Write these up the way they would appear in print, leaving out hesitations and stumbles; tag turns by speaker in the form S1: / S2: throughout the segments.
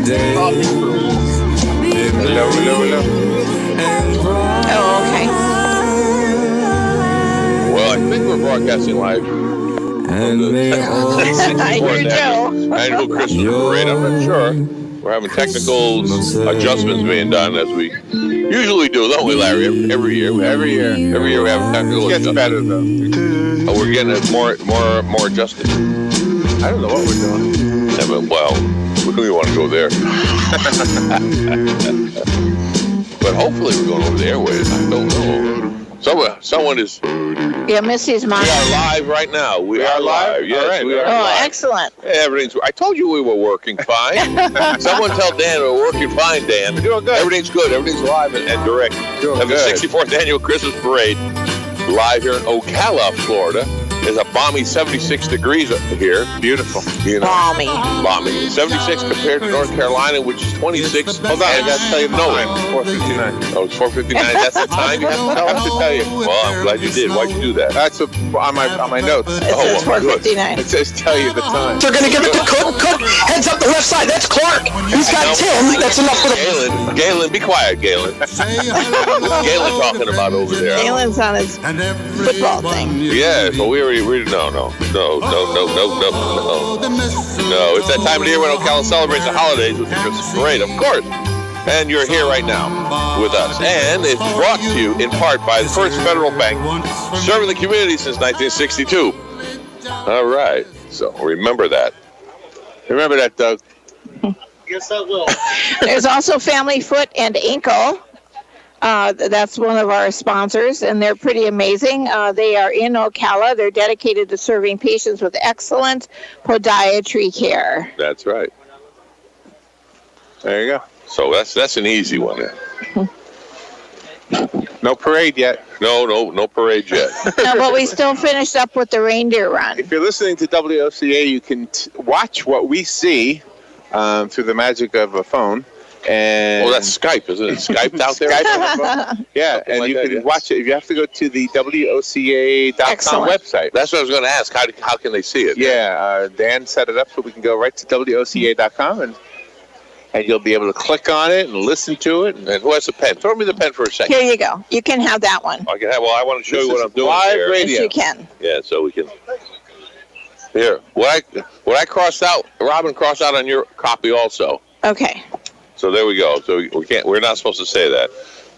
S1: Hello.
S2: Oh, okay.
S3: Well, I think we're broadcasting live.
S2: You're Joe.
S3: Annual Christmas parade. I'm not sure. We're having technical adjustments being done as we usually do, don't we, Larry? Every year.
S1: Every year
S3: we have technical
S1: it gets
S3: adjustments.
S1: better though.
S3: Oh, we're getting it more adjusted.
S1: I don't know what we're doing.
S3: Yeah, but, well, we want to go there. But hopefully we're going over the airways. I don't know. Someone is.
S2: Yeah, Missy's mom.
S3: We are live right now. We are live. Yes,
S1: right.
S3: we are
S2: Oh,
S3: live.
S2: excellent.
S3: Everything's. I told you we were working fine. Someone tell Dan we're working fine, Dan.
S1: We're doing good.
S3: Everything's good. Everything's live and direct.
S1: Doing
S3: Have the
S1: good.
S3: 64th annual Christmas parade live here in Ocala, Florida. It's a balmy 76 degrees here.
S1: Beautiful.
S3: You know,
S2: Balmy.
S3: 76 compared to North Carolina, which is 26.
S1: Hold on, I got to tell you the time. 4:59.
S3: Oh, it's 4:59. That's the time you have to tell
S1: I have
S3: us?
S1: to tell you.
S3: Well, I'm glad you did. Why'd you do that?
S1: That's on my notes.
S2: It says
S3: well, good.
S2: 4:59.
S1: It says tell you the time.
S4: They're going to give it to Cook. Cook heads up the left side. That's Clark. He's got 10. That's enough for the...
S3: Galen, be quiet, Galen. What's Galen talking about over there?
S2: Galen's on his football thing.
S3: Yeah, but we no. No. It's that time of the year when Ocala celebrates the holidays with the Christmas parade, of course. And you're here right now with us. And it's brought to you in part by the First Federal Bank, serving the community since 1962. All right. So remember that.
S1: Remember that, Doug.
S4: Yes, I will.
S2: There's also Family Foot and Ankle. That's one of our sponsors, and they're pretty amazing. They are in Ocala. They're dedicated to serving patients with excellent podiatry care.
S3: That's right.
S1: There you go.
S3: So that's an easy one then.
S1: No parade yet.
S3: No parade yet.
S2: No, but we still finished up with the reindeer run.
S1: If you're listening to WOCA, you can watch what we see through the magic of a phone. And
S3: Well, that's Skype, isn't it? Skyped out there?
S1: Skype on the phone. Yeah,
S3: Something
S1: and
S3: like
S1: you
S3: that,
S1: can
S3: yeah.
S1: watch it. You have to go to the WOCA.com
S2: Excellent.
S1: website.
S3: That's what I was going to ask. How can they see it?
S1: Yeah, Dan set it up so we can go right to WOCA.com and you'll be able to click on it and listen to it.
S3: And who has the pen? Throw me the pen for a second.
S2: Here you go. You can have that one.
S3: I can have. Well, I want to show
S1: This
S3: you what
S1: is
S3: I'm doing
S1: live
S3: here.
S1: radio.
S2: Yes, you can.
S3: Yeah, so we can. Here, what I crossed out, Robin crossed out on your copy also.
S2: Okay.
S3: So there we go. So we're not supposed to say that.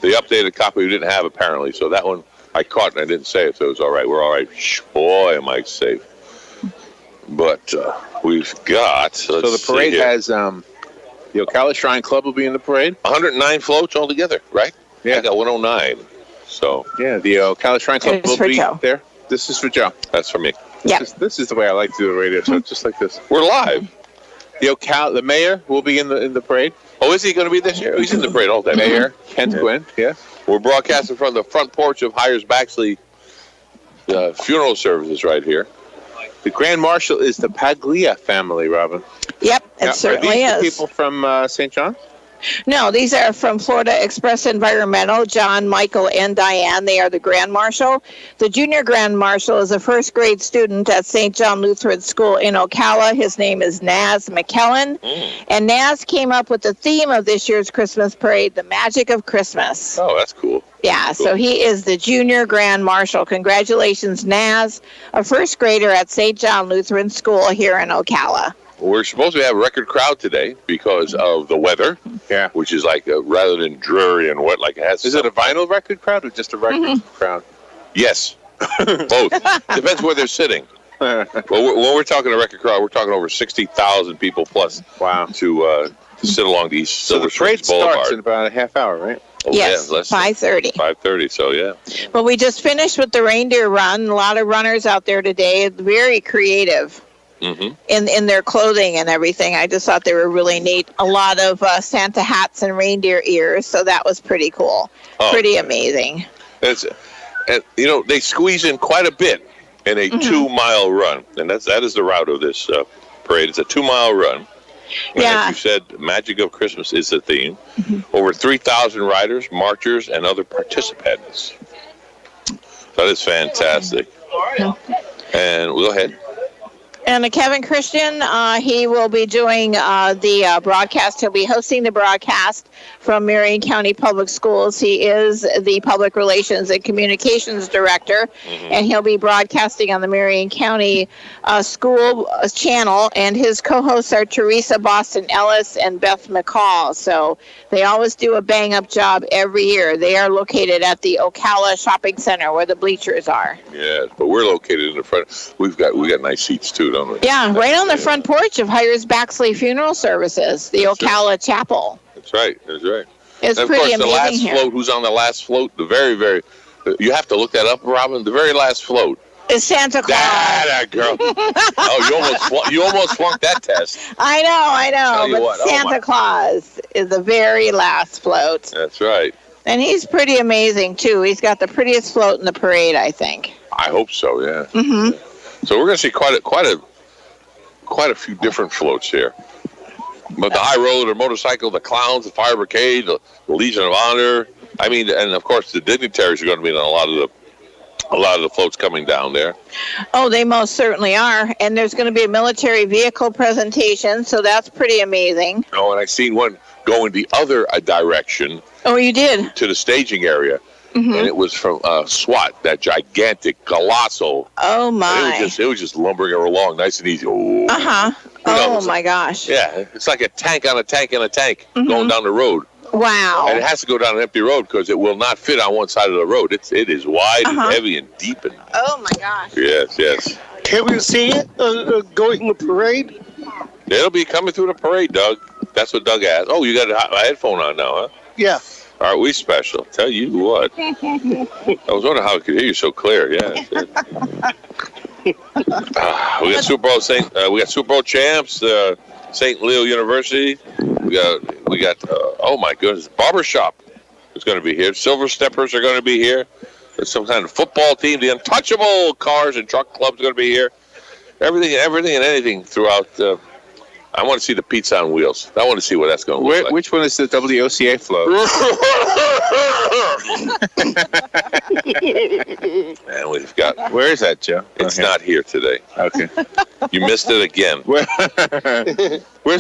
S3: The updated copy we didn't have apparently. So that one I caught and I didn't say it. So it was all right. We're all right. Boy, am I safe. But we've got.
S1: So the parade has the Ocala Shrine Club will be in the parade.
S3: 109 floats altogether, right?
S1: Yeah.
S3: I got 109. So
S1: Yeah, the Ocala Shrine Club
S2: It's
S1: will
S2: for
S1: be
S2: Joe.
S1: there. This is for Joe.
S3: that's for me.
S2: Yeah.
S1: This is the way I like to do the radio show, just like this.
S3: We're live.
S1: The mayor will be in the parade.
S3: Oh, is he going to be this year? He's in the parade all day.
S1: Mayor Kent Gwynn. Yeah.
S3: We're broadcasting from the front porch of Hires Baxley funeral services right here.
S1: The Grand Marshal is the Paglia family, Robin.
S2: Yep, it
S1: Now,
S2: certainly
S1: are these the
S2: is.
S1: people from St. John?
S2: No, these are from Florida Express Environmental, John, Michael, and Diane. They are the Grand Marshal. The Junior Grand Marshal is a first grade student at St. John Lutheran School in Ocala. His name is Naz McKellen. And Naz came up with the theme of this year's Christmas parade, the magic of Christmas.
S3: Oh, that's cool.
S2: Yeah, so he is the Junior Grand Marshal. Congratulations, Naz, a first grader at St. John Lutheran School here in Ocala.
S3: We're supposed to have a record crowd today because of the weather,
S1: Yeah.
S3: which is like rather than dreary and wet, like it has.
S1: Is it a vinyl record crowd or just a record crowd?
S3: Yes, both. Depends where they're sitting. Well, when we're talking a record crowd, we're talking over 60,000 people plus.
S1: Wow.
S3: To sit along the East
S1: So
S3: Silver
S1: the parade
S3: Springs Boulevard.
S1: starts in about a half hour, right?
S3: Oh,
S2: Yes,
S3: yeah, less than
S2: 5:30.
S3: 5:30. So yeah.
S2: But we just finished with the reindeer run. A lot of runners out there today, very creative
S3: Mm-hmm.
S2: in their clothing and everything. I just thought they were really neat. A lot of Santa hats and reindeer ears, so that was pretty cool.
S3: Oh,
S2: Pretty amazing.
S3: And they squeeze in quite a bit in a 2-mile run, and that is the route of this parade. It's a 2-mile run. And
S2: Yeah.
S3: as you said, Magic of Christmas is the theme. Over 3,000 riders, marchers, and other participants. That is fantastic. And we'll go ahead.
S2: And Kevin Christian, he will be doing the broadcast. He'll be hosting the broadcast from Marion County Public Schools. He is the Public Relations and Communications Director, and he'll be broadcasting on the Marion County School channel. And his co-hosts are Teresa Boston Ellis and Beth McCall. So they always do a bang-up job every year. They are located at the Ocala Shopping Center where the bleachers are.
S3: Yeah, but we're located in the front. We got nice seats too, don't we?
S2: Yeah, right on the front porch of Hires Baxley Funeral Services, the Ocala Chapel.
S3: That's right. That's right.
S2: It's
S3: and of
S2: pretty
S3: course, the
S2: amazing
S3: last
S2: here.
S3: float. Who's on the last float? The very, very. You have to look that up, Robin. The very last float.
S2: It's Santa Claus.
S3: That girl. Oh, you almost flunked that test.
S2: I know.
S3: Tell you
S2: But
S3: what, oh
S2: Santa
S3: my.
S2: Claus is the very last float.
S3: That's right.
S2: And he's pretty amazing, too. He's got the prettiest float in the parade, I think.
S3: I hope so. Yeah.
S2: Mm-hmm.
S3: So we're going to see quite a few different floats here. But the high roller, the motorcycle, the clowns, the fire brigade, the Legion of Honor. I mean, and of course the dignitaries are going to be on a lot of the floats coming down there.
S2: Oh, they most certainly are. And there's going to be a military vehicle presentation, so that's pretty amazing.
S3: Oh, and I seen one going the other direction
S2: Oh, you did?
S3: to the staging area,
S2: Mm-hmm.
S3: and it was from SWAT, that gigantic, colossal.
S2: Oh, my.
S3: And it was just lumbering her along, nice and easy. Oh,
S2: Uh-huh.
S3: know,
S2: Oh,
S3: it's
S2: my gosh.
S3: yeah, it's like a tank on a tank on a tank
S2: Mm-hmm.
S3: going down the road.
S2: Wow.
S3: And it has to go down an empty road because it will not fit on one side of the road. It is wide and heavy and deep. And
S2: Oh, my gosh.
S3: yes.
S5: Can we see it going in the parade?
S3: It'll be coming through the parade, Doug. That's what Doug asked. Oh, you got a headphone on now, huh?
S5: Yeah.
S3: Aren't we special? Tell you what. I was wondering how I could hear you so clear. Yeah. We got Super Bowl champs, St. Leo University. We got oh my goodness, barbershop is going to be here. Silver Steppers are going to be here. There's some kind of football team. The Untouchable Cars and Truck Club is going to be here. Everything and anything throughout. I want to see the pizza on wheels. I want to see what that's going to look like.
S1: Which one is the WOCA float?
S3: And we've got.
S1: Where is that, Joe?
S3: It's
S1: Okay.
S3: not here today.
S1: Okay.
S3: You missed it again.
S1: Where's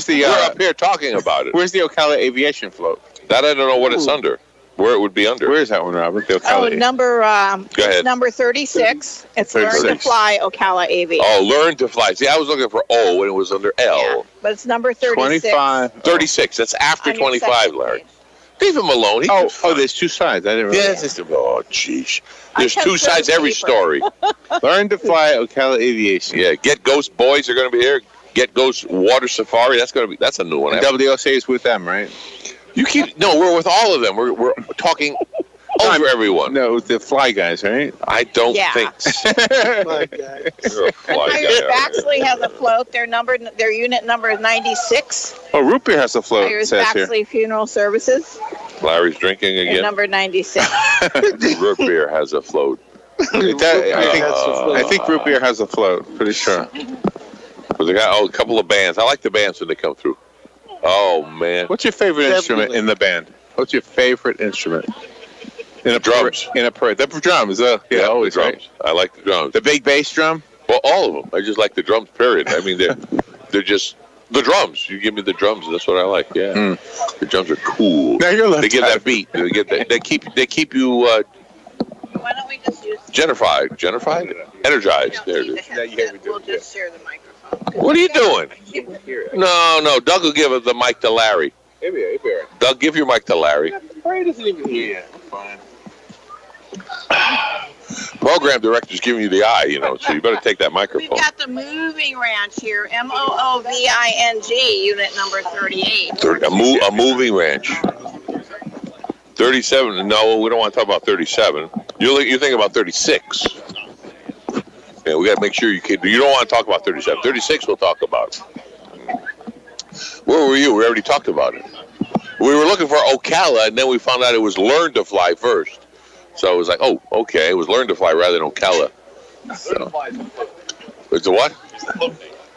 S1: the
S3: We're up here talking about it.
S1: Where's the Ocala aviation float?
S3: That I don't know what it's under. Where it would be under.
S1: Where is that one, Robert? The
S2: Oh,
S1: Ocala.
S2: number
S3: Go ahead.
S2: number 36. It's Learn to
S1: 36.
S2: Fly Ocala AV.
S3: Oh, Learn to Fly. See, I was looking for O and it was under L.
S2: Yeah, but it's number 36.
S1: 25.
S3: 36. That's after
S2: On your
S3: 25,
S2: second
S3: Larry.
S2: page.
S3: Leave him alone. He
S1: Oh,
S3: can
S1: there's two sides. I didn't
S3: Yes.
S1: realize.
S3: Oh, jeez. There's
S2: I
S3: two
S2: have
S3: sides to every
S2: paper.
S3: story.
S1: Learn to fly Ocala aviation.
S3: Yeah. Get Ghost Boys are going to be here. Get Ghost Water Safari. That's a new one.
S1: And WOCA is with them, right?
S3: We're with all of them. We're talking over everyone.
S1: No, the fly guys, right?
S3: I don't
S2: Yeah.
S3: think so.
S5: My God.
S3: You're a fly
S2: Hires
S3: guy.
S2: Baxley has a float. Their unit number is 96.
S1: Oh, Root Beer has a float. It
S2: Hires
S1: says here.
S2: Baxley Funeral Services.
S3: Larry's drinking
S2: They're
S3: again.
S2: number 96.
S3: Root beer has a float.
S1: I think Root Beer has a float. Pretty sure.
S3: But they got a couple of bands. I like the bands when they come through. Oh man,
S1: What's your favorite instrument in the band? What's your favorite instrument? In a
S3: Drums.
S1: In a parade. The drums. Yeah, always,
S3: the
S1: right?
S3: drums. I like the drums.
S1: The big bass drum?
S3: Well, all of them. I just like the drums. Period. I mean, they're just the drums. You give me the drums. That's what I like. Yeah, the drums are cool.
S1: Now you're
S3: They give that beat. They keep you
S2: Why don't we just use
S3: energized. There it is.
S2: We'll just share the microphone.
S3: What are you doing? No. Doug will give the mic to Larry. Doug, give your mic to Larry.
S1: Parade isn't even here. Fine.
S3: Program director's giving you the eye, so you better take that
S2: We've
S3: microphone.
S2: got the Moving Ranch here, MOOVING, unit number 38.
S3: A moving ranch. 37. No, we don't want to talk about 37. You think about 36. Yeah, we got to make sure you don't want to talk about 37. 36 we'll talk about. Where were you? We already talked about it. We were looking for Ocala, and then we found out it was Learn to Fly first. So it was like, oh, okay, it was Learn to Fly rather than Ocala. So. It's a what?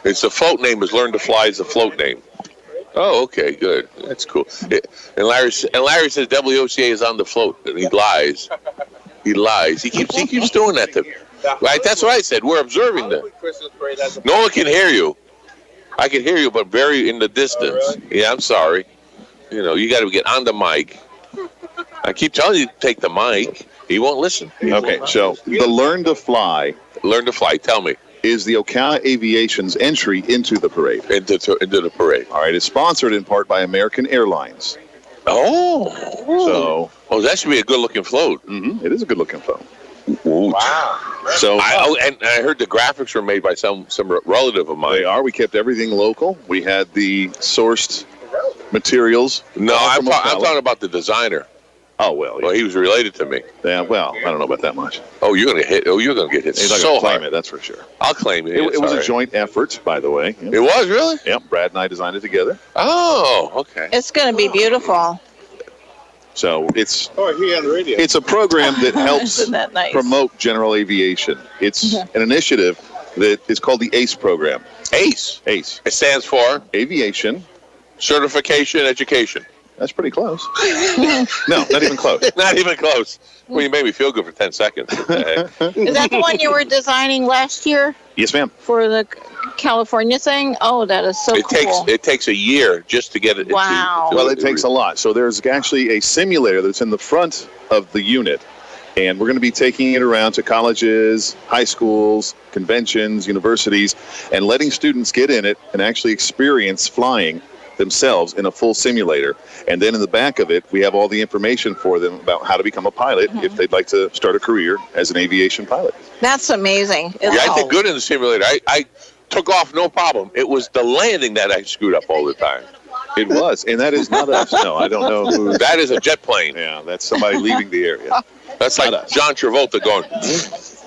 S3: It's the float name is Learn to Fly is the float name. Oh, okay, good. That's cool. And Larry says WOCA is on the float, and he lies. He keeps doing that to me. Right? That's what I said. We're observing that. No one can hear you. I can hear you, but very in the distance.
S1: Oh,
S3: Yeah, I'm sorry. You know, you got to get on the mic. I keep telling you to take the mic. He won't listen.
S6: Okay, so the Learn to Fly
S3: Learn to fly. Tell me.
S6: is the Ocala Aviation's entry into the parade.
S3: Into the parade.
S6: All right, it's sponsored in part by American Airlines.
S3: Oh.
S6: So,
S3: That should be a good-looking float.
S6: it is a good-looking phone.
S3: Wow.
S6: So
S3: And I heard the graphics were made by some relative of mine.
S6: they are. We kept everything local. We had the sourced materials.
S3: No,
S6: all
S3: I'm
S6: from Ocala.
S3: talking about the designer.
S6: Oh, well.
S3: Well, he was related to me.
S6: Yeah, well, I don't know about that much.
S3: Oh, you're gonna hit. Oh, you're gonna get hit
S6: He's not
S3: so
S6: going to claim
S3: hard.
S6: it, that's for sure.
S3: I'll claim it.
S6: It was
S3: Sorry.
S6: a joint effort, by the way.
S3: It was really.
S6: Yep, Brad and I designed it together.
S3: Oh, okay.
S2: It's going to be beautiful.
S6: So it's
S1: Oh, I hear you on the radio.
S6: a program that helps
S2: Isn't that nice?
S6: promote general aviation. It's an initiative that is called the ACE program.
S3: ACE.
S6: ACE,
S3: It stands for
S6: Aviation.
S3: Certification Education.
S6: That's pretty close. No, not even close.
S3: Not even close. Well, you made me feel good for 10 seconds. What the heck?
S2: Is that the one you were designing last year
S6: Yes, ma'am.
S2: for the California thing? Oh, that is so cool.
S3: It takes a year just to get it.
S2: Wow.
S6: Well, it takes a lot. So there's actually a simulator that's in the front of the unit, and we're going to be taking it around to colleges, high schools, conventions, universities, and letting students get in it and actually experience flying themselves in a full simulator. And then in the back of it, we have all the information for them about how to become a pilot if they'd like to start a career as an aviation pilot.
S2: That's amazing.
S3: Yeah, I did good in the simulator. I took off no problem. It was the landing that I screwed up all the time.
S6: It was, and that is not us. No, I don't know who.
S3: That is a jet plane.
S6: Yeah, that's somebody leaving the area.
S3: That's like
S6: Not us.
S3: John Travolta going. Is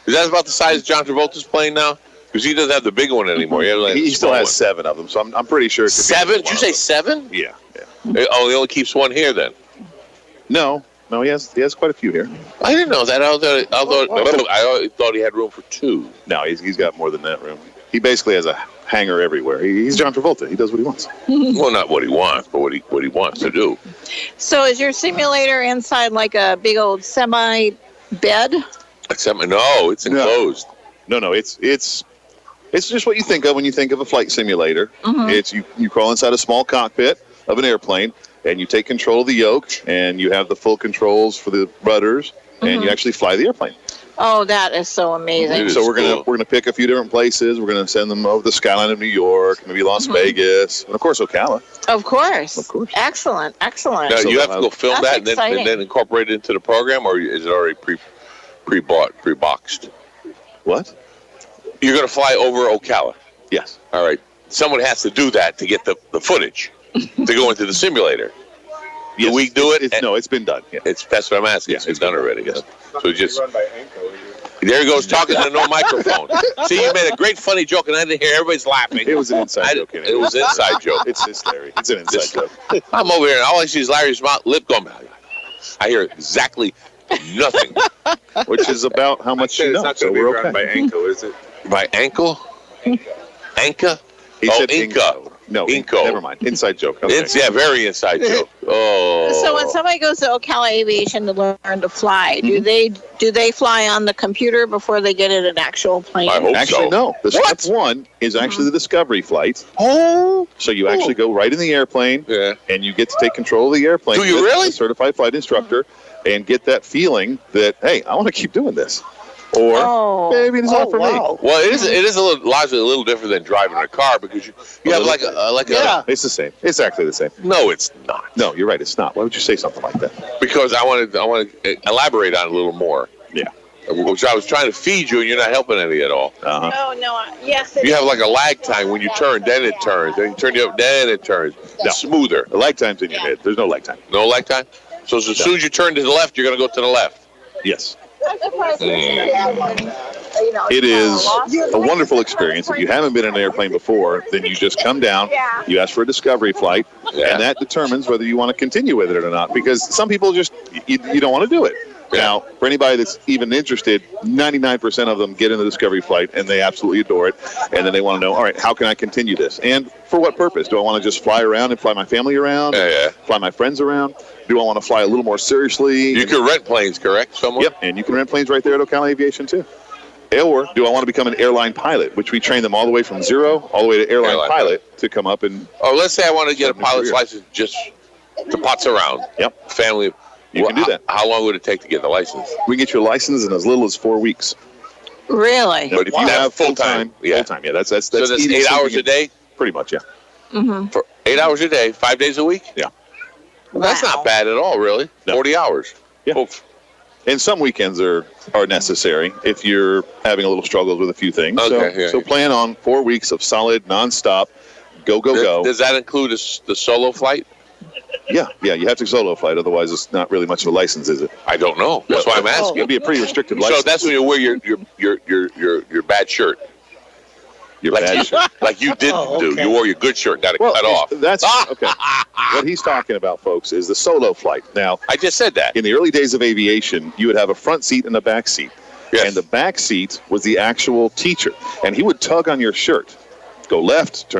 S3: that about the size of John Travolta's plane now? Because he doesn't have the big one anymore.
S6: He still has 7 of them, so I'm pretty sure. It could be
S3: 7?
S6: one
S3: Did you
S6: of
S3: say
S6: them.
S3: 7?
S6: Yeah.
S3: Oh, he only keeps one here then.
S6: No, he has quite a few here.
S3: I didn't know that. I thought he had room for 2.
S6: No, he's got more than that room. He basically has a hangar everywhere. He's John Travolta. He does what he wants.
S3: Well, not what he wants, but what he wants to do.
S2: So is your simulator inside like a big old semi bed?
S3: Except, no, it's enclosed.
S6: No, it's just what you think of when you think of a flight simulator. It's you crawl inside a small cockpit of an airplane, and you take control of the yoke, and you have the full controls for the rudders, and you actually fly the airplane.
S2: Oh, that is so amazing.
S3: It is
S6: So we're
S3: cool.
S6: gonna pick a few different places. We're gonna send them over the skyline of New York, maybe Las Vegas, and of course Ocala.
S2: Of course.
S6: Of course.
S2: Excellent.
S3: Now,
S6: So
S3: you have to go film
S2: That's
S3: that and
S2: exciting.
S3: then incorporate it into the program, or is it already pre-boxed?
S6: What?
S3: You're going to fly over Ocala.
S6: Yes.
S3: All right. Someone has to do that to get the footage to go into the simulator.
S6: Yes.
S3: we do it?
S6: It's been done. Yeah.
S3: That's what I'm asking.
S6: Yeah,
S3: it's
S6: it's
S3: done
S6: been
S3: already.
S6: done,
S3: So just there he goes talking to no microphone. See, you made a great funny joke, and I didn't hear. Everybody's laughing.
S6: It was an inside joke.
S3: It was an inside joke.
S6: It's Larry. It's an inside joke.
S3: I'm over here, and all I see is Larry's mouth, lip going. I hear exactly nothing.
S6: Which is about how much you know. So we're okay.
S1: by ankle, is it?
S3: My ankle? Anka?
S6: He
S3: Oh,
S6: said
S3: Inca.
S6: No,
S3: Inco.
S6: never mind. Inside joke. Okay.
S3: It's very inside joke. Oh.
S2: So when somebody goes to Ocala Aviation to learn to fly, do they fly on the computer before they get in an actual plane?
S3: I hope
S6: Actually,
S3: so.
S6: no. The
S3: What?
S6: step 1 is actually the discovery flight.
S3: Oh.
S6: So you actually go right in the airplane,
S3: Yeah.
S6: and you get to take control of the airplane.
S3: Do you
S6: with
S3: really?
S6: A certified flight instructor, and get that feeling that, hey, I want to keep doing this. Or maybe it's not for me.
S2: wow.
S3: Well, it is logically a little different than driving a car because you have like a
S6: It's the same. It's exactly the same.
S3: no, it's not.
S6: No, you're right. It's not. Why would you say something like that?
S3: Because I want to elaborate on it a little more.
S6: Yeah.
S3: Which I was trying to feed you, and you're not helping any at all.
S6: Uh-huh.
S2: No. Yes.
S3: You have like a lag time when you turn, then it turns. Then you turn it up, then it turns.
S6: No.
S3: Smoother.
S6: The lag time's in your head. There's no lag time.
S3: No lag time? So as soon as you turn to the left, you're going to go to the left.
S6: Yes. It is a wonderful experience. If you haven't been in an airplane before, then you just come down, you ask for a discovery flight,
S3: Yeah.
S6: and that determines whether you want to continue with it or not. Because some people just, you don't want to do it.
S3: Yeah.
S6: Now, for anybody that's even interested, 99% of them get in the discovery flight, and they absolutely adore it. And then they want to know, all right, how can I continue this? And for what purpose? Do I want to just fly around and fly my family around?
S3: Yeah.
S6: Fly my friends around? Do I want to fly a little more seriously?
S3: You can rent planes, correct? Somewhere?
S6: Yep, and you can rent planes right there at Ocala Aviation, too. Or do I want to become an airline pilot, which we train them all the way from zero, all the way to airline pilot to come up and...
S3: Oh, let's say I want to get a pilot's license just to putz around.
S6: Yep.
S3: Family.
S6: You can do that.
S3: How long would it take to get the license?
S6: We can get you a license in as little as 4 weeks.
S2: Really?
S6: But if you have full-time,
S3: yeah,
S6: that's
S3: so that's 8 hours a day?
S6: Pretty much, yeah.
S2: Mm-hmm.
S3: For 8 hours a day, 5 days a week?
S6: Yeah.
S3: Well, that's not bad at all, really.
S6: No.
S3: 40 hours.
S6: Yeah.
S3: Oof.
S6: And some weekends are necessary if you're having a little struggles with a few things.
S3: Okay,
S6: so plan on 4 weeks of solid, nonstop, go.
S3: Does that include the solo flight?
S6: Yeah, you have to solo flight. Otherwise, it's not really much of a license, is it?
S3: I don't know. That's why I'm asking.
S6: It'll be a pretty restricted license.
S3: So that's when you wear your bad shirt.
S6: Your bad shirt.
S3: Like you didn't do. You wore your good shirt, got it cut off.
S6: That's okay. What he's talking about, folks, is the solo flight. Now,
S3: I just said that.
S6: In the early days of aviation, you would have a front seat and a back seat.
S3: Yes.
S6: And the back seat was the actual teacher. And he would tug on your shirt. Go left,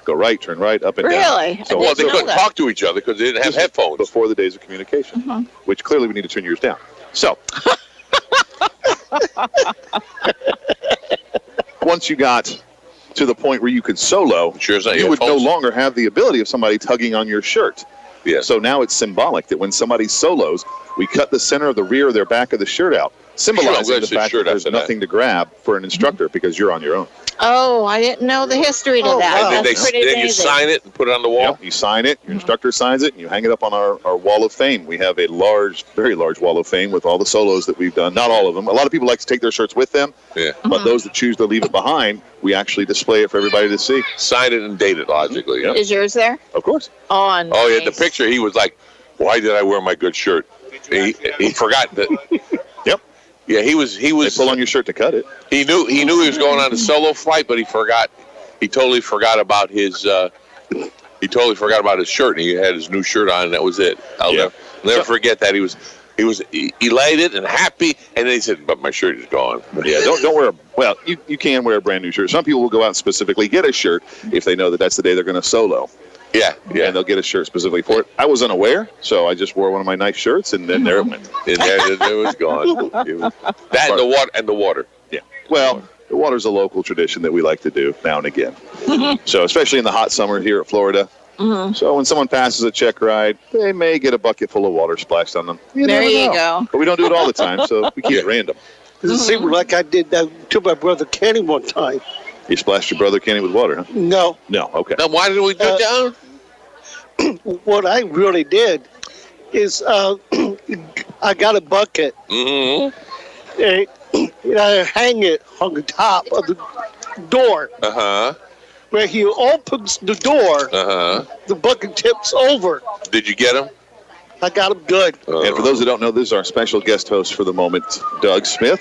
S6: go right, turn right, up and down.
S2: Really?
S6: So,
S3: Well, they couldn't talk to each other because they didn't have headphones.
S6: Before the days of communication, which clearly we need to turn yours down. So, once you got to the point where you could solo, you would no longer have the ability of somebody tugging on your shirt.
S3: Yeah.
S6: So now it's symbolic that when somebody solos, we cut the center of the rear of their back of the shirt out, symbolizing the fact that there's nothing to grab for an instructor because you're on your own.
S2: Oh, I didn't know the history to that.
S3: And then,
S2: That's pretty
S3: then you
S2: amazing.
S3: sign it and put it on the wall?
S6: Yep, you sign it, your instructor signs it, and you hang it up on our wall of fame. We have a large, very large wall of fame with all the solos that we've done. Not all of them. A lot of people like to take their shirts with them, but those that choose to leave it behind, we actually display it for everybody to see.
S3: Sign it and date it, logically. Yeah.
S2: Is yours there?
S6: Of course.
S2: Oh, nice.
S3: Oh, yeah, the picture, he was like, why did I wear my good shirt? He forgot that.
S6: Yep.
S3: Yeah, he was.
S6: They pull on your shirt to cut it.
S3: He knew he was going on a solo flight, but he forgot. He totally forgot about his. He totally forgot about his shirt, and he had his new shirt on, and that was it. I'll never forget that. He was elated and happy, and then he said, "But my shirt is gone."
S6: Yeah, don't wear. Well, you can wear a brand new shirt. Some people will go out and specifically get a shirt if they know that that's the day they're going to solo.
S3: Yeah.
S6: And they'll get a shirt specifically for it. I was unaware, so I just wore one of my nice shirts, and then there it went.
S3: And there it was gone. That and the water.
S6: Yeah. Well, the water's a local tradition that we like to do now and again. So especially in the hot summer here at Florida. So when someone passes a check ride, they may get a bucket full of water splashed on them.
S2: There you go.
S6: But we don't do it all the time, so we keep it random.
S5: It seemed like I did that to my brother Kenny one time.
S6: You splashed your brother Kenny with water, huh?
S5: No.
S6: No, okay.
S3: Then why didn't we do that?
S5: What I really did is I got a bucket and I hang it on the top of the door. Where he opens the door, the bucket tips over.
S3: Did you get him?
S5: I got him good.
S6: And for those that don't know, this is our special guest host for the moment, Doug Smith.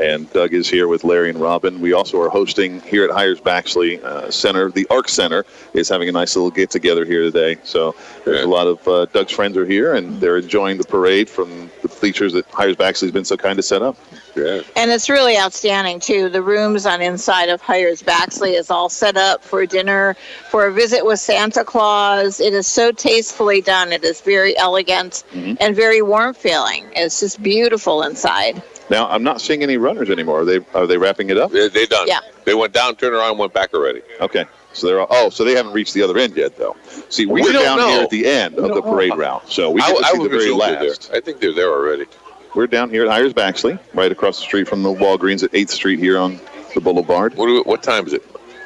S6: And Doug is here with Larry and Robin. We also are hosting here at Hires-Baxley Center. The ARC Center is having a nice little get-together here today. So there's a lot of Doug's friends are here, and they're enjoying the parade from the bleachers that Hires-Baxley has been so kind to set up.
S3: Yeah.
S2: And it's really outstanding, too. The rooms on inside of Hires-Baxley is all set up for dinner, for a visit with Santa Claus. It is so tastefully done. It is very elegant and very warm feeling. It's just beautiful inside.
S6: Now, I'm not seeing any runners anymore. Are they wrapping it up?
S3: They're done.
S2: Yeah.
S3: They went down, turned around, and went back already.
S6: Okay. So they're so they haven't reached the other end yet, though. See, we're
S3: don't
S6: down
S3: know.
S6: here at the end of the parade route, so we get to see the very last.
S3: I think they're there already.
S6: We're down here at Hires-Baxley, right across the street from the Walgreens at 8th Street here on the Boulevard.
S3: What time is it?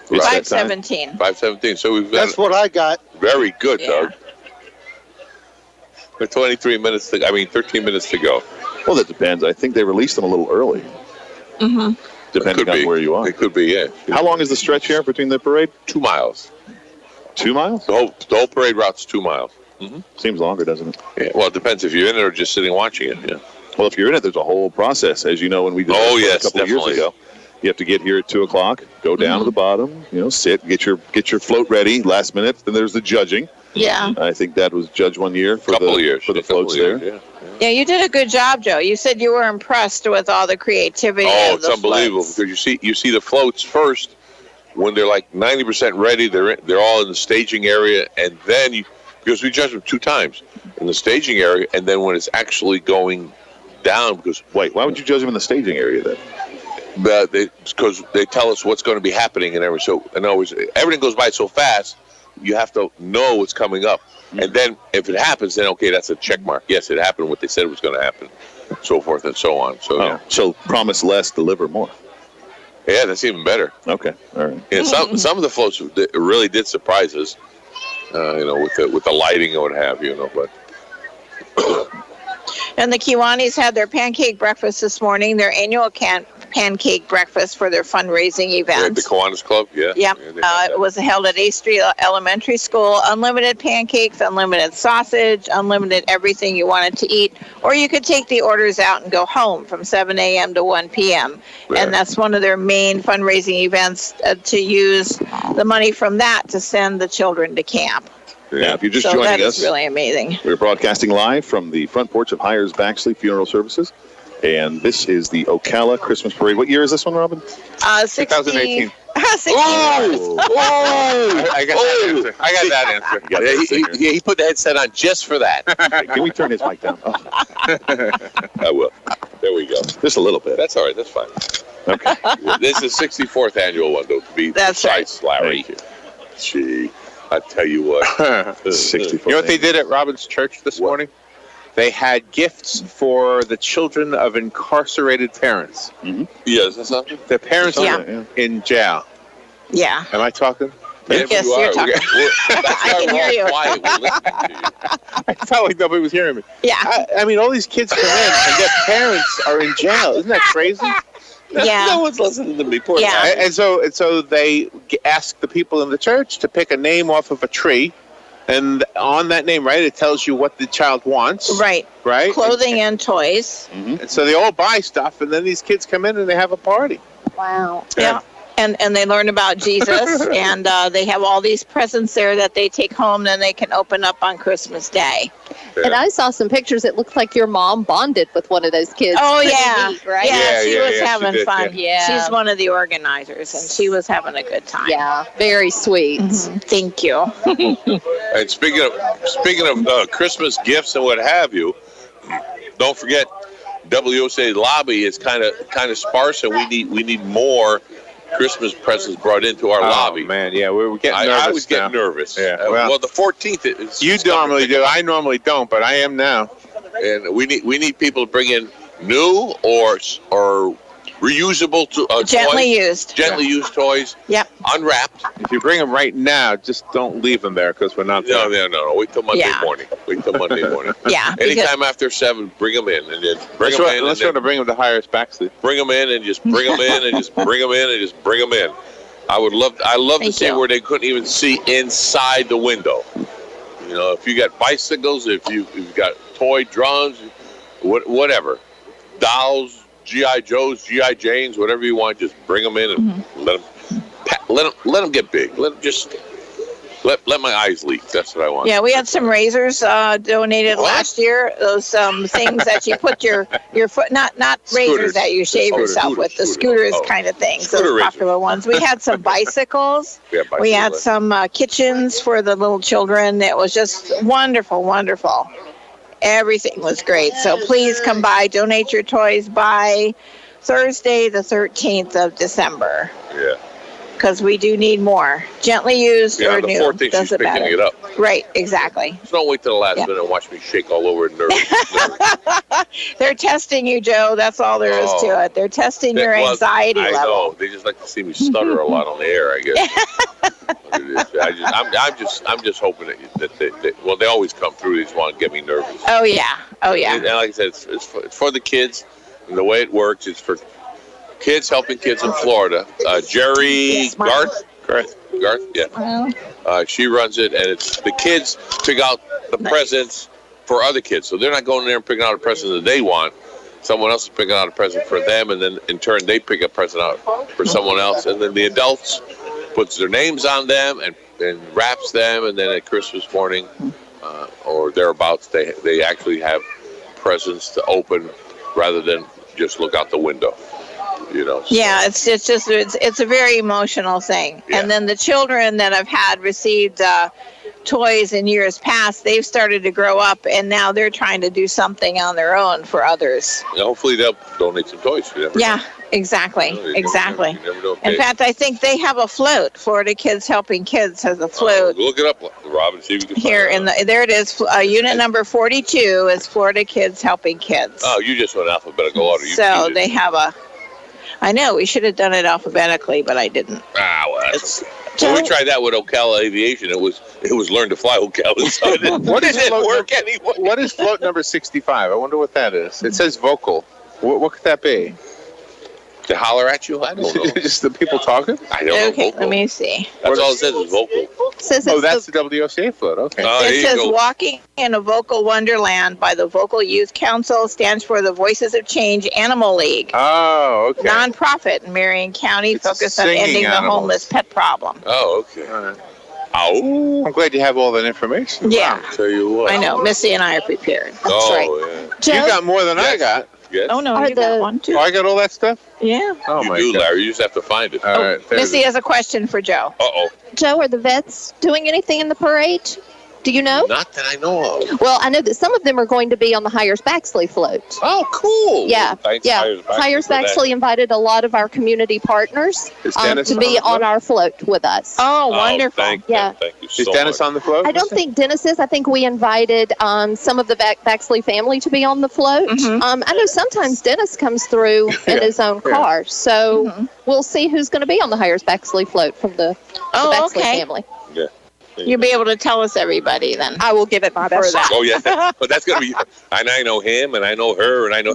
S6: It's that time.
S2: 5:17.
S3: 5:17. So we've got
S5: That's what I got.
S3: very good,
S2: Yeah.
S3: Doug. For 13 minutes to go.
S6: Well, that depends. I think they released them a little early. Depending on where you are.
S3: It could be, yeah.
S6: How long is the stretch here between the parade?
S3: 2 miles.
S6: 2 miles?
S3: The whole parade route's 2 miles.
S6: Seems longer, doesn't it?
S3: Yeah. Well, it depends if you're in it or just sitting watching it. Yeah.
S6: Well, if you're in it, there's a whole process. As you know, when we did a couple of years ago, you have to get here at 2 o'clock, go down to the bottom, sit, get your float ready last minute. Then there's the judging.
S2: Yeah.
S6: I think that was judged one year for the floats there.
S2: Yeah, you did a good job, Joe. You said you were impressed with all the creativity
S3: Oh,
S2: of
S3: it's
S2: the
S3: unbelievable
S2: floats.
S3: because you see the floats first when they're like 90% ready. They're all in the staging area, and then because we judge them 2 times in the staging area, and then when it's actually going down. Because
S6: wait, why would you judge them in the staging area then?
S3: But because they tell us what's going to be happening and everything. So, and always everything goes by so fast, you have to know what's coming up. And then if it happens, then okay, that's a check mark. Yes, it happened what they said was going to happen, so forth and so on. So yeah.
S6: So promise less, deliver more.
S3: Yeah, that's even better.
S6: Okay, all right.
S3: Yeah, some of the floats really did surprise us, with the lighting and what have you, but.
S2: And the Kiwanis had their pancake breakfast this morning, their annual pancake breakfast for their fundraising event.
S3: The Kiwanis Club, yeah.
S2: Yep. It was held at 8th Street Elementary School. Unlimited pancakes, unlimited sausage, unlimited everything you wanted to eat. Or you could take the orders out and go home from 7 a.m. to 1 p.m. Right. And that's one of their main fundraising events, to use the money from that to send the children to camp.
S6: Yeah, if you're just
S2: so
S6: joining
S2: that
S6: us,
S2: is really amazing.
S6: We're broadcasting live from the front porch of Hires Baxley Funeral Services. And this is the Ocala Christmas Parade. What year is this one, Robin?
S1: 2018.
S2: 16
S3: Oh!
S1: I got that answer.
S3: He put the headset on just for that.
S6: Can we turn his mic down? Oh.
S3: I will. There we go.
S6: Just a little bit.
S3: That's all right. That's fine.
S6: Okay.
S3: This is 64th annual one, though, to be precise, right. Larry. Gee, I tell you what.
S6: 64th.
S1: You know what they did at Robin's church this morning? They had gifts for the children of incarcerated parents.
S6: Mm-hmm.
S3: Yes, that's something.
S1: The parents are in jail.
S2: Yeah.
S1: Am I talking?
S2: Yes, you're talking. I can hear you.
S1: I felt like nobody was hearing me.
S2: Yeah.
S1: I mean, all these kids come in and their parents are in jail. Isn't that crazy?
S2: Yeah.
S3: No one's listening to me. Poor
S2: Yeah.
S3: guy.
S1: And so they ask the people in the church to pick a name off of a tree. And on that name, right, it tells you what the child wants.
S2: Right.
S1: Right?
S2: Clothing and toys.
S1: Mm-hmm. And so they all buy stuff, and then these kids come in and they have a party.
S2: Wow. Yeah. And they learn about Jesus, and they have all these presents there that they take home, and they can open up on Christmas Day.
S3: Yeah.
S7: And I saw some pictures. It looked like your mom bonded with one of those kids.
S2: Oh,
S7: Pretty
S2: yeah.
S7: neat, right?
S2: Yeah, she was having
S1: did,
S2: fun.
S7: yeah.
S2: She's one of the organizers, and she was having a good time.
S7: Yeah, very sweet.
S2: Mm-hmm. Thank you.
S3: And speaking of Christmas gifts and what have you, don't forget WOCA lobby is kind of sparse, and we need more Christmas presents brought into our lobby.
S1: Man, yeah, we're getting nervous.
S3: I was getting nervous.
S1: Yeah.
S3: Well, the 14th is.
S1: You normally do. I normally don't, but I am now.
S3: And we need people to bring in new or reusable
S2: Gently
S3: toys.
S2: used.
S3: Gently used toys.
S2: Yep.
S3: Unwrapped.
S1: If you bring them right now, just don't leave them there because we're not there.
S3: No. Wait till Monday morning.
S2: Yeah.
S3: Anytime after 7, bring them in, and then
S1: Let's try to bring them to Hires Baxley.
S3: Bring them in and just bring them in and just bring them in and just bring them in. I love to see where they couldn't even see inside the window. You know, if you got bicycles, if you've got toy drums, whatever, dolls, G.I. Joes, G.I. Janes, whatever you want, just bring them in and let them get big. Let my eyes leak. That's what I want.
S2: Yeah, we had some razors donated last year. Those things that you put your foot, not razors that you shave yourself with, the scooters kind of things, those popular ones. We had some bicycles. We had some kitchens for the little children. It was just wonderful, wonderful. Everything was great. So please come by, donate your toys by Thursday, the 13th of December.
S3: Yeah.
S2: Because we do need more. Gently used or
S3: the
S2: new.
S3: 14th she's
S2: Doesn't
S3: picking
S2: matter.
S3: it up.
S2: Right, exactly.
S3: Just don't wait till the last minute and watch me shake all over and nervous.
S2: They're testing you, Joe. That's all there is to it. They're testing your anxiety level.
S3: I know. They just like to see me stutter a lot on the air, I guess. I'm just hoping that they always come through. They just want to get me nervous.
S2: Oh, yeah.
S3: And like I said, it's for the kids. And the way it works is for kids helping kids in Florida. Jerry Garth, yeah. She runs it, and it's the kids pick out the presents for other kids. So they're not going there and picking out a present that they want. Someone else is picking out a present for them, and then in turn they pick a present out for someone else, and then the adults puts their names on them and wraps them, and then at Christmas morning or thereabouts, they actually have presents to open rather than just look out the window. You know, so.
S2: Yeah, it's a very emotional thing.
S3: Yeah.
S2: And then the children that I've had received toys in years past, they've started to grow up, and now they're trying to do something on their own for others.
S3: Hopefully they'll donate some toys for them.
S2: Yeah, Exactly.
S3: You never
S2: Exactly.
S3: know. You never know.
S2: In fact, I think they have a float. Florida Kids Helping Kids has a float.
S3: Look it up, Robin. See if you can
S2: Here
S3: find it.
S2: there it is. Unit number 42 is Florida Kids Helping Kids.
S3: Oh, you just went alphabetical order. You
S2: So
S3: cheated.
S2: they have a. I know we should have done it alphabetically, but I didn't.
S3: Well, that's. When we tried that with Ocala Aviation, it was learn to fly Ocala. So it didn't work anyway.
S1: What is float number 65? I wonder what that is. It says vocal. What could that be?
S3: To holler at you? I don't know.
S1: Just the people talking?
S3: I don't know.
S2: Okay,
S3: Vocal.
S2: let me see.
S3: That's all it says is vocal.
S7: It says
S1: Oh,
S7: it's
S1: that's the WOCA float. Okay.
S3: Oh, there
S2: It
S3: you
S2: says
S3: go.
S2: Walking in a Vocal Wonderland by the Vocal Youth Council, stands for the Voices of Change Animal League.
S1: Oh, okay.
S2: Nonprofit in Marion County
S1: It's
S2: focused on
S1: singing
S2: ending the
S1: animals.
S2: homeless pet problem.
S3: Oh, okay.
S1: All right.
S3: Ow.
S1: I'm glad you have all that information.
S2: Yeah,
S3: Tell you what.
S2: I know. Missy and I are prepared.
S3: Oh,
S7: Joe,
S1: You got more than I
S3: Yes.
S1: got.
S3: yeah. Yes.
S2: Oh, no,
S7: Are
S2: you got
S7: the-
S2: one,
S1: Oh,
S2: too.
S1: I got all that stuff?
S2: Yeah.
S1: Oh,
S3: You
S1: my
S3: do,
S1: God.
S3: Larry. You just have to find it.
S1: All right. there it
S2: Missy
S1: is.
S2: has a question for Joe.
S3: Uh-oh.
S7: Joe, are the vets doing anything in the parade? Do you know?
S3: Not that I know of.
S7: Well, I know that some of them are going to be on the Hires-Baxley float.
S3: Oh, cool.
S7: Yeah,
S3: Thanks,
S7: yeah.
S3: Hires-Baxley,
S7: Hires-Baxley invited a lot of our community partners
S1: Is Dennis
S7: to be
S1: the
S7: on
S1: float?
S7: our float with us.
S2: Oh,
S3: Oh,
S2: wonderful.
S3: Thank
S7: Yeah.
S3: you so
S1: Is Dennis
S3: much.
S1: on the float?
S7: I don't think Dennis is. I think we invited some of the Baxley family to be on the float.
S2: Mhm.
S7: I know sometimes Dennis comes through in his own
S1: yeah.
S7: car, so
S2: Mhm.
S7: we'll see who's going to be on the Hires-Baxley float from the
S2: Oh,
S7: Baxley
S2: okay.
S7: family.
S3: Yeah.
S2: You'll be able to tell us everybody then.
S7: I will give it my
S2: For
S7: best
S2: that.
S7: shot.
S3: Oh, yeah. But that's going to be. And I know him, and I know her, and I know.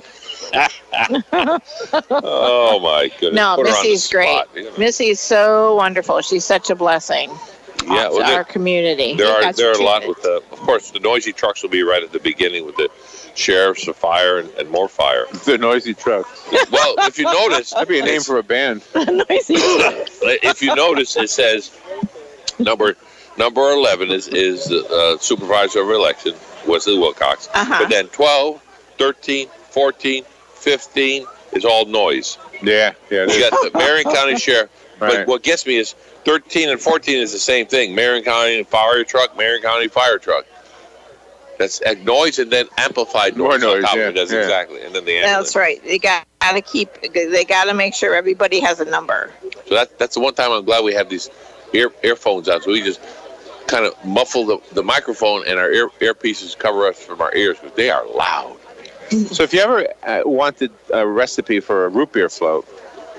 S3: Oh, my goodness.
S2: No,
S3: Put her on the
S2: Missy's great.
S3: spot, you know.
S2: Missy's so wonderful. She's such a blessing
S3: Yeah,
S2: to
S3: well,
S2: our community.
S3: there are
S7: guys
S3: there
S7: are
S3: are a lot
S7: too.
S3: with the. Of course, the noisy trucks will be right at the beginning with the sheriffs, the fire, and more fire.
S1: The noisy trucks.
S3: Well, if you notice,
S1: That'd be a name for a band.
S2: Noisy.
S3: if you notice, it says number 11 is supervisor of election, Wesley Wilcox.
S2: Uh-huh.
S3: But then 12, 13, 14, 15 is all noise.
S1: Yeah, yeah. it
S3: You
S1: is.
S3: got the Marion County Sheriff. But
S1: Right.
S3: what gets me is 13 and 14 is the same thing. Marion County fire truck, Marion County fire truck. That's noise and then amplified
S1: More
S3: noise. On
S1: noise,
S3: top of
S1: yeah,
S3: it. That's
S1: yeah.
S3: exactly. And then the ambulance.
S2: That's right. They got to make sure everybody has a number.
S3: So that's the one time I'm glad we have these earphones out. So we just kind of muffle the microphone and our earpieces cover us from our ears because they are loud.
S1: So if you ever wanted a recipe for a root beer float,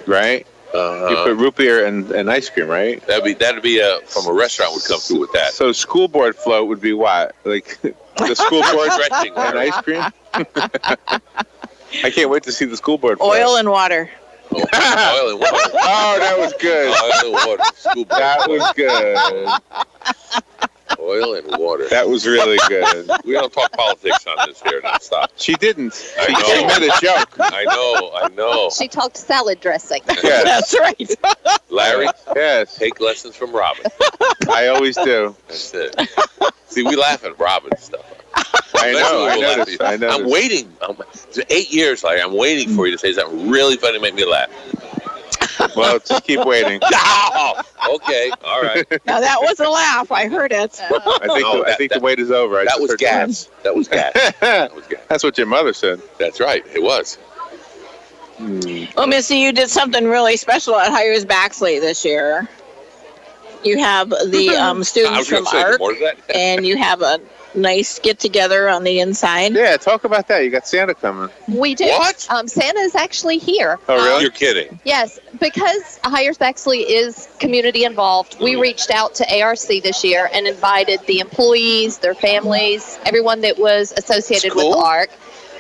S1: right? You put root beer and ice cream, right?
S3: That'd be from a restaurant would come through with that.
S1: So school board float would be what? Like the school board
S3: Stretching,
S1: and
S3: Larry.
S1: ice cream? I can't wait to see the school board float.
S2: Oil and water.
S3: Oil and water.
S1: Oh, that was good.
S3: Oil and water. School board.
S1: That was good.
S3: Oil and water.
S1: That was really good.
S3: We don't talk politics on this here. Now stop.
S1: She didn't.
S3: I
S1: She
S3: know.
S1: made a joke.
S3: I know.
S7: She talked salad dressing.
S1: Yes.
S2: That's right.
S3: Larry,
S1: Yes.
S3: take lessons from Robin.
S1: I always do.
S3: That's it. See, we laugh at Robin's stuff.
S1: I know. I
S3: Eventually we'll laugh
S1: noticed.
S3: at
S1: I
S3: you.
S1: noticed.
S3: I'm waiting. It's 8 years, Larry. I'm waiting for you to say something really funny to make me laugh.
S1: Well, just keep waiting.
S3: Oh, okay. All right.
S2: Now that was a laugh. I heard it.
S1: I think the wait is over. I
S3: That
S1: just
S3: was
S1: heard-
S3: gas. That was gas. That was gas.
S1: That's what your mother said.
S3: That's right. It was.
S2: Well, Missy, you did something really special at Hires Baxley this year. You have the
S3: I
S2: students
S3: was
S2: from
S3: going to say
S2: ARC,
S3: more to that.
S2: and you have a nice get together on the inside.
S1: Yeah, talk about that. You got Santa coming.
S7: We do.
S3: What?
S7: Santa is actually here.
S1: Oh, really?
S3: You're kidding.
S7: Yes, because Hires-Baxley is community involved, we reached out to ARC this year and invited the employees, their families, everyone that was associated with
S3: Cool.
S7: ARC.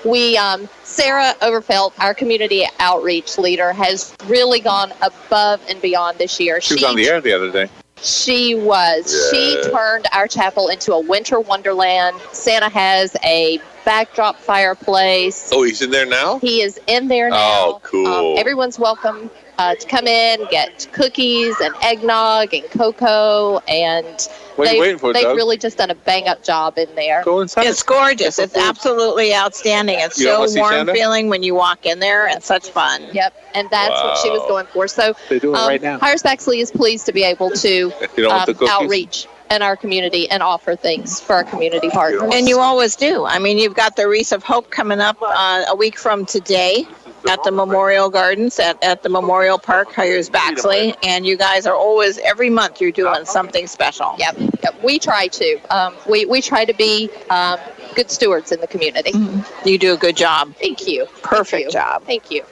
S7: We, Sarah Overfelt, our community outreach leader, has really gone above and beyond this year.
S1: She was on the air the other day.
S7: She was. She
S3: Yeah.
S7: turned our chapel into a winter wonderland. Santa has a backdrop fireplace.
S3: Oh, he's in there now?
S7: He is in there now.
S3: Oh, cool.
S7: Everyone's welcome to come in, get cookies and eggnog and cocoa, and
S1: What are you waiting for,
S7: they've
S1: Doug?
S7: really just done a bang-up job in there.
S1: Go inside.
S2: It's gorgeous. It's absolutely outstanding. It's
S1: You don't
S2: so
S1: wanna see
S2: warm
S1: Santa?
S2: feeling when you walk in there and such fun.
S7: Yep, and that's what she was
S3: Wow.
S7: going for. So
S1: They do it right now.
S7: Hires-Baxley is pleased to be able to
S1: You don't want the cookies?
S7: outreach in our community and offer things for our community partners.
S2: And you always do. I mean, you've got the Wreath of Hope coming up a week from today. at the Memorial Gardens at the Memorial Park, Hires Baxley, and you guys are always, every month you're doing something special.
S7: Yep. We try to. We try to be good stewards in the community.
S2: You do a good job.
S7: Thank you.
S2: Perfect job.
S7: Thank you.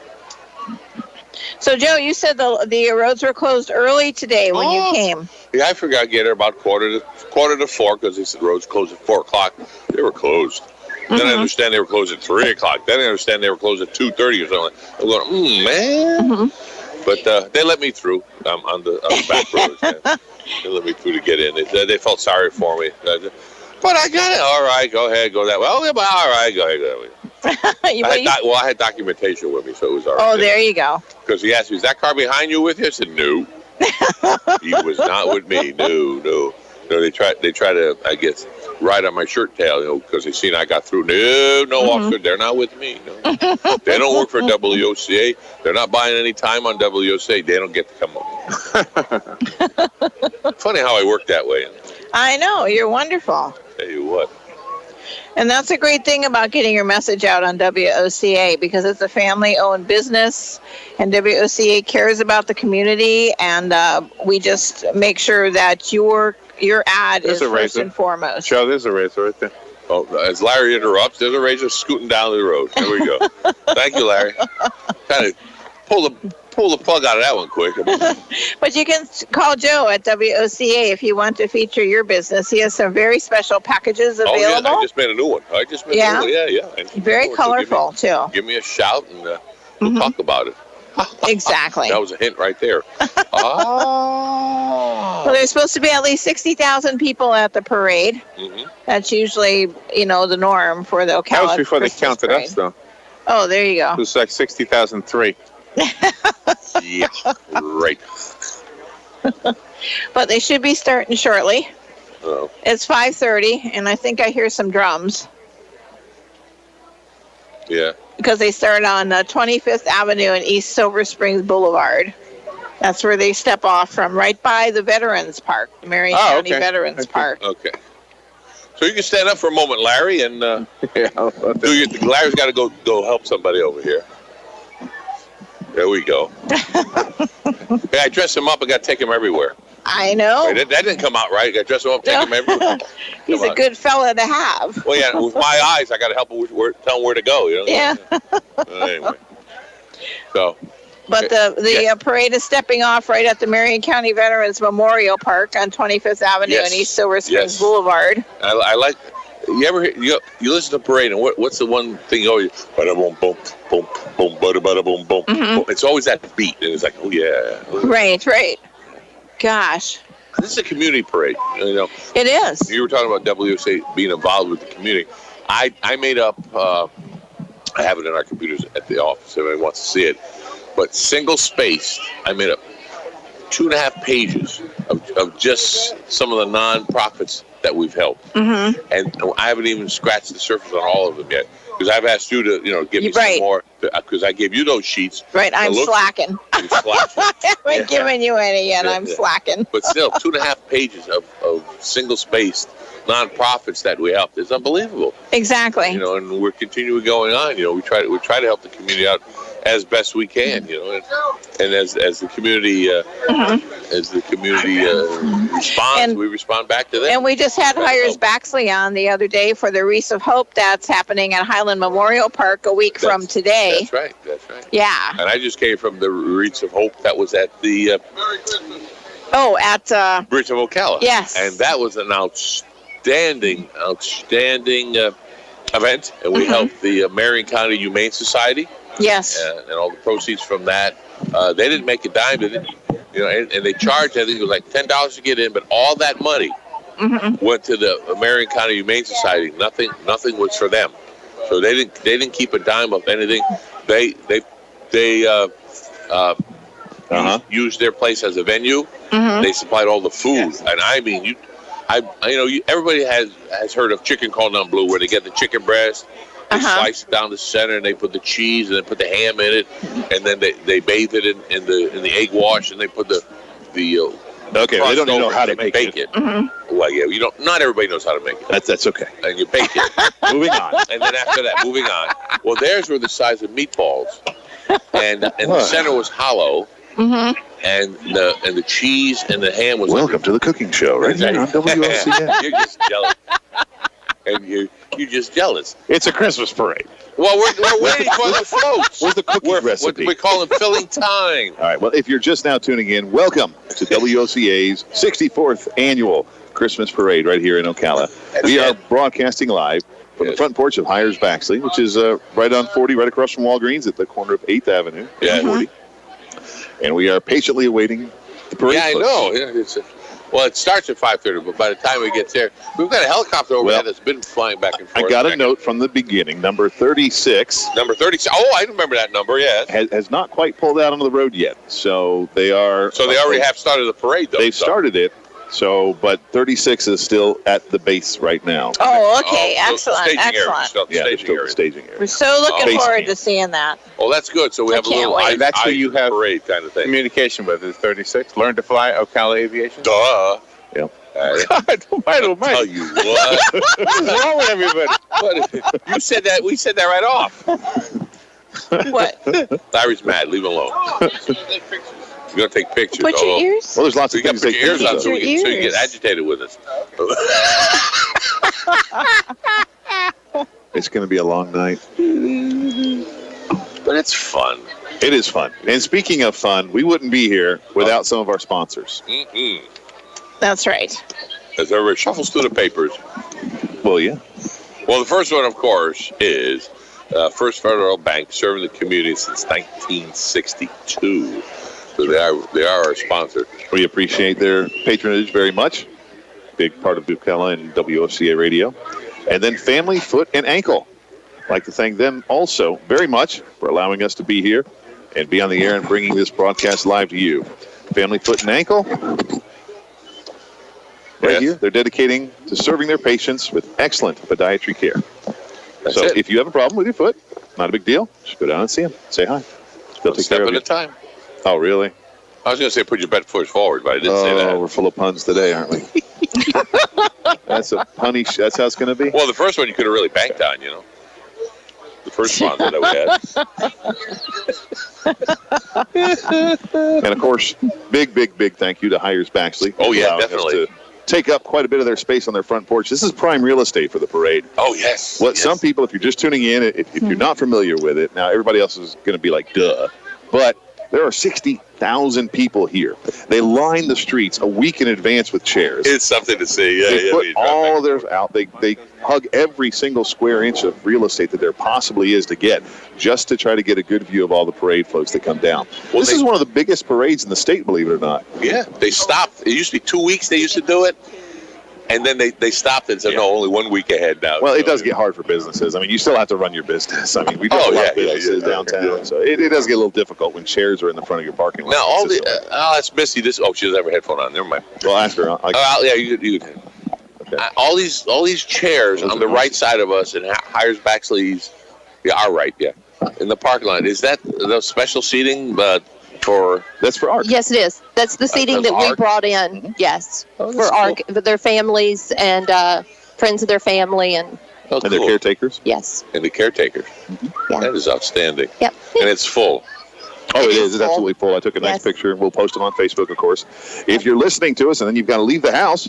S2: So, Joe, you said the roads were closed early today when you came.
S3: Yeah, I forgot to get there about quarter to 4 because they said the roads closed at 4 o'clock. They were closed. Then I understand they were closed at 3 o'clock. Then I understand they were closed at 2:30 or something. I'm going, man. But they let me through on the back roads. Yeah. They let me through to get in. They felt sorry for me. But I got it. All right, go ahead, go that way. Oh, yeah, but all right, go ahead, go that way. I had documentation with me, so it was all right.
S2: Oh, there you go.
S3: Because he asked me, is that car behind you with you? I said, no. He was not with me. No. They try to, I guess, ride on my shirt tail, because they seen I got through. No, officer, they're not with me. No. They don't work for WOCA. They're not buying any time on WOCA. They don't get to come up. Funny how I work that way.
S2: I know. You're wonderful.
S3: Tell you what.
S2: And that's a great thing about getting your message out on WOCA, because it's a family-owned business, and WOCA cares about the community, and we just make sure that your ad is first and foremost.
S1: Joe, there's a razor right there.
S3: Oh, as Larry interrupts, there's a razor scooting down the road. There we go. Thank you, Larry. Kind of pull the plug out of that one quick.
S2: But you can call Joe at WOCA if you want to feature your business. He has some very special packages available.
S3: Oh, yeah, I just made a new one. Yeah.
S2: Very colorful, too.
S3: Give me a shout, and we'll talk about it.
S2: Exactly.
S3: That was a hint right there.
S2: Well, there's supposed to be at least 60,000 people at the parade. That's usually, the norm for the Ocala.
S1: That was before
S2: Christmas
S1: they counted
S2: parade.
S1: us, though.
S2: Oh, there you go.
S1: It was like 60,003.
S3: Yeah, right.
S2: But they should be starting shortly.
S3: Oh.
S2: It's 5:30, and I think I hear some drums.
S3: Yeah.
S2: Because they start on 25th Avenue and East Silver Springs Boulevard. That's where they step off from, right by the Veterans Park, the Marion County Veterans Park.
S3: Okay. So you can stand up for a moment, Larry, and Larry's got to go help somebody over here. There we go. Hey, I dress him up. I got to take him everywhere.
S2: I know.
S3: Wait, that didn't come out right. I got to dress him up, take him everywhere.
S2: He's a good fella to have.
S3: Well, yeah, with my eyes, I got to help him tell him where to go.
S2: Yeah.
S3: Anyway. So.
S2: But the parade is stepping off right at the Marion County Veterans Memorial Park on 25th Avenue and East Silver Springs Boulevard.
S3: I like. You ever you listen to parade, and what's the one thing you always bada boom boom boom boom bada bada boom boom. It's always that beat, and it's like, oh yeah.
S2: Right. Gosh.
S3: This is a community parade.
S2: It is.
S3: You were talking about WSA being involved with the community. I made up. I have it in our computers at the office. If anybody wants to see it. But single spaced, I made up 2.5 pages of just some of the nonprofits that we've helped. And I haven't even scratched the surface on all of them yet. Because I've asked you to, give me some more. Because I gave you those sheets.
S2: Right, I'm slacking.
S3: You're slacking.
S2: I haven't given you any yet. I'm slacking.
S3: But still, 2.5 pages of single spaced nonprofits that we helped. It's unbelievable.
S2: Exactly.
S3: And we're continuing going on. We try to help the community out as best we can, and as the community responds, we respond back to them.
S2: And we just had Hires Baxley on the other day for the Wreaths of Hope that's happening at Highland Memorial Park a week from today.
S3: That's right.
S2: Yeah.
S3: And I just came from the Wreaths of Hope that was at the
S2: at
S3: Bridge of Ocala.
S2: Yes.
S3: And that was an outstanding event, and we helped the Marion County Humane Society.
S2: Yes.
S3: And all the proceeds from that, they didn't make a dime, and they charged, I think it was like $10 to get in, but all that money went to the Marion County Humane Society. Nothing was for them, so they didn't keep a dime of anything. They used their place as a venue. They supplied all the food, and I mean, everybody has heard of chicken cordon bleu, where they get the chicken breast. They slice it down the center, and they put the cheese, and then put the ham in it, and then they bathe it in the egg wash, and they put the
S6: okay, they don't even know how to make it.
S3: Well, yeah, not everybody knows how to make it.
S6: That's okay.
S3: And you bake it.
S6: Moving on.
S3: And then after that, moving on. Well, theirs were the size of meatballs, and the center was hollow.
S2: Mm-hmm.
S3: And the cheese and the ham was.
S6: Welcome to the cooking show, right here on WOCA.
S3: You're just jealous, and you're just jealous.
S1: It's a Christmas parade.
S3: Well, we're waiting for the floats.
S6: Where's the cookie recipe?
S3: We call them filling time.
S6: All right. Well, if you're just now tuning in, welcome to WOCA's 64th annual Christmas parade right here in Ocala. We are broadcasting live from the front porch of Hires Baxley, which is right on 40, right across from Walgreens at the corner of 8th Avenue.
S3: Yeah.
S6: 40. And we are patiently awaiting the parade.
S3: Yeah, I know. Yeah, well, it starts at 5:30, but by the time we get there, we've got a helicopter overhead that's been flying back and forth.
S6: I got a note from the beginning. Number 36.
S3: Number 36. Oh, I remember that number, yes.
S6: Has not quite pulled out onto the road yet. So they are.
S3: So they already have started the parade, though.
S6: They've started it. So, but 36 is still at the base right now.
S2: Oh, okay.
S3: Oh,
S2: Excellent.
S3: staging area.
S2: Excellent.
S3: Still
S6: Yeah, they're
S3: staging
S6: still
S3: area.
S6: the staging area.
S2: We're so looking
S6: Base
S2: forward
S6: camp.
S2: to seeing that.
S3: Oh, that's good. So we have a
S2: can't
S3: little
S2: wait.
S1: That's who you have
S3: parade kind of thing.
S1: communication with is 36. Learn to fly Ocala Aviation.
S3: Duh.
S6: Yep.
S1: God,
S3: I'll tell you what.
S1: What's wrong with everybody?
S3: What? You said that. We said that right off.
S2: What?
S3: Larry's mad. Leave him alone. You're going to take pictures.
S2: Put your ears.
S6: Well, there's lots
S3: So
S6: of
S3: you got
S6: things
S3: to
S6: to
S3: put
S6: take
S3: your ears on
S6: pictures
S3: so
S6: of.
S3: you get
S2: Ears.
S3: agitated with us.
S6: It's going to be a long night.
S3: But it's fun.
S6: It is fun. And speaking of fun, we wouldn't be here without some of our sponsors.
S3: Mm-hmm.
S2: That's right.
S3: As everybody shuffles through the papers.
S6: Well, yeah.
S3: Well, the first one, of course, is First Federal Bank, serving the community since 1962. So they are our sponsor.
S6: We appreciate their patronage very much. Big part of Ocala and WOCA Radio. And then Family Foot and Ankle. I'd like to thank them also very much for allowing us to be here and be on the air and bringing this broadcast live to you. Family Foot and Ankle. Right
S3: Yes.
S6: here, they're dedicating to serving their patients with excellent podiatry care.
S3: That's
S6: so
S3: it.
S6: if you have a problem with your foot, not a big deal. Just go down and see them. Say hi. They'll
S3: One
S6: take
S3: step
S6: care of
S3: at
S6: you.
S3: a time.
S6: Oh, really?
S3: I was going to say put your best foot forward, but I didn't say that.
S6: We're full of puns today, aren't we? That's a punny. That's how it's going to be.
S3: Well, the first one you could have really banked on, you know. The first sponsor that we had.
S6: And of course, big thank you to Hires Baxley.
S3: Oh, yeah,
S6: allowing us
S3: definitely.
S6: to take up quite a bit of their space on their front porch. This is prime real estate for the parade.
S3: Oh, yes.
S6: What
S3: yes.
S6: some people, if you're just tuning in, if you're not familiar with it, now everybody else is going to be like, duh. But there are 60,000 people here. They line the streets a week in advance with chairs.
S3: It's something to see. Yeah,
S6: They
S3: yeah.
S6: put all of theirs out. They hug every single square inch of real estate that there possibly is to get, just to try to get a good view of all the parade floats that come down.
S3: Well,
S6: This is one of the biggest parades in the state, believe it or not.
S3: Yeah, they stopped. It used to be 2 weeks they used to do it. And then they stopped and said, no, only 1 week ahead now.
S6: Well,
S3: So-
S6: it does get hard for businesses. I mean, you still have to run your business. I mean, we do
S3: Oh,
S6: a lot
S3: yeah,
S6: of businesses
S3: yeah.
S6: downtown, so it does get a little difficult when chairs are in the front of your parking lot.
S3: Now, all the,
S6: consistently.
S3: that's Missy. This, oh, she doesn't have her headphone on. Never mind.
S6: Well, ask her.
S3: Yeah, you
S6: Okay.
S3: all these chairs on the right side of us and Hires Baxley's, our right, yeah, in the parking lot. Is that the special seating for?
S6: That's for art.
S7: Yes, it is. That's the seating
S3: that's
S7: that we
S3: art?
S7: brought in. Yes,
S3: Oh,
S7: for
S3: that's
S7: our their families and friends of their family, and
S3: Oh,
S6: And their
S3: cool.
S6: caretakers.
S7: yes,
S3: And the caretakers.
S7: Yeah.
S3: That is outstanding.
S7: yep.
S3: And it's full.
S6: Oh, it
S7: It
S6: is.
S7: is
S6: It's
S7: full.
S6: absolutely full. I took a nice
S7: Yes.
S6: picture. We'll post them on Facebook, of course. If you're listening to us and then you've got to leave the house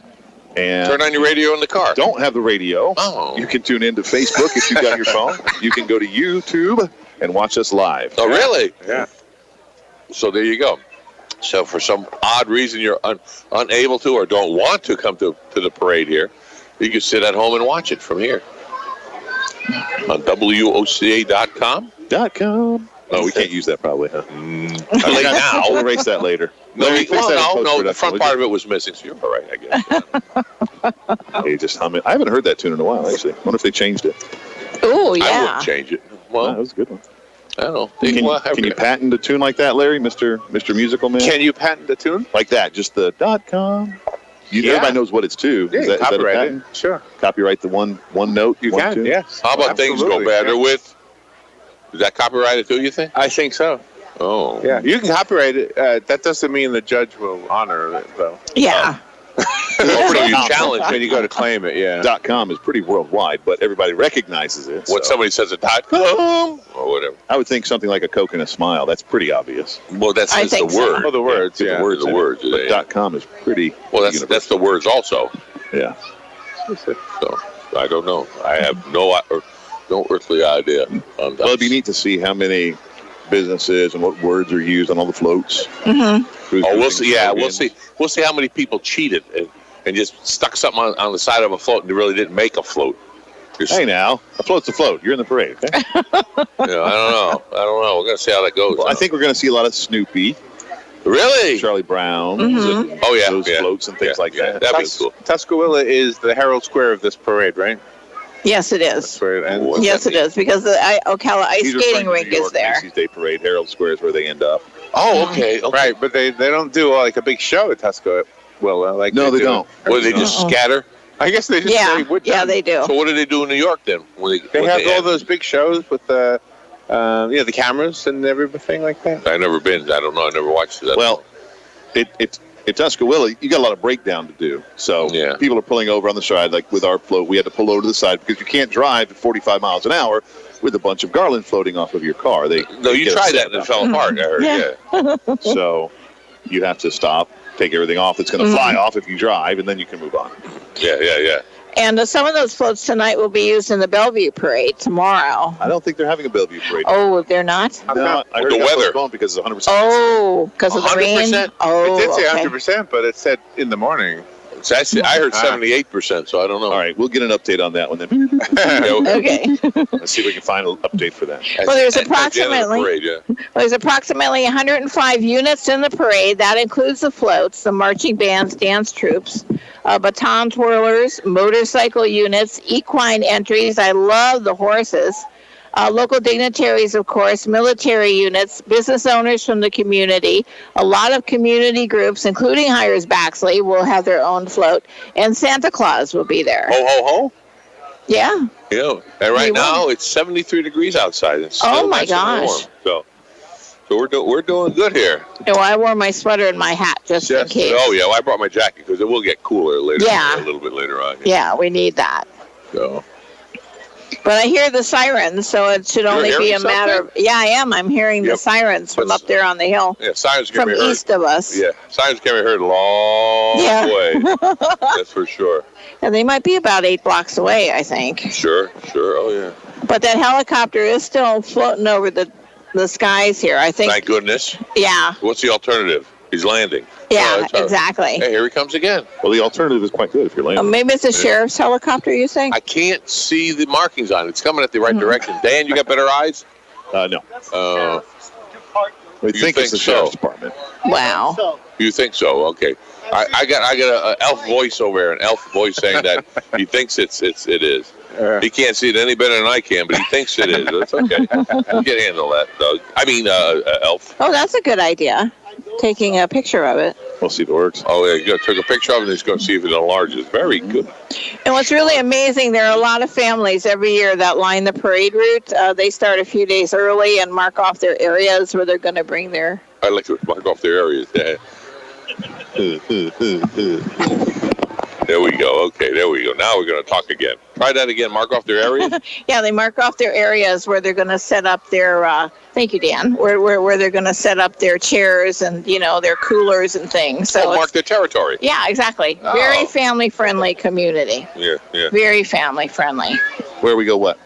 S6: and
S3: Turn on your radio in the car.
S6: don't have the radio,
S3: Oh.
S6: you can tune in to Facebook if you've got your phone. You can go to YouTube and watch us live.
S3: Oh, really?
S1: Yeah.
S3: So there you go. So for some odd reason you're unable to or don't want to come to the parade here, you can sit at home and watch it from here on WOCA.com.
S6: .com. Oh, we can't use that probably, huh?
S3: Late now.
S6: We'll erase that later. Larry, fix that in
S3: No, the
S6: post-production,
S3: front
S6: would
S3: part
S6: you?
S3: of it was missing, so you're all right, I guess.
S6: Hey, just hum it. I haven't heard that tune in a while, actually. I wonder if they changed it.
S2: Oh,
S3: I
S2: yeah.
S3: wouldn't change it.
S6: Oh,
S3: Well,
S6: that was a good one.
S3: I don't know.
S6: Can you patent a tune like that, Larry, Mr. Musical Man?
S1: Can you patent the tune?
S6: Like that, just the .com.
S1: Yeah.
S6: Everybody knows what it's to.
S1: Yeah,
S6: Is that a
S1: copyright it.
S6: patent?
S1: Sure.
S6: Copyright the one note.
S1: You
S6: one
S1: can,
S6: tune?
S1: yes.
S3: How about things go
S1: Absolutely,
S3: better
S1: yeah.
S3: with? Is that copyrighted too, you think?
S1: I think so.
S3: Oh.
S1: Yeah, you can copyright it. That doesn't mean the judge will honor it, though.
S2: Yeah.
S3: So you challenge
S1: when
S3: it.
S1: you go to claim it, yeah.
S6: .com is pretty worldwide, but everybody recognizes it.
S3: When
S6: so
S3: somebody says a .com or whatever.
S6: I would think something like a Coke and a Smile. That's pretty obvious.
S3: Well, that's
S2: I
S3: just the
S2: think so.
S3: word.
S1: Oh, the words,
S6: Get
S1: yeah.
S6: the words.
S3: The
S6: in
S3: words,
S6: it. But
S3: yeah.
S6: .com is pretty.
S3: Well, that's
S6: universal.
S3: the words also.
S6: Yeah.
S3: So I don't know. I have no earthly idea on that.
S6: Well, it'd be neat to see how many businesses and what words are used on all the floats.
S2: Mm-hmm.
S3: Oh, we'll see. Yeah, we'll see. We'll see how many people cheated and just stuck something on the side of a float and they really didn't make a float.
S6: Hey, now a float's a float. You're in the parade. Okay?
S3: Yeah, I don't know. We're gonna see how that goes.
S6: Well, I think we're going to see a lot of Snoopy,
S3: Really?
S6: Charlie Brown,
S2: Mhm.
S3: Oh yeah,
S6: those
S3: yeah.
S6: floats and things like
S3: Yeah,
S6: that.
S3: that'd be cool.
S1: Tuscaloosa is the Herald Square of this parade, right?
S2: Yes, it is.
S1: Where it ends.
S3: What?
S2: Yes, it is, because the Ocala Ice
S6: He's
S2: Skating
S6: referring to
S2: Rink
S6: New
S2: is
S6: York
S2: there.
S6: Macy's Day Parade. Herald Square is where they end up.
S3: Oh, okay.
S1: Right, but they don't do like a big show at Tuscaloosa. Well, like
S6: No, they
S1: do.
S6: don't.
S3: Well, they just scatter.
S1: I guess they just
S2: Yeah,
S1: say wood
S2: yeah,
S1: done.
S2: they do.
S3: So what do they do in New York then? When
S1: They
S3: when
S1: have all
S3: end?
S1: those big shows with the, the cameras and everything like that.
S3: I've never been. I don't know. I never watched that.
S6: Well, it's at Tuscaloosa, you got a lot of breakdown to do. So
S3: Yeah.
S6: people are pulling over on the side. Like with our float, we had to pull over to the side because you can't drive at 45 miles an hour with a bunch of garland floating off of your car.
S3: no, you tried that and it fell apart. I heard. Yeah.
S6: So you have to stop, take everything off that's going to fly off if you drive, and then you can move on.
S3: Yeah.
S2: And some of those floats tonight will be used in the Bellevue Parade tomorrow.
S6: I don't think they're having a Bellevue parade.
S2: Oh, they're not?
S6: No, I heard
S3: The
S6: it got
S3: weather.
S6: postponed because it's 100%.
S2: Oh, because of the rain?
S3: 100%?
S2: Oh,
S1: It did say
S2: okay.
S1: 100%, but it said in the morning.
S3: So I heard 78%. So I don't know.
S6: All right, we'll get an update on that one then.
S3: Yeah,
S2: Okay.
S6: Let's see if we can find an update for that.
S2: Well, there's
S3: at the end of the
S2: approximately-
S3: parade, yeah.
S2: Well, there's approximately 105 units in the parade. That includes the floats, the marching bands, dance troops, baton twirlers, motorcycle units, equine entries. I love the horses. Local dignitaries, of course, military units, business owners from the community. A lot of community groups, including Hires Baxley, will have their own float. And Santa Claus will be there.
S3: Ho, ho, ho.
S2: Yeah.
S3: Yeah. And right
S2: You
S3: now
S2: won't.
S3: it's 73 degrees outside. It's
S2: Oh,
S3: still
S2: my
S3: nice and
S2: gosh.
S3: warm. So we're doing good here.
S2: No, I wore my sweater and my hat just in case.
S3: Oh yeah, well, I brought my jacket because it will get cooler later.
S2: Yeah.
S3: A little bit later on.
S2: Yeah, we need that.
S3: So
S2: But I hear the sirens, so it should only
S3: hearing
S2: be a
S3: yourself
S2: matter
S3: there?
S2: of... Yeah, I am. I'm hearing the
S3: Yep.
S2: sirens from
S3: What's-
S2: up there on the hill,
S3: yeah, sirens can
S2: from
S3: be heard.
S2: east of us.
S3: Yeah, sirens can be heard a long
S2: Yeah.
S3: way. That's for sure.
S2: And they might be about 8 blocks away, I think.
S3: Sure. Oh yeah.
S2: But that helicopter is still floating over the skies here, I think.
S3: Thank goodness.
S2: Yeah,
S3: What's the alternative? He's landing.
S2: yeah,
S3: Oh, that's all right.
S2: exactly.
S3: Hey, here he comes again.
S6: Well, the alternative is quite good if you're landing.
S2: Maybe it's a sheriff's helicopter, you think?
S3: I can't see the markings on it. It's coming at the right direction. Dan, you got better eyes?
S6: No. We
S3: You
S6: think it's
S3: think
S6: the
S3: so?
S6: sheriff's department.
S2: Wow.
S3: You think so? Okay. I got a elf voice over here, an elf voice saying that he thinks it is. He can't see it any better than I can, but he thinks it is. That's okay. You can handle that, Doug. I mean, elf.
S2: Oh, that's a good idea. Taking a picture of it.
S6: We'll see if it works.
S3: Oh yeah, you took a picture of it and he's going to see if it enlarges. Very good.
S2: And what's really amazing, there are a lot of families every year that line the parade route. They start a few days early and mark off their areas where they're going to bring their...
S3: I like to mark off their areas. Yeah. There we go. Okay, there we go. Now we're going to talk again. Try that again. Mark off their areas.
S2: Yeah, they mark off their areas where they're going to set up their... thank you, Dan. Where they're going to set up their chairs and, their coolers and things. So
S3: Mark their territory.
S2: yeah, exactly.
S3: Oh.
S2: Very family-friendly community.
S3: Yeah.
S2: Very family-friendly.
S6: Where we go what?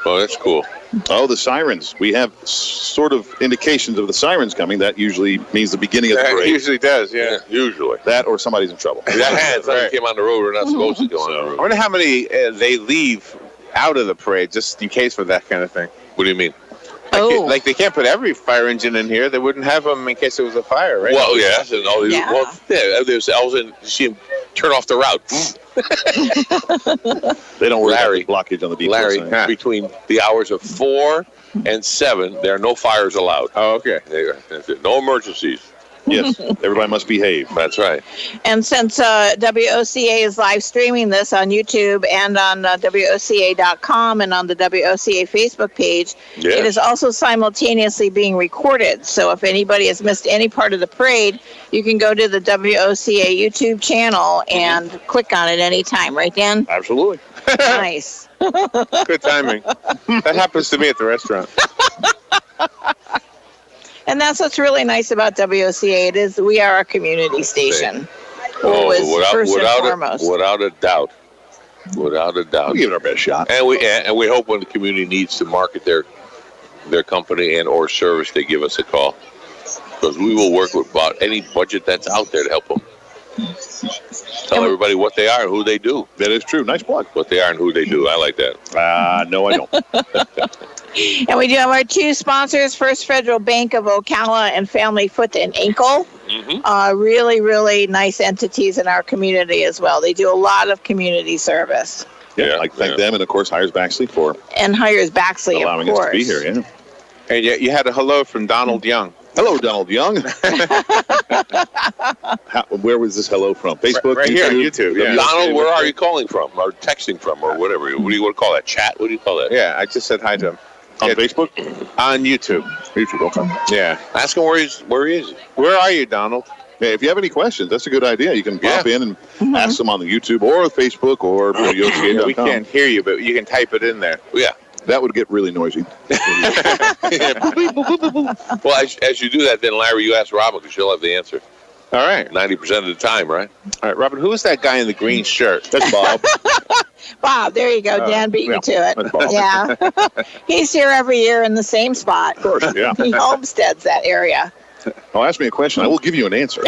S3: Oh, that's cool.
S6: Oh, the sirens. We have sort of indications of the sirens coming. That usually means the beginning of the
S1: It
S6: parade.
S1: usually does, yeah.
S3: Usually.
S6: That or somebody's in trouble.
S3: That hand, somebody
S1: Right.
S3: came on the road. We're not supposed to go on the
S1: I
S3: road.
S1: wonder how many they leave out of the parade just in case for that kind of thing.
S3: What do you mean?
S2: Oh.
S1: Like they can't put every fire engine in here. They wouldn't have them in case there was a fire, right?
S3: Well, yes, and all these.
S2: Yeah.
S3: Well, yeah, there's elves and you see him turn off the route.
S6: They don't worry
S3: Larry.
S6: about the blockage on the depot
S3: Larry,
S6: sign.
S3: between the hours of 4 and 7, there are no fires allowed.
S1: Oh, okay.
S3: That's it. No emergencies.
S6: Yes, everybody must behave.
S3: That's right.
S2: And since WOCA is live streaming this on YouTube and on WOCA.com and on the WOCA Facebook page,
S3: Yes.
S2: it is also simultaneously being recorded. So if anybody has missed any part of the parade, you can go to the WOCA YouTube channel and click on it anytime, right, Dan?
S6: Absolutely.
S2: Nice.
S1: Good timing. That happens to me at the restaurant.
S2: And that's what's really nice about WOCA. It is we are a community station. Always first and foremost.
S3: Without a doubt. Without a doubt.
S6: We'll give it our best shot.
S3: And we hope when the community needs to market their company and or service, they give us a call, because we will work with about any budget that's out there to help them. Tell everybody what they are and who they do.
S6: That is true. Nice plug.
S3: What they are and who they do. I like that.
S6: No, I don't.
S2: And we do have our two sponsors, First Federal Bank of Ocala and Family Foot and Ankle. Really, really nice entities in our community as well. They do a lot of community service.
S6: Yeah, I thank them, and of course Hires Baxley for
S2: And hires Baxley,
S6: allowing
S2: of
S6: us
S2: course.
S6: to be here. Yeah.
S1: And you had a hello from Donald Young.
S6: Hello, Donald Young. Where was this hello from? Facebook?
S1: Right here on YouTube, yeah.
S3: Donald, where are you calling from? Or texting from, or whatever. What do you want to call that? Chat? What do you call that?
S1: Yeah, I just said hi to him.
S6: On Facebook?
S1: On YouTube.
S6: YouTube, okay.
S1: Yeah.
S3: Ask him where he is.
S1: Where are you, Donald?
S6: Yeah, if you have any questions, that's a good idea. You can pop in and
S2: Mm-hmm.
S6: ask them on the YouTube or Facebook or yoga.com.
S1: We can't hear you, but you can type it in there.
S3: Yeah.
S6: That would get really noisy.
S3: Well, as you do that, then Larry, you ask Robin, because she'll have the answer.
S1: All right.
S3: 90% of the time, right?
S1: All right, Robin, who is that guy in the green shirt?
S6: That's Bob.
S2: Bob, there you go. Dan beat me to it.
S6: That's Bob.
S2: Yeah. He's here every year in the same spot.
S6: Of course, yeah.
S2: He homesteads that area.
S6: Oh, ask me a question. I will give you an answer.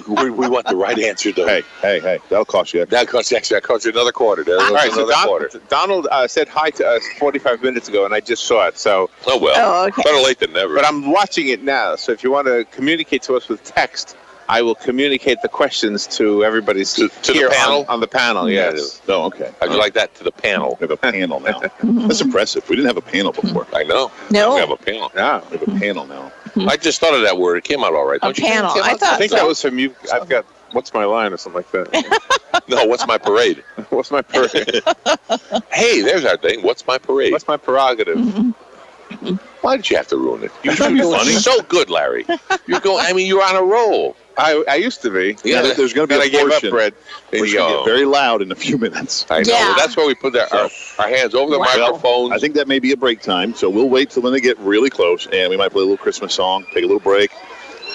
S3: we want the right answer, though.
S6: Hey, that'll cost you.
S3: That costs extra. That costs you another quarter.
S1: All right, so
S3: quarter.
S1: Donald said hi to us 45 minutes ago, and I just saw it. So,
S3: Oh, well.
S2: Oh, okay.
S3: Better late than never.
S1: but I'm watching it now. So if you want to communicate to us with text, I will communicate the questions to everybody's
S3: To the
S1: here
S3: panel?
S1: on the panel. Yes.
S6: Oh, okay.
S3: How'd you like that to the panel?
S6: We have a panel now. That's impressive. We didn't have a panel before.
S3: I know.
S2: No.
S3: We have a panel.
S1: Yeah.
S6: We have a panel now.
S3: I just thought of that word. It came out all right.
S2: A
S3: Don't you think it
S2: panel.
S3: came
S2: I
S3: out?
S2: thought
S1: I think
S2: so.
S1: that was from you. I've got what's my line or something like that.
S3: No, what's my parade?
S1: What's my parade?
S3: Hey, there's our thing. What's my parade?
S1: What's my prerogative?
S3: Why did you have to ruin it? You're
S6: trying to be funny.
S3: so good, Larry. You're on a roll.
S1: I used to be.
S3: Yeah,
S6: there's going to
S1: Then
S6: be
S1: I
S6: a
S1: gave up
S6: portion
S1: bread.
S3: There
S6: which
S3: you
S6: will
S3: go.
S6: get very loud in a few minutes.
S3: I know.
S2: Yeah.
S3: That's where we put our hands over the
S2: Wow.
S3: microphones.
S6: I think that may be a break time, so we'll wait till when they get really close, and we might play a little Christmas song, take a little break,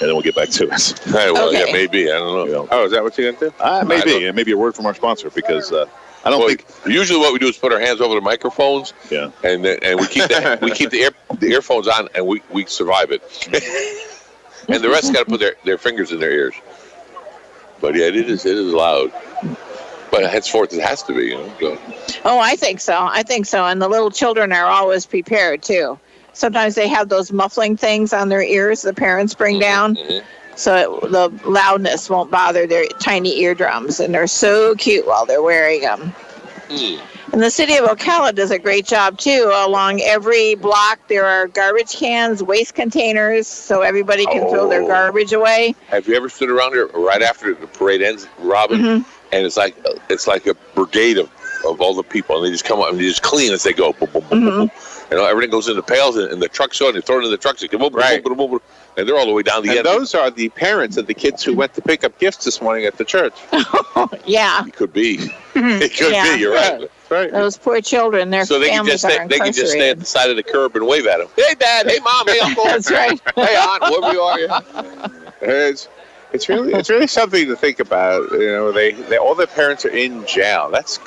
S6: and then we'll get back to it.
S3: Hey, well,
S2: Okay.
S3: yeah, maybe. I don't know.
S1: Oh, is that what you're going to do?
S6: Maybe. And maybe a word from our sponsor, because I don't
S3: Well,
S6: think...
S3: usually what we do is put our hands over the microphones,
S6: Yeah.
S3: and we keep the earphones on, and we survive it. And the rest got to put their fingers in their ears. But yeah, it is loud. But henceforth, it has to be. So.
S2: Oh, I think so. And the little children are always prepared, too. Sometimes they have those muffling things on their ears the parents bring down.
S3: Mhm.
S2: So the loudness won't bother their tiny eardrums. And they're so cute while they're wearing them.
S3: Mm.
S2: And the city of Ocala does a great job, too. Along every block, there are garbage cans, waste containers, so everybody can throw their
S3: Oh.
S2: garbage away.
S3: Have you ever stood around here right after the parade ends, Robin?
S2: Mhm.
S3: And it's like a brigade of all the people, and they just come up and they just clean as they go. Boom, boom, boom, boom, boom. And everything goes in the pails, and the trucks go, and they throw it in the trucks. They go, boom, boom,
S1: Right.
S3: boom, boom, boom, and they're all the way down the
S1: And
S3: end.
S1: those are the parents of the kids who went to pick up gifts this morning at the church.
S2: Yeah,
S3: It could be. It could
S2: Yeah.
S3: be. You're right.
S1: That's right.
S2: those poor children, their
S3: So they can
S2: families
S3: just
S2: are
S3: stay, they can just stay at
S2: incarcerated.
S3: the side of the curb and wave at them. Hey, Dad. Hey, Mom. Hey, Uncle.
S2: That's right.
S3: Hey, Aunt. Whoever you are. Yeah.
S1: It's really something to think about. You know, they all their parents are in jail. That's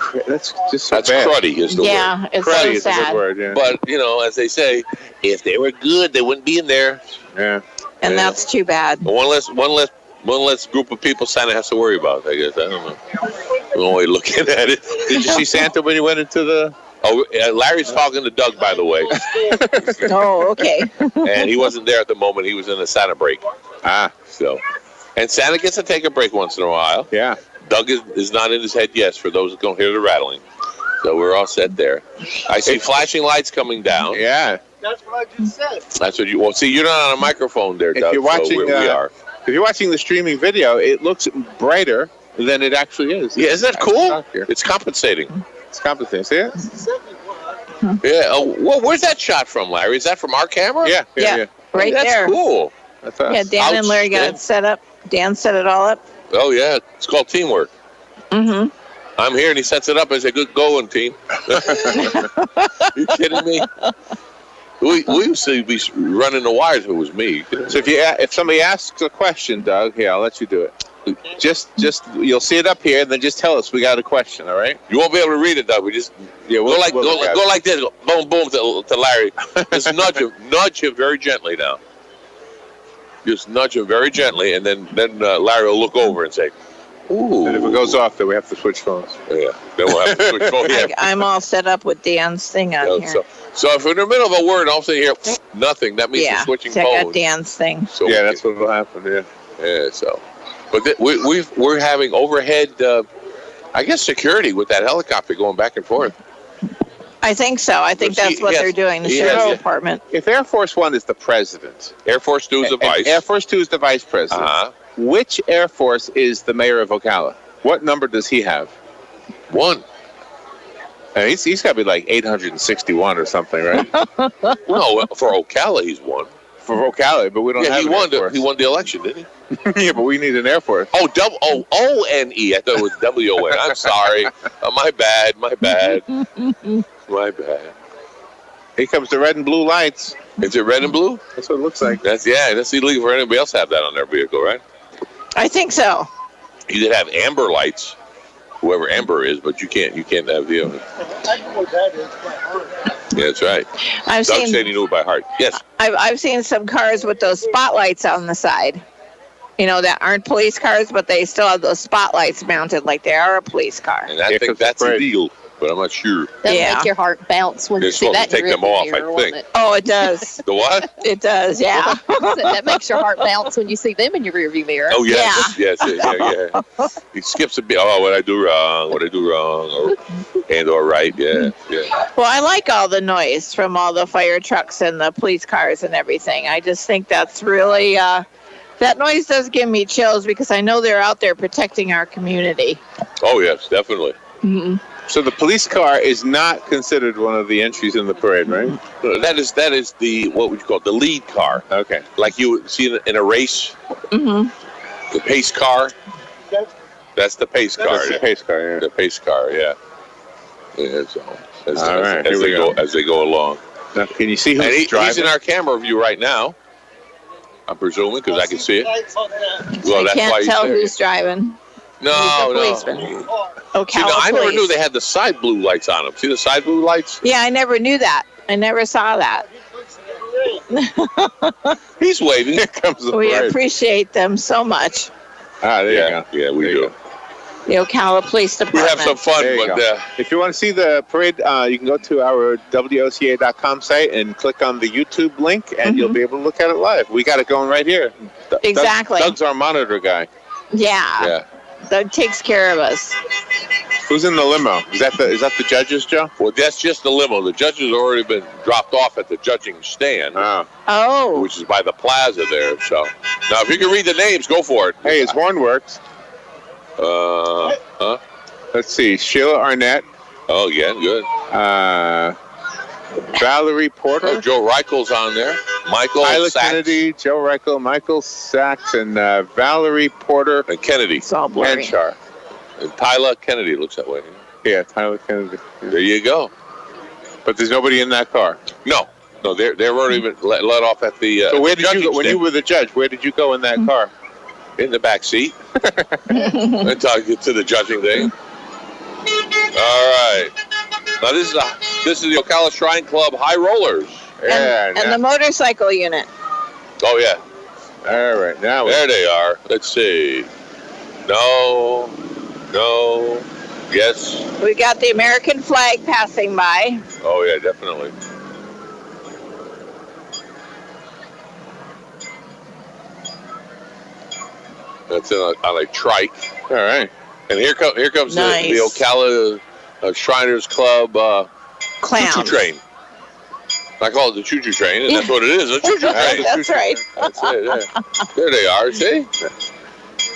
S1: just so
S3: That's
S1: bad.
S3: cruddy is the word.
S2: Yeah, it's
S1: Cruddy
S2: so
S1: is a good
S2: sad.
S1: word. Yeah.
S3: But, as they say, if they were good, they wouldn't be in there.
S1: yeah.
S2: And that's too bad.
S3: One less group of people Santa has to worry about, I guess. I don't know. One way of looking at it.
S1: Did you see Santa when you went into the?
S3: Oh, Larry's talking to Doug, by the way.
S2: Oh, okay.
S3: And he wasn't there at the moment. He was in a Santa break. So. And Santa gets to take a break once in a while.
S1: Yeah.
S3: Doug is not in his head, yes, for those that don't hear the rattling. So we're all set there. I see flashing lights coming down.
S1: Yeah.
S5: That's what I just said.
S3: That's what you... Well, see, you're not on a microphone there,
S1: If
S3: Doug.
S1: you're watching,
S3: so we are.
S1: If you're watching the streaming video, it looks brighter than it actually is.
S3: Yeah, isn't that cool? It's compensating.
S1: It's compensating. See it?
S3: Yeah. Well, where's that shot from, Larry? Is that from our camera?
S1: Yeah.
S2: Right
S3: That's
S2: there.
S3: cool.
S1: That's us.
S2: Yeah, Dan and Larry got it set up. Dan set it all up.
S3: Oh, yeah. It's called teamwork.
S2: Mm-hmm.
S3: I'm here, and he sets it up as a good going team. You kidding me? We used to be running the wires if it was me.
S1: So if somebody asks a question, Doug, here, I'll let you do it. Just you'll see it up here, and then just tell us we got a question. All right?
S3: You won't be able to read it, Doug. We just go like this, boom, boom to Larry. Just nudge him very gently now. Just nudge him very gently, and then Larry will look over and say, "Ooh."
S1: And if it goes off, then we have to switch phones.
S3: Yeah, then we'll have to switch phones. Yeah.
S2: I'm all set up with Dan's thing on here.
S3: So if we're in the middle of a word, all of a sudden you hear nothing, that means we're switching
S2: check
S3: phones.
S2: out Dan's thing.
S3: So
S1: yeah, that's what will happen. Yeah.
S3: Yeah. So, but we're having overhead, I guess, security with that helicopter going back and forth.
S2: I think so. I think that's what they're doing. The sheriff's department.
S1: If Air Force One is the president,
S3: Air Force Two is the vice.
S1: Air Force Two is the vice president. Which Air Force is the mayor of Ocala? What number does he have?
S3: 1.
S1: He's got to be like 861 or something, right?
S3: No, for Ocala he's 1.
S1: For Ocala, but we don't have
S3: he won the election, didn't
S1: he? Yeah, but we need an Air Force.
S3: Oh, O-N-E. I thought it was W-O-N. I'm sorry. My bad. My bad.
S1: Here comes the red and blue lights.
S3: Is it red and blue?
S1: That's what it looks like.
S3: That's illegal for anybody else to have that on their vehicle, right?
S2: I think so.
S3: You did have amber lights, whoever Amber is, but you can't have the other.
S5: I know what that is.
S3: Yeah, that's right.
S2: Doug
S3: said he knew it by heart. Yes.
S2: I've seen some cars with those spotlights on the side. You know, that aren't police cars, but they still have those spotlights mounted like they are a police car.
S3: And I think that's illegal, but I'm not sure.
S7: That'll make your heart bounce when you see that.
S3: They're supposed to take them off, I think.
S2: Oh, it does.
S3: The what?
S2: It does, yeah.
S7: That makes your heart bounce when you see them in your rearview mirror.
S3: Oh, yes. Yeah. He skips a bit. Oh, what I do wrong, or right, yeah.
S2: Well, I like all the noise from all the fire trucks and the police cars and everything. I just think that's really, that noise does give me chills because I know they're out there protecting our community.
S3: Oh, yes, definitely.
S2: Mm-hmm.
S1: So the police car is not considered one of the entries in the parade, right?
S3: That is the, what would you call it, the lead car.
S1: Okay.
S3: Like you would see in a race.
S2: Mm-hmm.
S3: The pace car. That's the pace car.
S1: That's the pace car, yeah.
S3: The pace car, yeah. Yeah, so as they go along.
S1: Now, can you see who's driving?
S3: He's in our camera view right now. I'm presuming because I can see it. Well,
S2: I
S3: that's
S2: can't
S3: why he's
S2: tell
S3: there.
S2: who's driving.
S3: No.
S2: Ocala
S3: See, now, I never
S2: police.
S3: knew they had the side blue lights on them. See the side blue lights?
S2: Yeah, I never knew that. I never saw that.
S3: He's waving.
S1: Here comes the
S2: We
S1: parade.
S2: appreciate them so much.
S1: There you go.
S3: Yeah, we do.
S2: The Ocala Police
S3: We
S2: Department.
S3: have some fun,
S1: There you
S3: but
S1: go. If you want to see the parade, you can go to our WOCA.com site and click on the YouTube link, and you'll be able to look at it live. We got it going right here.
S2: Exactly.
S1: Doug's our monitor guy.
S2: Yeah. Doug takes care of us.
S1: Who's in the limo? Is that the judges, Joe?
S3: Well, that's just the limo. The judges have already been dropped off at the judging stand,
S2: Oh.
S3: which is by the plaza there. So now, if you can read the names, go for it.
S1: Hey, his horn works. Let's see. Sheila Arnett.
S3: Oh, yeah, good.
S1: Valerie Porter.
S3: Oh, Joe Reichel's on there. Michael
S1: Tyler
S3: Sachs.
S1: Kennedy, Joe Reichel, Michael Sachs, and Valerie Porter.
S3: And Kennedy.
S2: It's all blurry.
S1: Henchar.
S3: And Tyler Kennedy looks that way.
S1: Yeah, Tyler Kennedy.
S3: There you go.
S1: But there's nobody in that car.
S3: No, they're already been let off at the.
S1: So where
S3: the
S1: did you go
S3: judging
S1: when you
S3: stand.
S1: were the judge? Where did you go in that car?
S3: In the back seat. Until I get to the judging thing. All right. Now this is the Ocala Shrine Club High Rollers.
S2: And the motorcycle unit.
S3: Oh yeah.
S1: All right, now
S3: There they are. Let's see. No. Yes.
S2: We got the American flag passing by.
S3: Oh yeah, definitely. That's on a trike.
S1: All right.
S3: And here comes
S2: Nice.
S3: the Ocala Shriners Club
S2: Clowns.
S3: choo-choo train. I call it the choo-choo train, and that's what it is, a choo-choo train.
S2: That's right.
S3: That's it, yeah. There they are, see?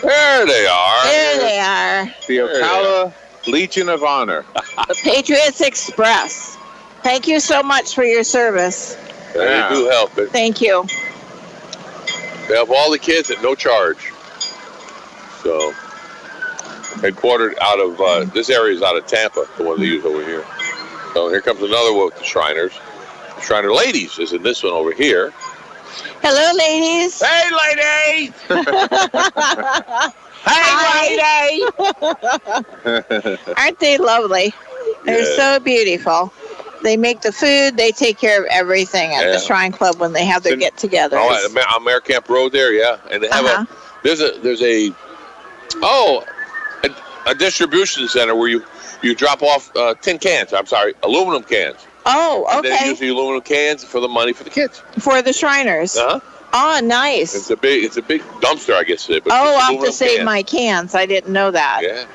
S3: There they are.
S2: There they are.
S1: The Ocala Legion of Honor.
S2: The Patriots Express. Thank you so much for your service.
S3: They do help.
S2: Thank you.
S3: They help all the kids at no charge. So, headquartered out of, this area is out of Tampa, the one they use over here. So here comes another one with the Shriners. The Shriner Ladies is in this one over here.
S2: Hello, ladies.
S1: Hey, lady!
S2: Hey, lady! Aren't they lovely? They're so beautiful. They make the food. They take care of everything at the Shrine Club when they have their get-togethers.
S3: Oh, on Mare Camp Road there, yeah. And they have there's a distribution center where you drop off aluminum cans.
S2: Oh, okay.
S3: And they use the aluminum cans for the money for the kids.
S2: For the Shriners.
S3: Uh-huh.
S2: Oh, nice.
S3: It's a big dumpster, I guess. But
S2: I'll have to save my cans. I didn't know that.
S3: Yeah.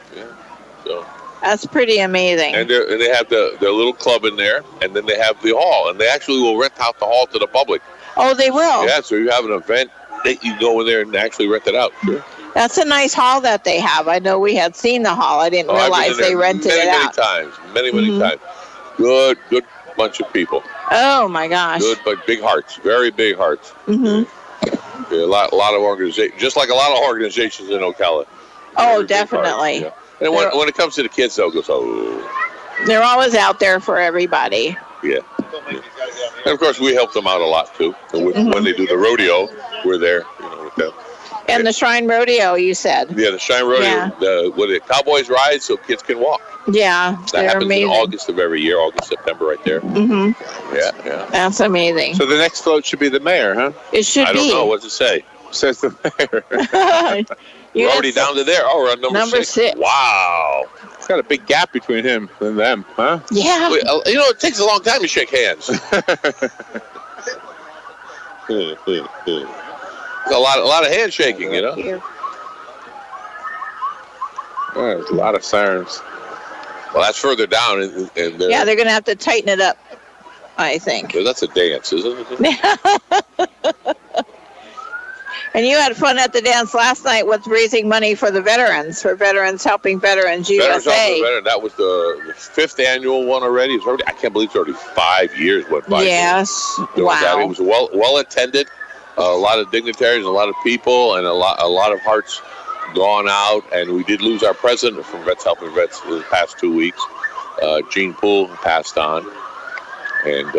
S3: So.
S2: That's pretty amazing.
S3: And they have their little club in there, and then they have the hall, and they actually will rent out the hall to the public.
S2: Oh, they will?
S3: Yeah, so you have an event, you can go in there and actually rent it out. Sure.
S2: That's a nice hall that they have. I know we had seen the hall. I didn't realize they rented it out.
S3: Many times. Good bunch of people.
S2: Oh, my gosh.
S3: Good, but big hearts. Very big hearts.
S2: Mm-hmm.
S3: Yeah, a lot of organizations, just like a lot of organizations in Ocala.
S2: Oh, definitely.
S3: Hearts, yeah. And when it comes to the kids, they'll go,
S2: They're always out there for everybody.
S3: Yeah. And, of course, we help them out a lot, too. And when they do the rodeo, we're there, with them.
S2: And the Shrine Rodeo, you said.
S3: Yeah, the Shrine Rodeo.
S2: Yeah.
S3: The Cowboys ride so kids can walk.
S2: Yeah,
S3: that happens
S2: amazing.
S3: in August of every year, September, right there.
S2: Mm-hmm.
S3: Yeah.
S2: That's amazing.
S1: So the next float should be the mayor, huh?
S2: It should be.
S3: I don't know. What does it say?
S1: Says the mayor.
S3: We're already down to there. Oh, we're on number 6. Wow.
S1: It's got a big gap between him and them, huh?
S2: Yeah.
S3: It takes a long time to shake hands. A lot of handshaking,
S1: There's a lot of sirens.
S3: Well, that's further down. And
S2: they're going to have to tighten it up, I think.
S3: That's a dance, isn't it?
S2: And you had fun at the dance last night with raising money for the veterans, for Veterans Helping Veterans USA.
S3: That was the 5th annual one already. I can't believe it's already 5 years went by.
S2: Yes. Wow.
S3: It was well attended. A lot of dignitaries, a lot of people, and a lot of hearts gone out. And we did lose our president from Vets Helping Vets in the past 2 weeks. Gene Poole passed on, and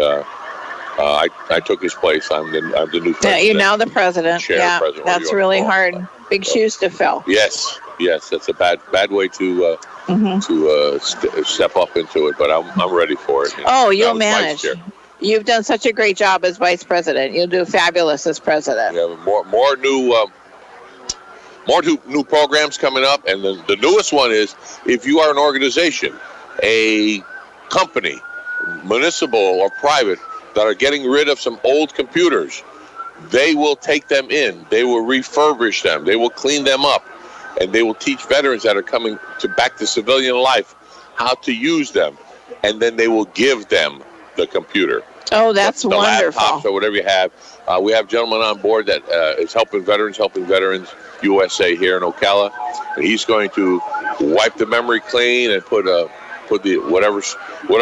S3: I took his place. I'm the new president.
S2: Yeah, you're now the president.
S3: President,
S2: that's really hard. Big shoes to fill.
S3: Yes, that's a bad way to step up into it. But I'm ready for it.
S2: Oh, you'll manage. You've done such a great job as vice president. You'll do fabulous as president.
S3: Yeah, more new programs coming up, and the newest one is if you are an organization, a company, municipal or private, that are getting rid of some old computers, they will take them in. They will refurbish them. They will clean them up, and they will teach veterans that are coming back to civilian life how to use them, and then they will give them the computer.
S2: Oh, that's
S3: the
S2: wonderful.
S3: Laptops or whatever you have. We have a gentleman on board that is Helping Veterans USA here in Ocala, and he's going to wipe the memory clean and put the whatever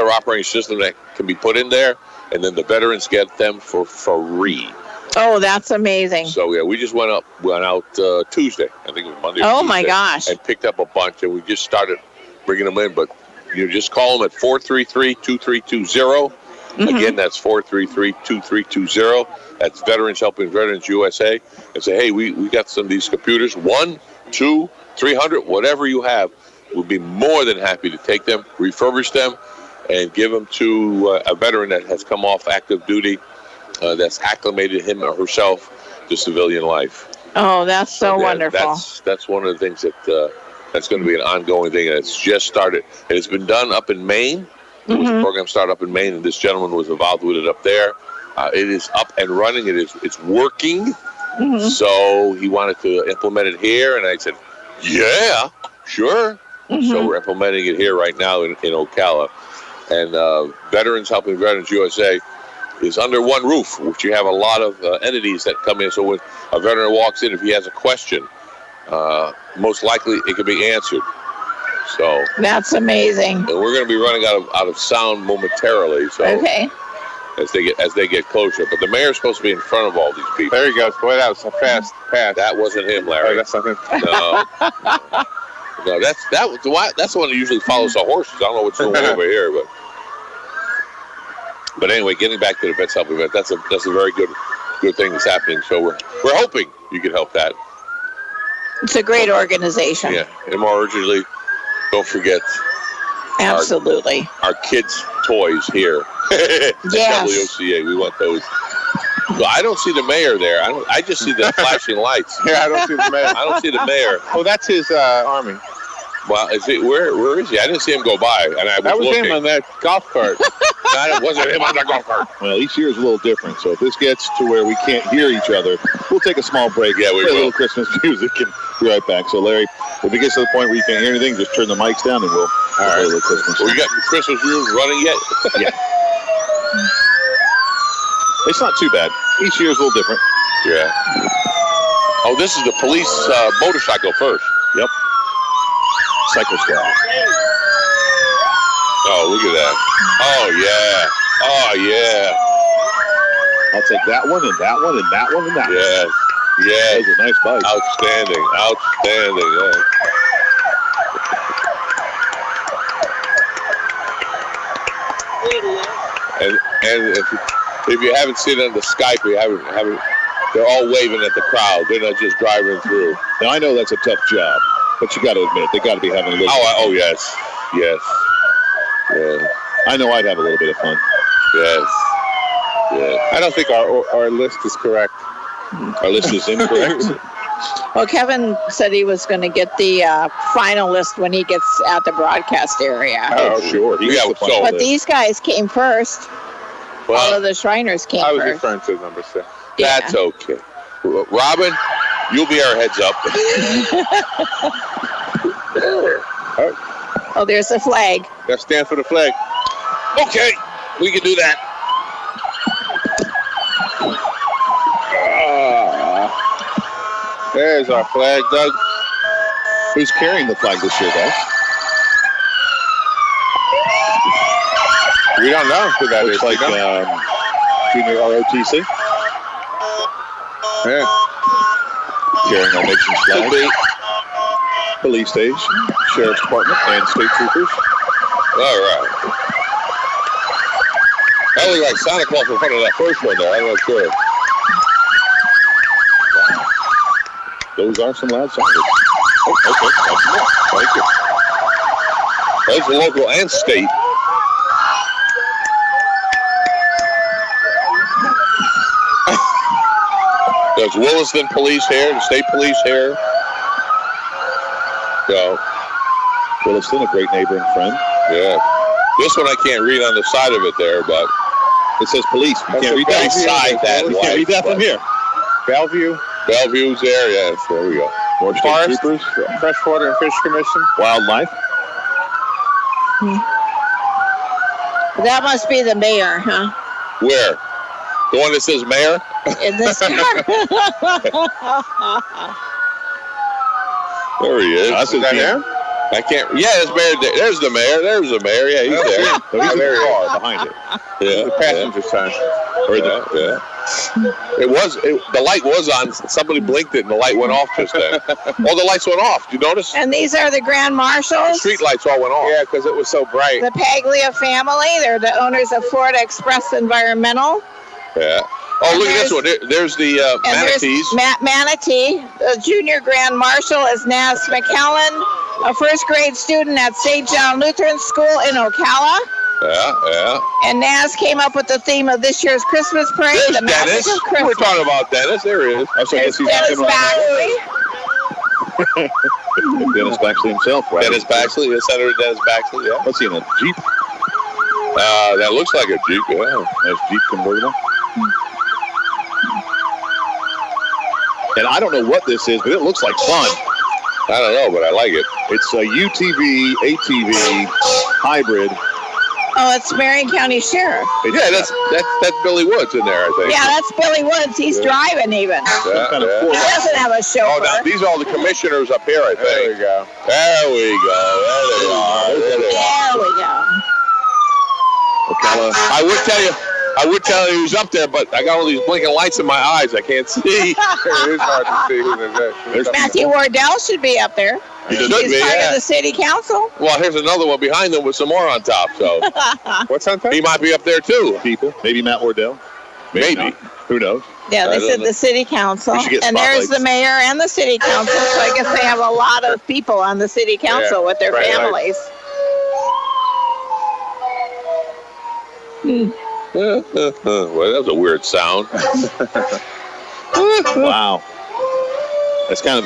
S3: operating system that can be put in there, and then the veterans get them for free.
S2: Oh, that's amazing.
S3: So yeah, we just went out Tuesday. I think it was Monday.
S2: Oh,
S3: Tuesday,
S2: my gosh!
S3: And picked up a bunch, and we just started bringing them in. But you just call them at 433-2320. Again, that's 433-2320. That's Veterans Helping Veterans USA. And say, hey, we got some of these computers. 1, 2, 300, whatever you have. We'll be more than happy to take them, refurbish them, and give them to a veteran that has come off active duty, that's acclimated him or herself to civilian life.
S2: Oh, that's so wonderful.
S3: That's one of the things that's going to be an ongoing thing, and it's just started. And it's been done up in Maine. There was a program started up in Maine, and this gentleman was involved with it up there. It is up and running. It's working. So he wanted to implement it here, and I said, yeah, sure. So we're implementing it here right now in Ocala. And Veterans Helping Veterans USA is under one roof, which you have a lot of entities that come in. So when a veteran walks in, if he has a question, most likely it can be answered. So
S2: That's amazing.
S3: and we're going to be running out of sound momentarily. So
S2: Okay.
S3: as they get closer, but the mayor's supposed to be in front of all these people.
S1: There he goes. Boy, that was a fast pass.
S3: That wasn't him, Larry.
S1: Oh, that's not him.
S3: No, that's the one that usually follows the horses. I don't know what's going on over here, but anyway, getting back to the Vets Help event, that's a very good thing that's happening. So we're hoping you can help that.
S2: It's a great organization.
S3: Yeah, and more urgently, don't forget
S2: Absolutely.
S3: our kids' toys here.
S2: Yes.
S3: WOCA, we want those. So I don't see the mayor there. I just see the flashing lights.
S1: Yeah, I don't see the mayor.
S3: I don't see the mayor.
S1: Oh, that's his army.
S3: Well, where is he? I didn't see him go by, and I was
S1: That was
S3: looking.
S1: him on that golf cart.
S3: That wasn't him on the golf cart.
S6: Well, each year is a little different. So if this gets to where we can't hear each other, we'll take a small break.
S3: Yeah, we
S6: play a
S3: will.
S6: little Christmas music and be right back. So, Larry, if it gets to the point where you can't hear anything, just turn the mics down and we'll play a little Christmas.
S3: Well, you got Christmas rules running yet?
S6: Yeah. It's not too bad. Each year is a little different.
S3: Yeah. Oh, this is the police motorcycle first.
S6: Yep. Cycle Squad.
S3: Oh, look at that. Oh, yeah. Oh, yeah.
S6: I'll take that one and that one and that one and that one.
S3: Yes. Yes.
S6: Those are nice bikes.
S3: Outstanding. Outstanding. Yeah. And if you haven't seen it on the Skype, we haven't. They're all waving at the crowd. They're not just driving through.
S6: Now, I know that's a tough job, but you got to admit, they got to be having a little
S3: Oh, yes. Yes. Yeah.
S6: I know I'd have a little bit of fun.
S3: Yes. Yes.
S1: I don't think our list is correct.
S6: Our list is incorrect.
S2: Well, Kevin said he was going to get the final list when he gets at the broadcast area.
S6: Oh, sure. He
S3: Yeah,
S6: gets the
S3: so-
S6: final
S2: But
S6: list.
S2: these guys came first. All
S3: Well,
S2: of the Shriners came
S1: I was
S2: first.
S1: referring to number 6.
S2: Yeah.
S3: that's okay. Robin, you'll be our heads up.
S2: Oh, there's the flag.
S1: That stands for the flag.
S3: Okay, we can do that.
S1: There's our flag, Doug.
S6: Who's carrying the flag this year, guys?
S1: We don't know who that is.
S6: Looks like
S1: you know?
S6: Junior ROTC
S1: Yeah.
S6: carrying our nation's
S3: Could
S6: flag.
S3: be.
S6: Police station, Sheriff's Department, and State Troopers.
S3: All right. That looked like Santa Claus in front of that first one there. I'm not sure.
S6: Those are some loud sounders.
S3: Oh, okay. That's enough. Thank you. That's local and state. There's Williston Police here, the state police here. So,
S6: Williston, a great neighbor and friend.
S3: yeah. This one I can't read on the side of it there, but
S6: It says police. You can't read that.
S3: beside that
S6: You can't read that from here.
S1: Bellevue,
S3: Bellevue's there. Yes, there we go.
S6: More State
S1: Forest,
S6: Troopers,
S1: Freshwater and Fish Commission.
S6: Wildlife.
S2: That must be the mayor, huh?
S3: Where? The one that says mayor?
S2: In this car.
S3: There he is.
S6: That's
S1: Is that
S6: his
S1: him?
S3: I can't. Yeah, there's mayor. There's the mayor. There's the mayor. Yeah, he's there.
S6: So he's in the car behind it.
S3: Yeah,
S1: The passenger side.
S3: Or yeah. The light was on. Somebody blinked it, and the light went off just then. All the lights went off. Did you notice?
S2: And these are the Grand Marshals.
S3: Street lights all went off.
S1: Yeah, because it was so bright.
S2: The Paglia family. They're the owners of Florida Express Environmental.
S3: Yeah. Oh, look at this one. There's the
S2: And
S3: manatees.
S2: there's Manatee. The junior Grand Marshal is Nas McKellen, a first grade student at St. John Lutheran School in Ocala.
S3: Yeah.
S2: And Nas came up with the theme of this year's Christmas parade,
S3: There's
S2: the Magic
S3: Dennis.
S2: of Christmas.
S3: We're talking about Dennis. There he is.
S6: I guess he's
S2: Dennis
S6: acting right.
S2: Baxley.
S6: Dennis Baxley himself, right?
S3: Dennis Baxley. Senator Dennis Baxley. Yeah.
S6: What's he in a Jeep?
S3: That looks like a Jeep. Yeah.
S6: That's Jeep convertible. And I don't know what this is, but it looks like fun.
S3: I don't know, but I like it.
S6: It's a UTV, ATV hybrid
S2: Oh, it's Marion County Sheriff.
S3: Yeah, that's Billy Woods in there, I think.
S2: Yeah, that's Billy Woods. He's driving even.
S3: Yeah,
S6: kind of
S3: yeah.
S2: He doesn't have a
S3: Oh,
S2: chauffeur.
S3: now these are all the commissioners up here, I think.
S1: There we go.
S3: There we go. There they are. There they are.
S2: There we go.
S6: Ocala.
S3: I would tell you who's up there, but I got all these blinking lights in my eyes. I can't see.
S1: It is hard to see who
S6: There's
S2: Matthew Wardell should be up there.
S6: He does-
S3: Should
S2: He's
S3: be,
S2: part
S3: yeah.
S2: of the city council.
S3: Well, here's another one behind them with some more on top, so
S1: What's on top?
S3: he might be up there too.
S6: people. Maybe Matt Wardell.
S3: Maybe.
S6: not. Who knows?
S2: Yeah,
S3: I
S2: they
S3: don't
S2: said
S3: know.
S2: the city council.
S6: We should get
S2: And there's the
S6: spotlights.
S2: mayor and the city council. So I guess they have a lot of people on the city council
S1: Yeah,
S2: with their
S1: right, right.
S2: families.
S3: Well, that was a weird sound.
S6: Wow. That's kind of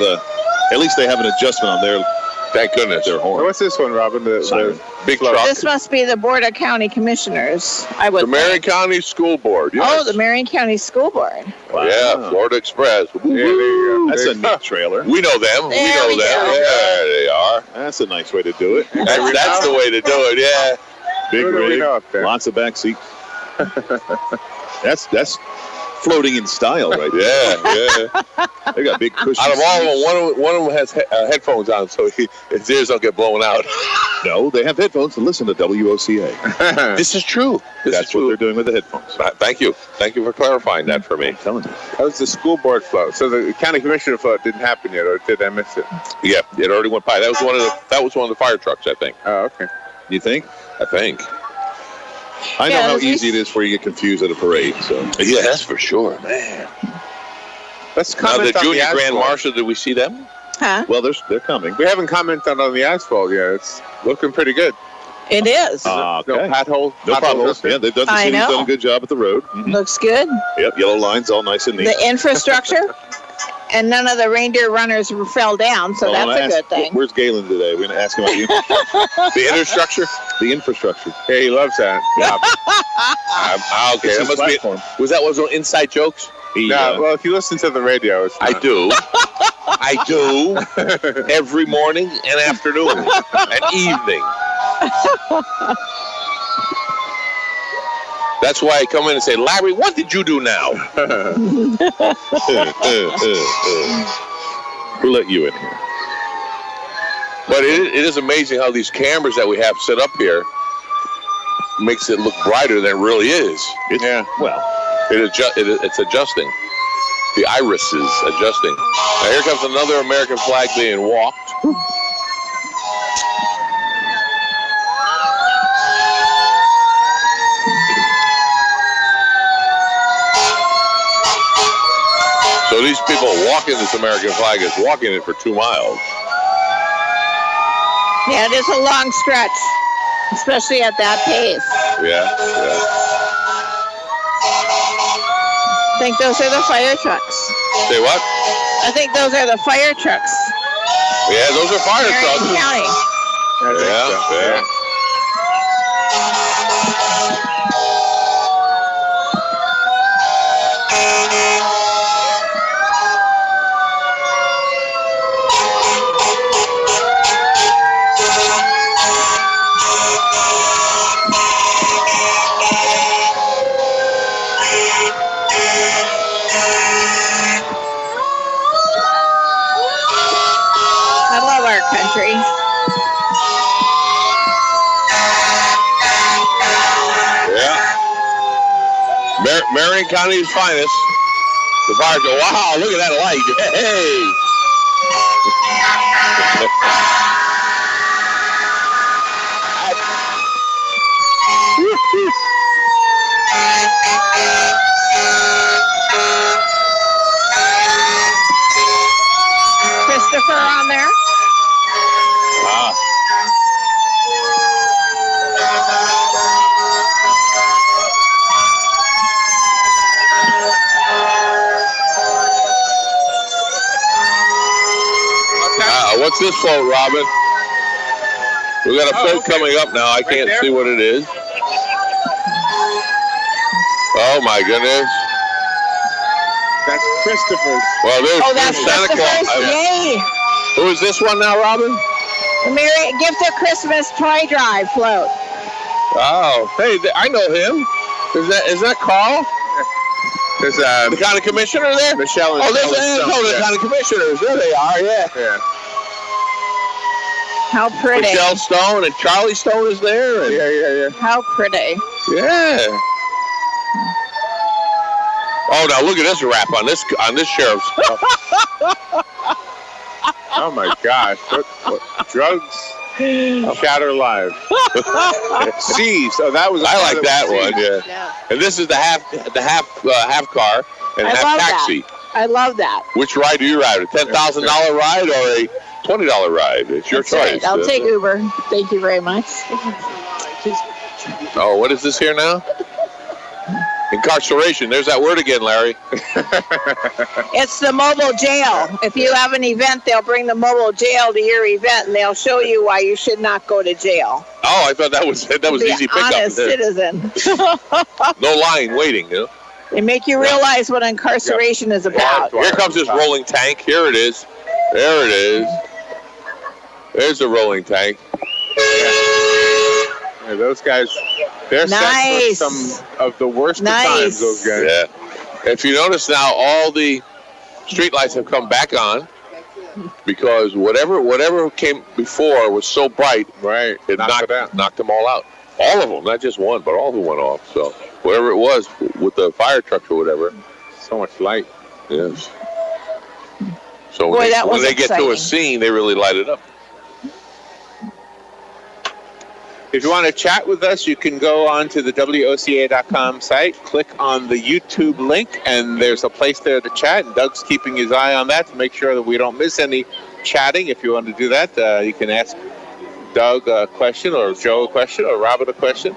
S6: at least they have an adjustment on
S3: Thank goodness.
S6: their horn.
S1: What's this one, Robin?
S6: Siren.
S3: Big
S1: Slow.
S3: truck.
S2: This must be the Board of County Commissioners, I would
S3: The Marion
S2: think.
S3: County School Board. Yes.
S2: Oh, the Marion County School Board.
S6: Wow.
S3: Yeah, Florida Express.
S1: Yeah, there you go.
S6: That's
S1: There
S6: a
S1: you go.
S6: neat trailer.
S3: We know them.
S2: There
S3: we know
S2: we
S3: them.
S2: go.
S3: There they are.
S6: That's a nice way to do it.
S3: That's the way to do it. Yeah.
S6: Big
S1: Who do we
S6: rig,
S1: know up there?
S6: lots of back seats. That's floating in style right there.
S3: Yeah, yeah.
S6: They got big cushions.
S3: Out of all of them, one of them has headphones on, so his ears don't get blown out.
S6: No, they have headphones and listen to WOCA.
S3: This is true.
S6: That's what they're doing with the headphones.
S3: Thank you. Thank you for clarifying that for me.
S6: I'm telling you.
S1: How's the school board float? So the county commissioner float didn't happen yet, or did I miss it?
S3: Yeah, it already went by. That was one of the fire trucks, I think.
S1: Oh, okay.
S6: You think?
S3: I think.
S6: I know
S2: Yeah,
S6: how
S2: those
S6: easy it is for you to get confused at a parade. So
S3: Yeah, that's for sure, man.
S1: Let's
S3: Now
S1: comment
S3: the
S1: on
S3: junior
S1: the
S3: grand
S1: asphalt.
S3: marshal, did we see them?
S2: Huh?
S6: well, they're coming.
S1: We haven't commented on the asphalt yet. It's looking pretty good.
S2: It is.
S1: No
S6: Okay.
S1: pothole.
S6: No
S1: potholes
S6: potholes.
S1: up there?
S6: Yeah, they've done. The
S2: I
S6: city's
S2: know.
S6: done a good job at the road. Mhm.
S2: Looks good.
S6: Yep, yellow lines, all nice and neat.
S2: The infrastructure. And none of the reindeer runners fell down, so
S6: Well, I'm
S2: that's
S6: gonna
S2: a
S6: ask,
S2: good thing.
S6: Where's Galen today? We're gonna ask him about you.
S3: The infrastructure?
S6: The infrastructure.
S1: Yeah, he loves that.
S3: Okay,
S6: It's
S3: that
S6: his
S3: must be.
S6: platform.
S3: Was that one inside jokes?
S6: He,
S1: No, well, if you listen to the radio, it's
S3: I
S1: not.
S3: do. I do. Every morning and afternoon and evening. That's why I come in and say, Larry, what did you do now?
S6: Who let you in here?
S3: But it is amazing how these cameras that we have set up here makes it look brighter than it really is.
S6: Yeah. Well,
S3: It's adjusting. The iris is adjusting. Now here comes another American flag being walked. So these people walking this American flag is walking it for 2 miles.
S2: Yeah, it is a long stretch, especially at that pace.
S3: Yeah.
S2: I think those are the fire trucks.
S3: Say what?
S2: I think those are the fire trucks.
S3: Yeah, those are fire
S2: Marion
S3: trucks.
S2: County.
S1: I think so.
S3: Yeah.
S2: I love our country.
S3: Yeah. Marion County's finest. The fire go, wow, look at that light. Hey.
S2: Christopher on there.
S3: Ah. What's this float, Robin? We got a float coming up now. I can't
S1: there?
S3: see what it is. Oh my goodness.
S1: That's Christopher's.
S3: Well, there's
S2: Oh, that's
S3: Santa Claus.
S2: Christopher's. Yay!
S3: Who is this one now, Robin?
S2: The Gift of Christmas toy drive float.
S3: Oh, hey, I know him. Is that Carl?
S1: There's
S3: The county commissioner there?
S1: Michelle and
S3: Oh, there's
S1: Ellen Stone,
S3: the
S1: yeah.
S3: county commissioners. There they are, yeah.
S1: Yeah.
S2: How pretty.
S3: Michelle Stone and Charlie Stone is there. And,
S1: Yeah.
S2: How pretty.
S3: yeah. Oh, now look at this rap on this sheriff's.
S1: Oh my gosh. What drugs shatter lives. Seized. Oh, that was.
S3: I like that
S1: seized.
S3: one. Yeah.
S2: Yeah.
S3: And this is the half car and
S2: I
S3: half
S2: love
S3: taxi.
S2: I love that.
S3: Which ride do you ride? A $10,000 ride or a $20 ride? It's your
S2: That's right.
S3: choice.
S2: I'll take Uber. Thank you very much.
S3: Oh, what is this here now? Incarceration. There's that word again, Larry.
S2: It's the mobile jail. If you have an event, they'll bring the mobile jail to your event, and they'll show you why you should not go to jail.
S3: Oh, I thought that was
S2: Be
S3: easy
S2: an
S3: pickup.
S2: honest citizen.
S3: No line waiting, you know?
S2: They make you realize what incarceration is about.
S3: Here comes this rolling tank. Here it is. There it is. There's the rolling tank.
S1: Yeah, those guys, they're
S2: Nice.
S1: set for some of the worst of
S2: Nice.
S1: times, those guys.
S3: Yeah. If you notice now, all the street lights have come back on because whatever came before was so bright,
S1: Right.
S3: it knocked them all out. All of them, not just one, but all of them went off. So whatever it was with the fire trucks or whatever.
S1: So much light.
S3: Yes. So
S2: Boy, that
S3: when
S2: was
S3: they get to a
S2: exciting.
S3: scene, they really light it up.
S1: If you want to chat with us, you can go on to the WOCA.com site, click on the YouTube link, and there's a place there to chat. And Doug's keeping his eye on that to make sure that we don't miss any chatting. If you want to do that, you can ask Doug a question, or Joe a question, or Robert a question.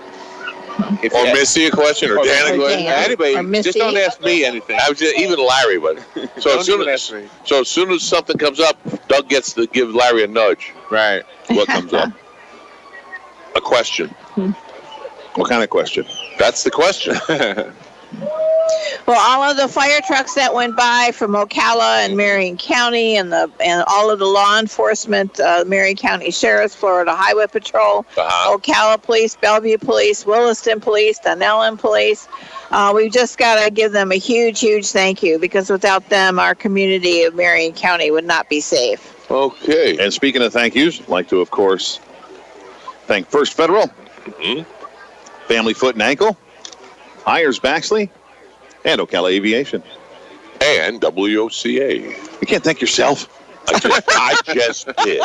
S1: If
S3: Or
S1: you-
S3: Missy a question, or
S1: or
S3: Dan a
S2: Dan.
S3: question.
S1: Anybody,
S2: Or Missy.
S1: just don't ask me anything.
S3: I was just, even Larry, but so
S1: Don't
S3: as soon
S1: even
S3: as
S1: ask me.
S3: something comes up, Doug gets to give Larry a nudge.
S1: Right.
S3: What comes up? A question.
S6: What kind of question?
S3: That's the question.
S2: Well, all of the fire trucks that went by from Ocala and Marion County, and all of the law enforcement, Marion County Sheriff's, Florida Highway Patrol,
S3: Uh-huh.
S2: Ocala Police, Bellevue Police, Williston Police, Dunellen Police. We've just got to give them a huge, huge thank you, because without them, our community of Marion County would not be safe.
S3: Okay.
S6: And speaking of thank yous, I'd like to, of course, thank First Federal,
S3: Mhm.
S6: Family Foot and Ankle, Hires Baxley, and Ocala Aviation.
S3: And WOCA.
S6: You can't thank yourself.
S3: I just did.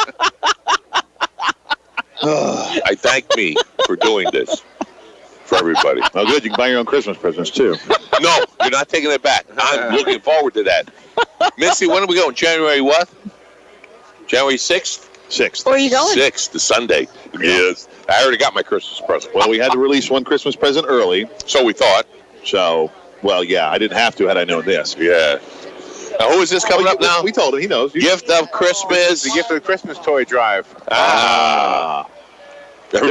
S3: I thank me for doing this for everybody.
S6: Oh, good. You can buy your own Christmas presents, too.
S3: No, you're not taking it back. I'm looking forward to that. Missy, when are we going? January what? January 6th?
S6: 6th.
S2: Where are you going?
S3: 6th, the Sunday. Yes. I already got my Christmas present.
S6: Well, we had to release one Christmas present early.
S3: So we thought.
S6: So, well, yeah, I didn't have to had I known this.
S3: Yeah. Now, who is this coming up now?
S6: We told him. He knows.
S3: Gift of Christmas.
S1: The gift of the Christmas toy drive.
S3: Ah.
S6: There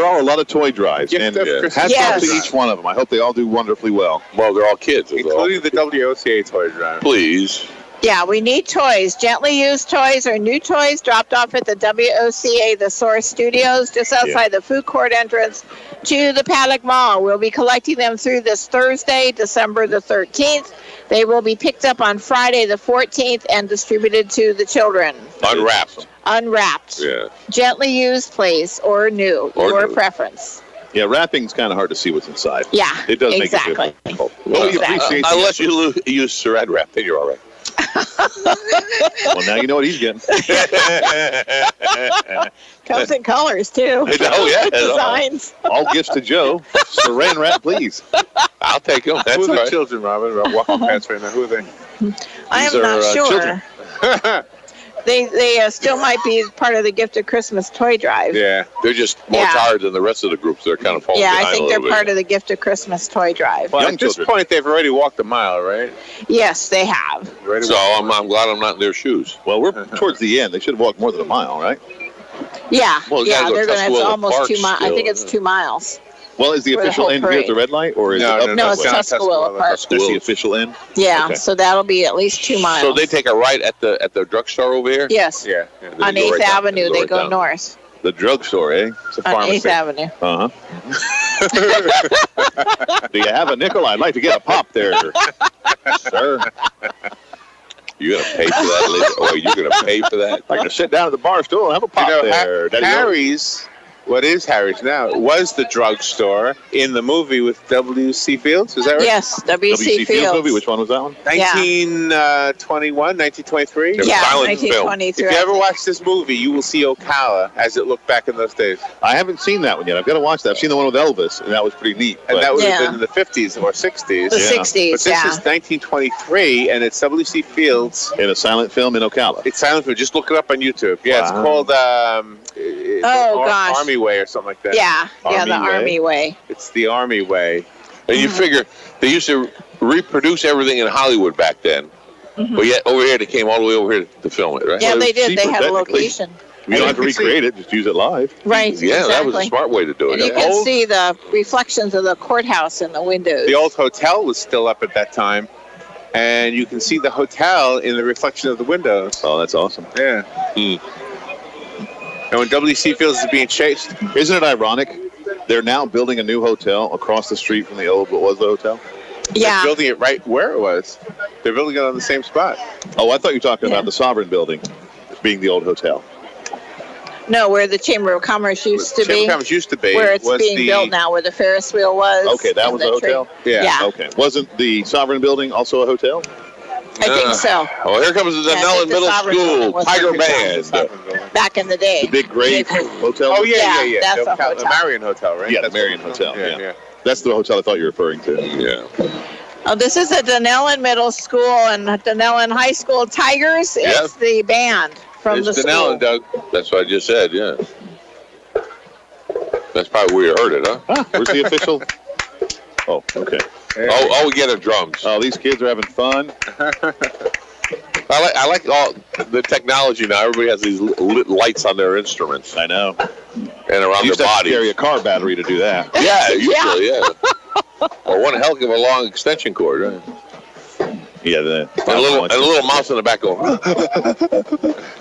S6: are a lot of toy drives.
S1: Gift
S6: And
S1: of Christmas
S6: hats off
S2: Yes.
S6: to each one of them. I hope they all do wonderfully well.
S3: Well, they're all kids. is all.
S1: Including the WOCA toy drive.
S3: Please.
S2: Yeah, we need toys. Gently used toys or new toys dropped off at the WOCA, the Source Studios, just outside the food court entrance to the Paddock Mall. We'll be collecting them through this Thursday, December the 13th. They will be picked up on Friday the 14th and distributed to the children.
S3: Unwrapped.
S2: Unwrapped.
S3: Yeah.
S2: Gently used, please, or new,
S3: Or
S2: your
S3: new.
S2: preference.
S6: Yeah, wrapping's kind of hard to see what's inside.
S2: Yeah,
S6: It does make it
S2: exactly.
S6: difficult.
S3: Well,
S6: we appreciate the
S3: unless you use saran wrap, then you're all right.
S6: Well, now you know what he's getting.
S2: Comes in colors, too.
S3: Oh, yeah.
S2: Designs.
S6: All gifts to Joe. Saran wrap, please.
S3: I'll take them. That's
S1: Who are
S3: all
S1: the
S3: right.
S1: children, Robin? We're walking past right now. Who are they?
S2: I
S6: These
S2: am not
S6: are,
S2: sure.
S6: children.
S2: They still might be part of the Gift of Christmas toy drive.
S1: Yeah.
S3: They're just more
S2: Yeah.
S3: tired than the rest of the groups. They're kind of falling
S2: Yeah,
S3: behind
S2: I think
S3: a
S2: they're
S3: little
S2: part
S3: bit.
S2: of the Gift of Christmas toy drive.
S1: Well,
S6: Young
S1: at this
S6: children.
S1: point, they've already walked a mile, right?
S2: Yes, they have.
S1: Already
S3: So I'm glad I'm not in their shoes.
S6: Well, we're towards the end. They should have walked more than a mile, right?
S2: Yeah,
S3: Well, you
S2: yeah,
S3: gotta go
S2: they're gonna. It's
S3: Tuscaloosa
S2: almost
S3: Park
S2: 2 miles. I
S3: still,
S2: think it's
S3: yeah.
S2: 2 miles.
S6: Well, is the
S2: For the
S6: official
S2: whole
S6: end here at the
S2: parade.
S6: red light, or is
S1: No,
S6: it up
S1: no,
S2: No,
S6: that
S2: it's
S6: way?
S2: Tuscaloosa Park.
S6: That's the official end?
S2: Yeah,
S6: Okay.
S2: so that'll be at least 2 miles.
S3: So they take a right at the drugstore over here?
S2: Yes,
S1: Yeah.
S3: And then
S2: on
S3: you go
S2: 8th
S3: right down,
S2: Avenue,
S3: and
S2: they
S3: right
S2: go
S3: down.
S2: north.
S6: The drugstore, eh?
S1: It's a
S2: On
S1: pharmacy.
S2: 8th Avenue.
S6: Uh-huh. Do you have a nickel? I'd like to get a pop there, sir.
S3: You're going to pay for that later? Oh, you're going to pay for that?
S6: I'd like to sit down at the bar stool and have a pop there. Daddy-o.
S1: Harry's, what is Harry's now, was the drugstore in the movie with W.C. Fields. Is that right?
S2: Yes, W.C.
S6: Fields
S2: Fields.
S6: movie. Which one was that one?
S1: 1921, 1923.
S3: was
S2: Yeah,
S3: silent film.
S2: 1923.
S1: If you ever watch this movie, you will see Ocala as it looked back in those days.
S6: I haven't seen that one yet. I've got to watch that. I've seen the one with Elvis, and that was pretty neat.
S1: And
S6: but-
S1: that would have
S2: Yeah.
S1: been in the 50s or 60s.
S2: The
S6: Yeah.
S2: 60s,
S1: But this
S2: yeah.
S1: is 1923, and it's W.C. Fields.
S6: in a silent film in Ocala.
S1: It's silent film. Just look it up on YouTube. Yeah, it's
S6: Wow.
S1: called
S2: gosh.
S1: Army Way or something like that.
S2: Yeah,
S6: Army
S2: the
S6: Way.
S2: Army Way.
S1: It's the Army Way.
S3: And you figure they used to reproduce everything in Hollywood back then. But yet over here, they came all the way over here to film it, right?
S2: Yeah,
S6: Well,
S2: they
S6: it's
S2: did. They
S6: cheaper,
S2: had a
S6: technically.
S2: location.
S6: You don't have to
S1: you can
S6: recreate it. Just use it live.
S2: Right,
S3: Yeah, that was a
S2: exactly.
S3: smart way to do
S2: And
S3: it.
S2: you can see the reflections of the courthouse in the windows.
S1: The old hotel was still up at that time, and you can see the hotel in the reflection of the windows.
S6: Oh, that's awesome.
S1: Yeah.
S3: Hmm.
S1: And when W.C. Fields is being chased,
S6: Isn't it ironic? They're now building a new hotel across the street from the old, what was the hotel?
S2: Yeah.
S1: they're building it right where it was. They're building it on the same spot.
S6: Oh, I thought you were talking
S2: Yeah.
S6: about the Sovereign building being the old hotel.
S2: No, where the Chamber of Commerce used to
S1: Chamber
S2: be.
S1: of Commerce used to be.
S2: Where it's
S1: was
S2: being
S1: the,
S2: built now, where the Ferris wheel was.
S6: Okay, that
S2: and
S6: was the hotel?
S1: Yeah.
S2: Yeah.
S6: Okay. Wasn't the Sovereign building also a hotel?
S2: I think so.
S3: Oh, here comes the
S2: Yeah, I
S3: Denellen
S2: think the
S3: Middle
S2: Sovereign
S3: School
S2: Building was
S3: Tiger
S2: the
S3: Band.
S2: Back in the day.
S6: The big gray hotel?
S1: Oh, yeah.
S2: Yeah, that's
S1: the
S2: a hotel.
S1: The Marion Hotel, right?
S6: Yeah, the
S1: That's
S6: Marion
S1: what-
S6: Hotel, yeah. That's the hotel I thought you were referring to.
S3: Yeah.
S2: Oh, this is the Denellen Middle School and Denellen High School Tigers.
S3: Yeah.
S2: It's the band from
S3: It's
S2: the school.
S3: Denellen, Doug. That's what I just said, yeah. That's probably where you heard it, huh?
S6: Ah, where's the official? Oh, okay.
S3: Oh, we get our drums.
S6: Oh, these kids are having fun.
S3: I like all the technology now. Everybody has these lit lights on their instruments
S6: I know.
S3: and around
S6: You used
S3: their
S6: to have to
S3: bodies.
S6: carry a car battery to do that.
S3: Yeah, usually, yeah. Or one heck of a long extension cord, right?
S6: Yeah,
S3: And a little mouse in the back going.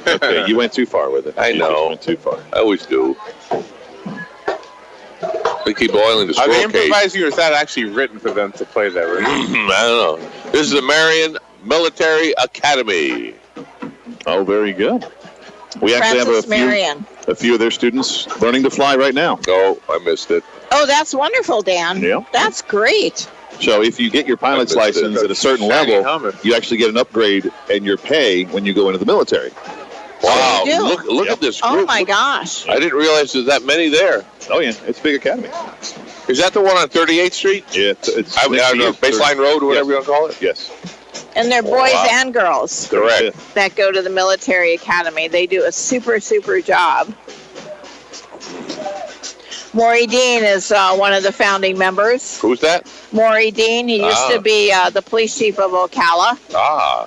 S6: Okay, you went too far with it.
S3: I
S6: You
S3: know.
S6: just went too far.
S3: I always do. They keep oiling the
S1: Are they
S3: squirrel cage.
S1: improvising, or is that actually written for them to play that? Right?
S3: I don't know. This is the Marion Military Academy.
S6: Oh, very good. We actually
S2: Francis
S6: have
S2: Marion.
S6: a few of their students learning to fly right now.
S3: Oh, I missed it.
S2: Oh, that's wonderful, Dan.
S6: Yeah.
S2: That's great.
S6: So if you get your pilot's
S3: I missed it.
S6: license at a certain
S1: Shiny
S6: level,
S1: helmet.
S6: you actually get an upgrade in your pay when you go into the military.
S3: Wow,
S2: you do?
S3: look at this group.
S2: Oh, my gosh.
S3: I didn't realize there's that many there.
S6: Oh, yeah, it's a big academy.
S3: Is that the one on 38th Street?
S6: Yeah, it's
S3: I don't know, Baseline Road or whatever you want to call it?
S6: Yes.
S2: And they're boys
S3: Wow.
S2: and girls
S3: Correct.
S2: that go to the military academy. They do a super, super job. Maury Dean is one of the founding members.
S3: Who's that?
S2: Maury Dean, he used to be the police chief of Ocala
S3: Ah,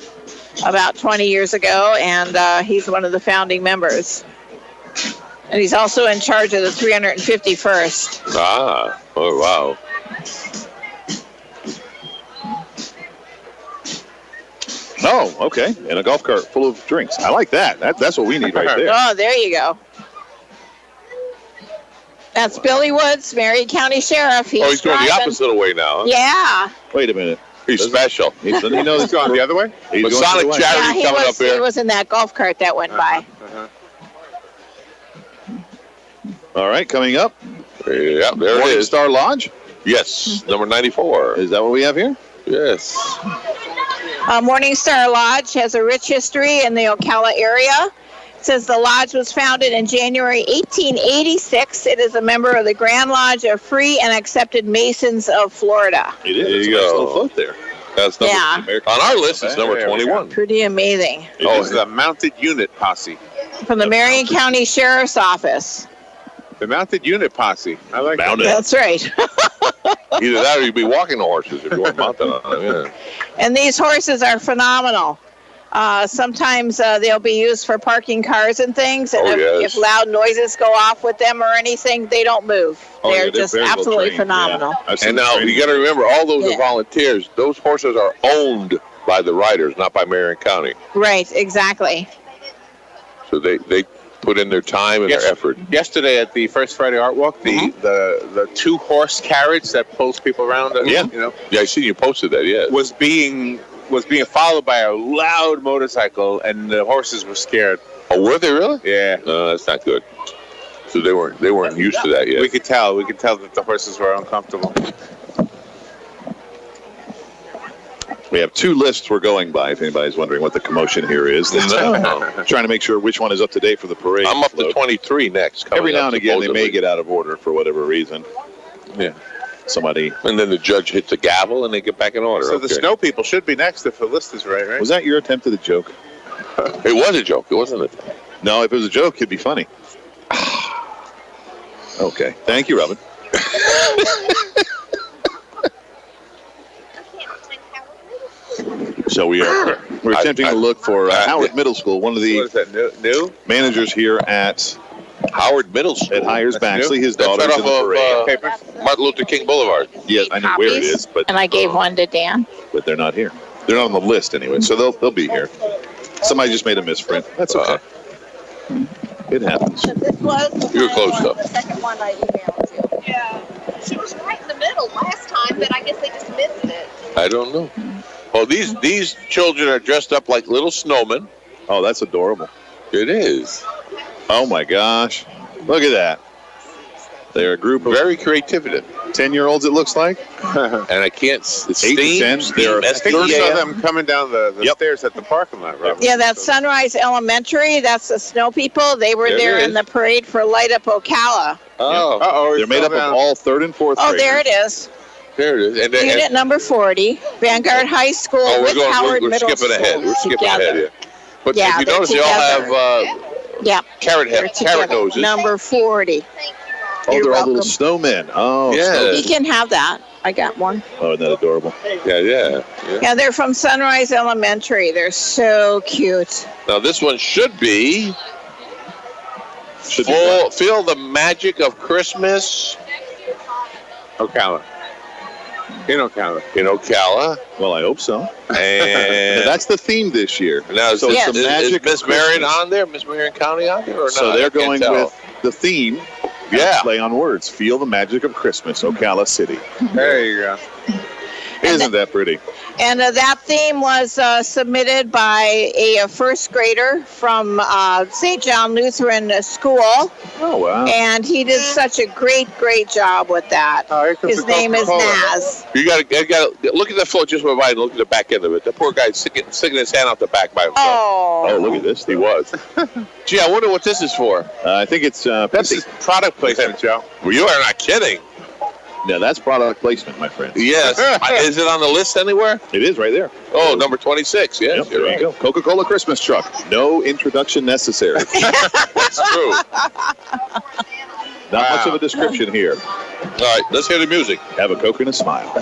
S2: about 20 years ago, and he's one of the founding members. And he's also in charge of the 351st.
S3: oh wow.
S6: Oh, okay. And a golf cart full of drinks. I like that. That's what we need right there.
S2: Oh, there you go. That's Billy Woods, Marion County Sheriff.
S3: Oh, he's going the
S2: driving.
S3: opposite way now. Huh?
S2: Yeah.
S6: Wait a minute.
S3: He's special.
S6: Doesn't he know
S1: He's going the other way?
S6: He's going
S3: Masonic
S6: the other way.
S3: Charity
S2: Yeah, he
S3: coming up
S2: was, he
S3: here.
S2: was in that golf cart that went by.
S6: All right, coming up.
S3: Yeah, there it
S6: Morning
S3: is.
S6: Star Lodge.
S3: Yes, number 94.
S6: Is that what we have here?
S3: Yes.
S2: Morning Star Lodge has a rich history in the Ocala area. It says the lodge was founded in January 1886. It is a member of the Grand Lodge of Free and Accepted Masons of Florida.
S6: It is.
S3: There
S6: It's
S3: you
S6: a nice
S3: go.
S6: little float there.
S3: That's number,
S2: Yeah.
S3: on our list, it's number
S1: There we go.
S3: 21.
S2: Pretty amazing.
S1: Oh, it's the Mounted Unit Posse.
S2: From the Marion County Sheriff's Office.
S1: The Mounted Unit Posse. I like that.
S6: Mounted.
S2: That's right.
S3: Either that or you'd be walking the horses if you weren't mounted on them. Yeah.
S2: And these horses are phenomenal. Sometimes they'll be used for parking cars and things. And
S3: Oh,
S2: if,
S3: yes.
S2: if loud noises go off with them or anything, they don't move.
S6: Oh, yeah,
S2: they're just
S6: very well
S2: absolutely
S6: trained.
S2: phenomenal.
S6: Yeah. I've seen
S3: And
S6: the
S3: now
S6: training.
S3: you got to remember, all those
S2: Yeah.
S3: are volunteers. Those horses are owned by the riders, not by Marion County.
S2: Right, exactly.
S3: So they put in their time and
S1: Yes.
S3: their effort.
S1: Yesterday at the First Friday Art Walk, the 2-horse carriage that pulls people around,
S3: Yeah. Yeah, I see you posted that. Yeah.
S1: was being followed by a loud motorcycle, and the horses were scared.
S3: Oh, were they really?
S1: Yeah.
S3: No, that's not good. So they weren't used to that yet.
S1: We could tell that the horses were uncomfortable.
S6: We have 2 lists we're going by, if anybody's wondering what the commotion here is. Trying to make sure which one is up to date for the parade.
S3: I'm up to 23 next.
S6: Every now
S3: up,
S6: and again, they may
S3: supposedly.
S6: get out of order for whatever reason.
S3: Yeah.
S6: Somebody.
S3: And then the judge hits the gavel and they get back in order.
S1: So the snow people should be next if the list is right?
S6: Was that your attempt at a joke?
S3: It was a joke, wasn't it?
S6: No, if it was a joke, it'd be funny. Okay. Thank you, Robin. So we're attempting to look for Howard Middle School. One of the
S1: What is that, new?
S6: managers here at
S3: Howard Middle School.
S6: Hires
S1: That's
S6: Baxley.
S1: new?
S6: His
S3: That's
S6: daughter's
S3: right
S6: in the
S3: off
S6: parade.
S3: of Martin Luther King Boulevard.
S6: Yes, I know where it is, but
S2: And I gave one to Dan.
S6: they're not here. They're not on the list anyway, so they'll be here. Somebody just made a misprint. That's okay. It happens.
S3: You were close, though.
S7: The second one I emailed you. Yeah. She was right in the middle last time, but I guess they just missed it.
S3: I don't know. Oh, these children are dressed up like little snowmen.
S6: Oh, that's adorable.
S3: It is.
S6: Oh my gosh. Look at that. They're a group of
S3: Very creative.
S6: 10-year-olds, it looks like.
S3: And I can't. It's
S6: 8 to 10. They're
S1: I think we saw
S6: Yeah.
S1: them coming down the stairs at the parking lot, right?
S2: Yeah, that's Sunrise Elementary. That's the snow people. They were
S3: There it
S2: there in
S3: is.
S2: the parade for Light Up Ocala.
S3: Oh,
S1: Uh-oh.
S6: They're made up of all 3rd and 4th
S2: Oh,
S6: graders.
S2: there it is.
S3: there it is. And
S2: Unit number 40, Vanguard High School
S3: oh,
S2: with Howard
S3: we're
S2: Middle
S3: skipping
S2: School.
S3: ahead. We're skipping
S2: together.
S3: ahead. Yeah. But
S2: Yeah,
S3: if you
S2: they're
S3: notice, they all have
S2: Yeah,
S3: carrot
S2: they're
S3: carrot
S2: together.
S3: noses.
S2: Number 40.
S6: Oh,
S2: You're
S6: they're all little
S2: welcome.
S6: snowmen. Oh,
S3: Yeah.
S2: You can have that. I got one.
S6: Oh, isn't that adorable?
S3: Yeah.
S2: Yeah, they're from Sunrise Elementary. They're so cute.
S3: Now this one should be
S6: Should be
S3: feel the magic of Christmas
S1: Ocala. In Ocala.
S3: in Ocala.
S6: Well, I hope so.
S3: And
S6: That's the theme this year.
S3: now
S6: So
S2: it's
S6: the
S3: is
S6: magic
S3: Miss
S6: of
S3: Marion
S6: Christmas.
S3: on there? Miss Marion County on there or
S6: So
S3: not?
S6: they're
S3: I can't
S6: going
S3: tell.
S6: with the theme.
S3: Yeah.
S6: Play on words. Feel the magic of Christmas, Ocala City.
S1: There you go.
S6: Isn't that pretty?
S2: And that theme was submitted by a first grader from St. John Lutheran School.
S6: Oh, wow.
S2: And he did such a great job with that.
S1: Oh, here comes
S2: His
S1: the
S2: name is
S1: Coca-Cola.
S2: Naz.
S3: You gotta look at the float just by and look at the back end of it. The poor guy's sticking his hand out the back by himself.
S6: Oh,
S2: Oh.
S6: look at this.
S3: He was. Gee, I wonder what this is for.
S6: I think it's
S1: This
S6: Pepsi.
S1: is product placement, Joe.
S3: Well, you are not kidding.
S6: Yeah, that's product placement, my friend.
S3: Yes. Is it on the list anywhere?
S6: It is right there.
S3: Oh, number 26. Yes,
S6: Yep,
S3: you're
S6: there
S3: right.
S6: you go. Coca-Cola Christmas truck. No introduction necessary.
S3: That's true.
S6: Not much of a description here.
S3: All right, let's hear the music.
S6: Have a Coke and a smile.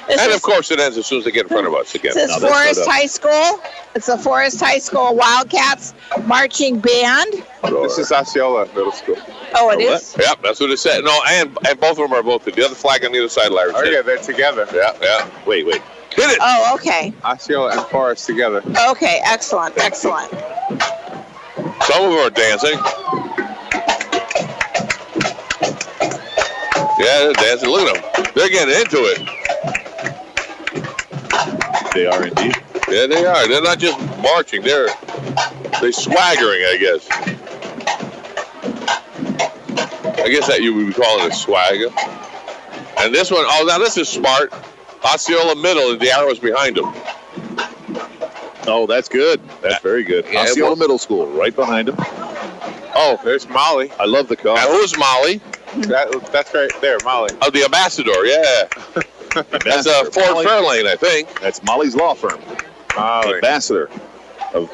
S2: This
S3: And
S2: is,
S3: of course, it ends as soon as they get in front of us again.
S2: this
S6: No,
S2: is
S6: that's
S2: Forest
S6: not up.
S2: High School. It's the Forest High School Wildcats marching band.
S1: This is Osceola Middle School.
S2: Oh, it
S6: Oh,
S2: is?
S3: Yep, that's what it said. No, and both of them are both. The other flag on the other side, Larry
S1: Oh,
S3: said.
S1: yeah, they're together.
S3: Yeah.
S6: Wait.
S3: Hit it.
S2: Oh, okay.
S1: Osceola and Forest together.
S2: Okay, excellent.
S3: Some of them are dancing. Yeah, they're dancing. Look at them. They're getting into it.
S6: They are indeed.
S3: Yeah, they are. They're not just marching. They're swaggering, I guess. I guess that you would be calling it swagger. And this one, oh, now this is smart. Osceola Middle, and the arrow's behind them.
S6: Oh, that's good. That's very good.
S3: Yeah,
S6: Osceola
S3: well-
S6: Middle School, right behind him.
S1: Oh, there's Molly.
S6: I love the car.
S3: Now, who's Molly?
S1: That's right there, Molly.
S3: Oh, the ambassador, yeah. That's Ford
S6: Molly-
S3: Fairlane, I think.
S6: That's Molly's law firm.
S1: Molly.
S6: Ambassador of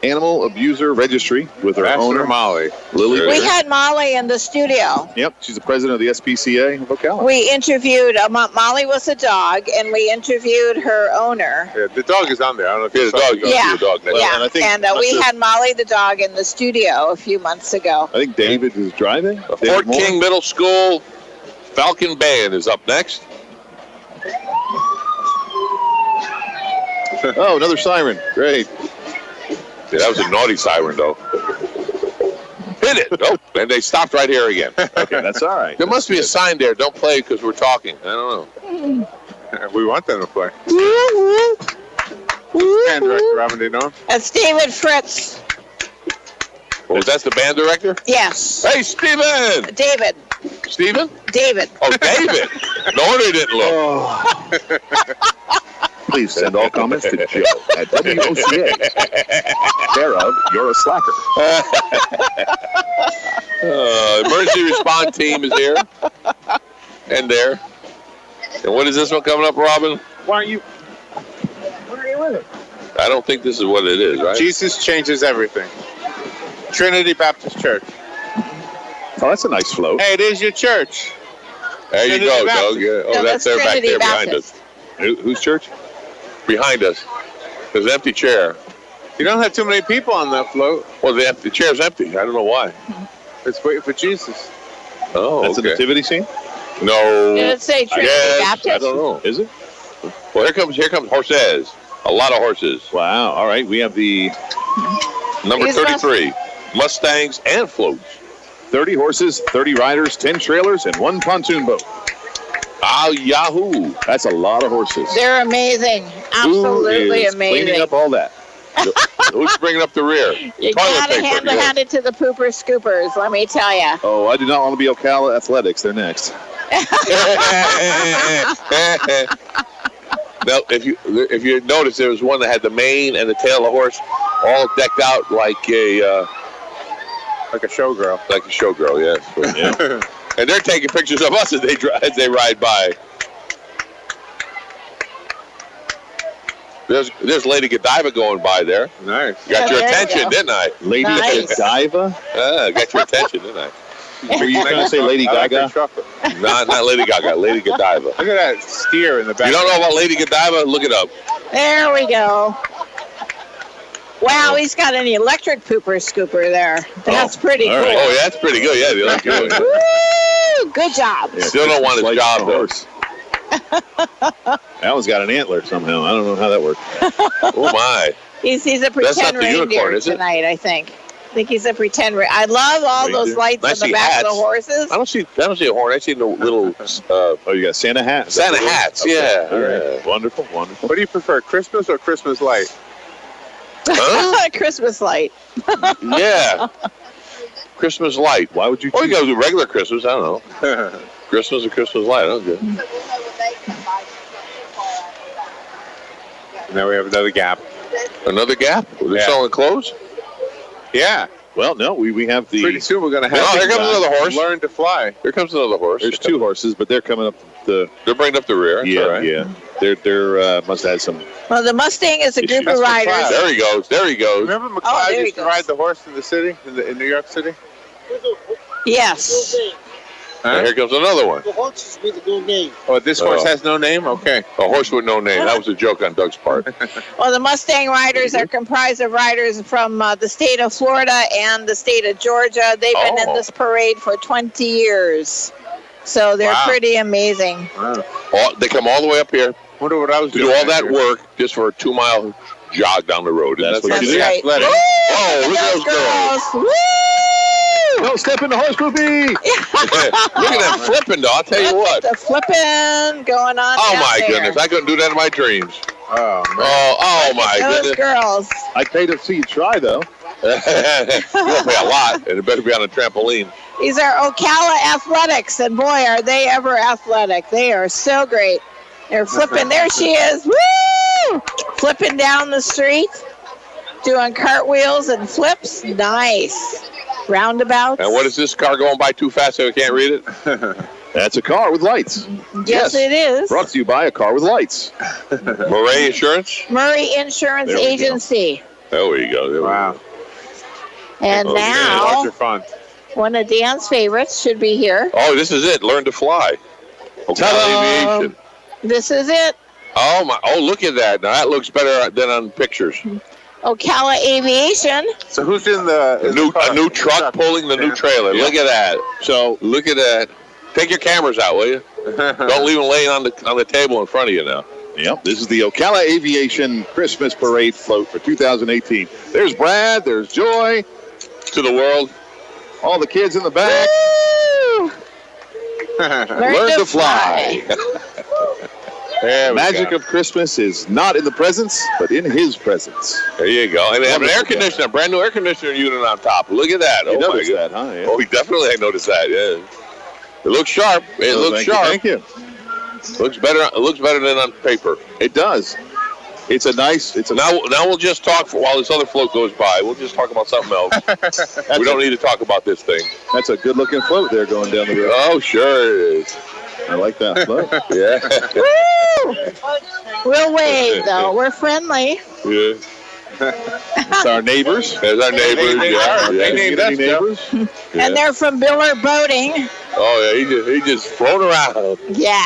S6: Animal Abuser Registry with her
S1: Ambassador
S6: owner,
S1: Molly.
S6: Lily.
S3: Sure.
S2: We
S6: Baird.
S2: had Molly in the studio.
S6: Yep, she's the president of the SPCA of Ocala.
S2: We interviewed, Molly was a dog, and we interviewed her owner.
S1: Yeah, the dog is on there. I don't know if
S3: Yeah,
S1: you
S3: the
S1: saw
S3: dog.
S1: it.
S3: You
S2: Yeah.
S3: see the dog next.
S6: Well,
S2: Yeah,
S6: and I think-
S2: and
S6: not
S2: we
S6: sure-
S2: had Molly the dog in the studio a few months ago.
S6: I think David is driving. David
S3: Fort
S6: Moore.
S3: King Middle School Falcon Band is up next.
S6: Oh, another siren. Great.
S3: Yeah, that was a naughty siren, though. Hit it. Oh, and they stopped right here again.
S6: Okay, that's all right.
S3: There must be a sign there. Don't play because we're talking. I don't know.
S1: We want them to play. Band director, Robin, do you know him?
S2: That's David Fritz.
S3: Oh, that's the band director?
S2: Yes.
S3: Hey, Steven!
S2: David.
S3: Steven?
S2: David.
S3: Oh, David. No wonder he didn't look.
S6: Please send all comments to Joe at WOCA. Thereof, you're a slacker.
S3: Emergency response team is here. And there. And what is this one coming up, Robin?
S1: Why aren't you?
S3: I don't think this is what it is, right?
S1: Jesus changes everything. Trinity Baptist Church.
S6: Oh, that's a nice float.
S1: Hey, it is your church.
S3: There you go,
S1: Baptist.
S3: Doug. Yeah. Oh,
S2: No,
S3: that's there back
S2: Trinity
S3: there behind
S2: Baptist.
S3: us.
S6: Whose church?
S3: Behind us. There's an empty chair.
S1: You don't have too many people on that float.
S3: Well, the chair's empty. I don't know why.
S1: It's waiting for Jesus.
S3: Oh,
S6: That's
S3: okay.
S6: a nativity scene?
S3: No.
S2: Did it say Trinity
S3: Yes,
S2: Baptist?
S3: I don't know.
S6: Is it?
S3: Well, here comes horses. A lot of horses.
S6: Wow. All right. We have the
S3: Number
S2: These
S3: 33. Mustangs and floats.
S6: 30 horses, 30 riders, 10 trailers, and 1 pontoon boat.
S3: Ah, Yahoo.
S6: That's a lot of horses.
S2: They're amazing. Absolutely
S6: Who is
S2: amazing.
S6: cleaning up all that?
S3: Who's bringing up the rear?
S2: You
S3: Toilet
S2: gotta
S3: paper.
S2: hand it to the pooper scoopers, let me tell you.
S6: Oh, I do not want to be Ocala Athletics. They're next.
S3: Now, if you notice, there was one that had the mane and the tail of the horse all decked out like a
S1: showgirl.
S3: Like a showgirl, yes. Yeah. And they're taking pictures of us as they ride by. There's Lady Godiva going by there.
S1: Nice.
S3: Got your
S2: there you
S3: attention,
S2: go.
S3: didn't I?
S6: Lady
S2: Nice.
S6: Godiva?
S3: Got your attention, didn't I?
S6: Are you trying to say Lady
S1: I like her
S6: Gaga?
S1: chocolate.
S3: Not Lady Gaga, Lady Godiva.
S1: Look at that steer in the back.
S3: You don't know about Lady Godiva? Look it up.
S2: There we go. Wow, he's got an electric pooper scooper there. That's pretty
S6: all
S2: cool.
S6: right.
S3: Oh, yeah, that's pretty good. Yeah, they like it.
S2: Woo! Good job.
S3: Still don't want his
S6: Like
S3: job,
S6: a
S3: though.
S6: horse. That one's got an antler somehow. I don't know how that works.
S3: Oh, my.
S2: He's a
S3: That's not
S2: pretend
S3: the
S2: reindeer
S3: unicorn, is it?
S2: tonight, I think. I think he's a pretend I love all those
S6: Reindeer.
S2: lights
S3: I
S2: on
S3: see
S2: the back
S3: hats.
S2: of the horses.
S3: I don't see a horn. I see the little
S6: Oh, you got Santa hats.
S3: Santa hats. Yeah.
S6: All right.
S3: Yeah.
S6: Wonderful, wonderful.
S1: What do you prefer, Christmas or Christmas light?
S3: Huh?
S2: Christmas light.
S3: Yeah. Christmas light.
S6: Why would you
S3: Or you
S6: choose?
S3: go do regular Christmas. I don't know. Christmas or Christmas light. I don't know.
S1: Now we have another gap.
S3: Another gap? They're
S1: Yeah.
S3: selling clothes?
S1: Yeah.
S6: Well, no, we have the.
S1: Pretty soon we're going to have
S3: Oh, here comes another horse.
S1: learn to fly.
S3: Here comes another horse.
S6: There's 2 horses, but they're coming up the.
S3: They're bringing up the rear. That's
S6: Yeah,
S3: all right.
S6: yeah. They're must have had some.
S2: Well, the Mustang is a
S6: It's
S2: group
S6: just
S2: of
S1: for
S2: riders.
S1: class.
S3: There he goes. There he goes.
S1: Remember
S2: Oh,
S1: McLeod
S2: there he
S1: used to
S2: goes.
S1: ride the horse in the city, in New York City?
S2: Yes.
S3: And here comes another one.
S5: The horses with no name.
S1: Oh, this horse
S3: Oh.
S1: has no name? Okay.
S3: A horse with no name. That was a joke on Doug's part.
S2: Well, the Mustang riders are comprised of riders from the state of Florida and the state of Georgia. They've been in
S3: Oh.
S2: this parade for 20 years. So they're
S1: Wow.
S2: pretty amazing.
S1: Wow.
S3: They come all the way up here
S1: Wonder what I was
S3: to
S1: doing.
S3: do all that
S1: here.
S3: work just for a 2-mile jog down the road. And
S6: That's what
S2: That's
S6: you do.
S2: right.
S1: Athletic.
S2: Woo!
S3: Oh, look at those girls.
S2: Woo!
S6: Don't step in the horse groupie.
S3: Look at that flipping, though. I'll tell you what.
S2: The flipping going on.
S3: Oh,
S2: down
S3: my
S2: there.
S3: goodness. I couldn't do that in my dreams.
S1: Oh, man.
S3: Oh my
S2: Those
S3: goodness.
S2: girls.
S6: I'd pay to see you try, though.
S3: You won't pay a lot, and it better be on a trampoline.
S2: These are Ocala Athletics, and boy, are they ever athletic. They are so great. They're flipping. There she is. Woo! Flipping down the street, doing cartwheels and flips. Nice. Roundabouts.
S3: And what is this car going by too fast so I can't read it?
S6: That's a car with lights.
S2: Yes, it is.
S6: Brought to you by a car with lights.
S3: Murray Insurance?
S2: Murray Insurance
S6: There we go.
S2: Agency.
S3: There we go. There we
S1: Wow.
S3: go.
S2: And
S3: Okay.
S2: now,
S1: Lots of fun.
S2: one of Dan's favorites should be here.
S3: Oh, this is it. Learn to fly. Ocala
S2: Ta-da!
S3: Aviation.
S2: This is it.
S3: Oh, my. Oh, look at that. Now, that looks better than on pictures.
S2: Ocala Aviation.
S1: So who's in the
S3: A new truck pulling the new trailer.
S1: Yeah.
S3: Look at that. So, look at that. Take your cameras out, will you? Don't leave them laying on the table in front of you now.
S6: Yep, this is the Ocala Aviation Christmas Parade float for 2018. There's Brad, there's Joy.
S3: To the world.
S6: All the kids in the back.
S2: Learn to fly.
S6: The magic of Christmas is not in the presents, but in his presence.
S3: There you go. And they have an air conditioner, brand new air conditioner unit on top. Look at that.
S6: You noticed that, huh? Yeah.
S3: Oh, definitely I noticed that, yeah. It looks sharp. It looks sharp.
S6: Thank you.
S3: Looks better. It looks better than on paper.
S6: It does. It's a nice.
S3: Now we'll just talk while this other float goes by. We'll just talk about something else. We don't need to talk about this thing.
S6: That's a good-looking float there going down the road.
S3: Oh, sure it is.
S6: I like that float.
S3: Yeah.
S2: Woo! We'll wave, though. We're friendly.
S3: Yeah.
S6: It's our neighbors.
S3: There's our neighbors.
S1: They
S3: Yeah.
S1: are. They named us
S6: neighbors.
S3: Yeah.
S2: And they're from Biller Boating.
S3: Oh yeah, he just flown around.
S2: Yeah.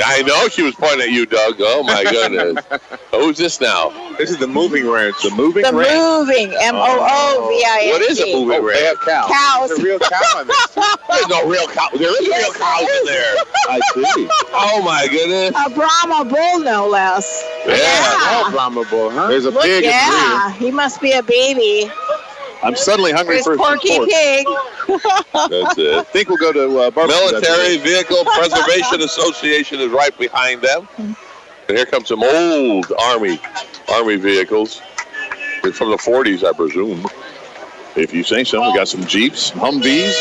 S3: I know she was pointing at you, Doug. Oh my goodness. Who's this now?
S1: This is the moving ranch.
S6: The moving
S2: The
S6: ranch.
S2: moving, Moooving.
S3: What is a moving ranch?
S1: They have cows.
S2: Cows.
S1: There's a real cow in this.
S3: There's no real cow. There is real cows in there.
S6: I see.
S3: Oh my goodness.
S2: A Brahma bull, no less.
S1: Oh, Brahma bull, huh?
S6: There's a
S2: Look,
S6: pig.
S2: yeah, he must be a baby.
S6: I'm suddenly hungry
S2: There's
S6: for some
S2: Porky
S6: pork.
S2: Pig.
S3: That's it.
S6: I think we'll go to barbecue.
S3: Military Vehicle Preservation Association is right behind them. And here comes some old Army vehicles. They're from the 40s, I presume.
S6: If you say so. We got some Jeeps, Humvees.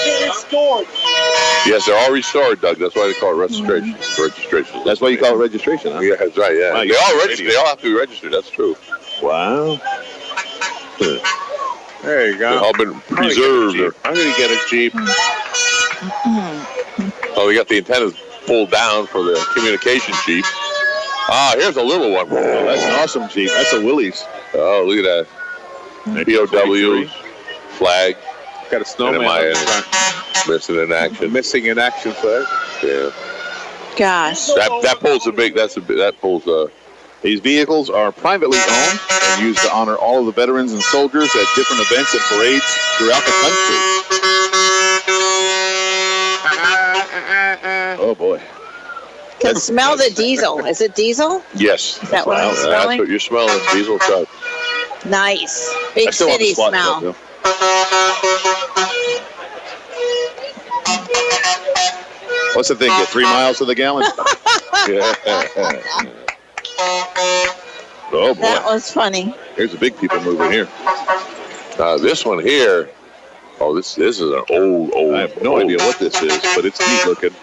S3: Yes, they're all restored, Doug. That's why they call it registration. Registration.
S6: That's why you call it registration, huh?
S3: Yeah, that's right. Yeah,
S6: Wow,
S3: they
S6: you're
S3: all
S6: an
S3: registered.
S6: idiot.
S3: They all have to be registered. That's true.
S6: Wow.
S1: There you
S3: They've
S1: go.
S3: all been preserved.
S1: I'm going to get a Jeep.
S3: Oh, they got the antennas pulled down for the communication Jeep. Ah, here's a little one.
S6: Oh, that's an awesome Jeep. That's a Willys.
S3: Oh, look at that. POWs, flag,
S1: Got a snowman
S3: NMI
S1: on the front.
S3: missing in action.
S1: Missing in action flag.
S3: Yeah,
S2: Gosh.
S3: that pulls a big. That pulls a.
S6: These vehicles are privately owned and used to honor all of the veterans and soldiers at different events and parades throughout the country. Oh, boy.
S2: Can smell the diesel. Is it diesel?
S3: Yes.
S2: Is that what I'm
S3: That's
S2: smelling?
S3: what you're smelling. Diesel truck.
S2: Nice. Big
S6: I still want the
S2: city
S6: SWAT
S2: smell.
S6: truck, though. What's the thing? Get 3 miles to the gallon?
S3: Yeah. Oh boy.
S2: That was funny.
S6: Here's the big people moving here.
S3: This one here. Oh, this is an old.
S6: I have no idea what this is, but it's neat looking.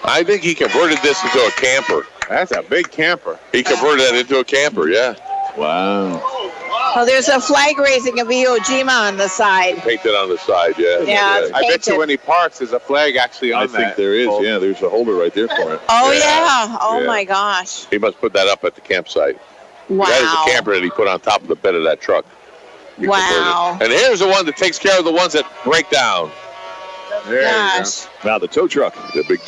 S3: I think he converted this into a camper.
S1: That's a big camper.
S3: He converted that into a camper. Yeah.
S6: Wow.
S2: Oh, there's a flag raising of Iwo Jima on the side.
S3: Painted on the side. Yeah.
S2: Yeah.
S1: I bet
S2: Painted.
S1: you when he parks, there's a flag actually on
S6: I
S1: that.
S6: think there is.
S1: Oh,
S6: Yeah, there's a holder right there for it.
S2: Oh,
S3: Yeah.
S2: yeah. Oh,
S3: Yeah.
S2: my gosh.
S3: He must put that up at the campsite.
S2: Wow.
S3: That is a camper that he put on top of the bed of that truck. He
S2: Wow.
S3: converted. And here's the one that takes care of the ones that break down.
S1: there
S2: Gosh.
S6: Now, the tow truck.
S3: The big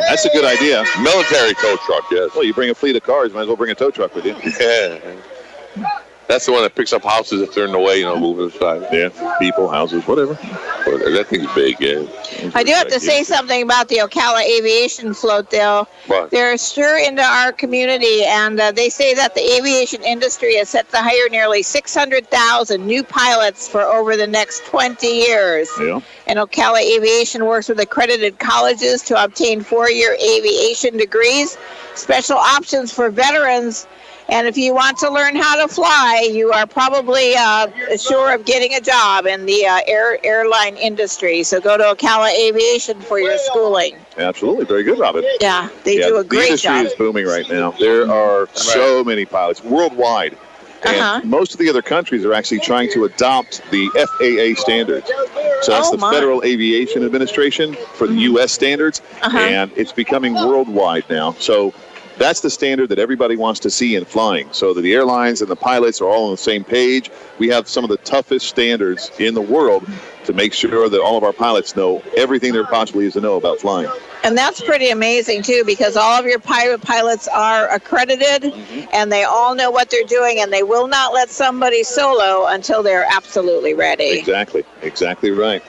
S6: That's a good idea.
S3: military tow truck. Yes.
S6: Well, you bring a fleet of cars, might as well bring a tow truck with you.
S3: Yeah. That's the one that picks up houses if they're in the way, moving aside.
S6: Yeah, people, houses, whatever.
S3: That thing's big, yeah.
S2: I do have to say something about the Ocala aviation float, though.
S3: But
S2: They're sure into our community, and they say that the aviation industry is set to hire nearly 600,000 new pilots for over the next 20 years.
S6: Yeah.
S2: And Ocala Aviation works with accredited colleges to obtain 4-year aviation degrees, special options for veterans. And if you want to learn how to fly, you are probably sure of getting a job in the airline industry. So go to Ocala Aviation for your schooling.
S6: Absolutely. Very good, Robin.
S2: Yeah, they do a
S6: The
S2: great
S6: industry
S2: job.
S6: is booming right now. There are so many pilots worldwide. And
S2: Uh-huh.
S6: most of the other countries are actually trying to adopt the FAA standards. So that's
S2: Oh,
S6: the
S2: my.
S6: Federal Aviation Administration for the U.S. standards.
S2: Uh-huh.
S6: And it's becoming worldwide now. So that's the standard that everybody wants to see in flying, so that the airlines and the pilots are all on the same page. We have some of the toughest standards in the world to make sure that all of our pilots know everything there possibly is to know about flying.
S2: And that's pretty amazing, too, because all of your private pilots are accredited, and they all know what they're doing, and they will not let somebody solo until they're absolutely ready.
S6: Exactly right.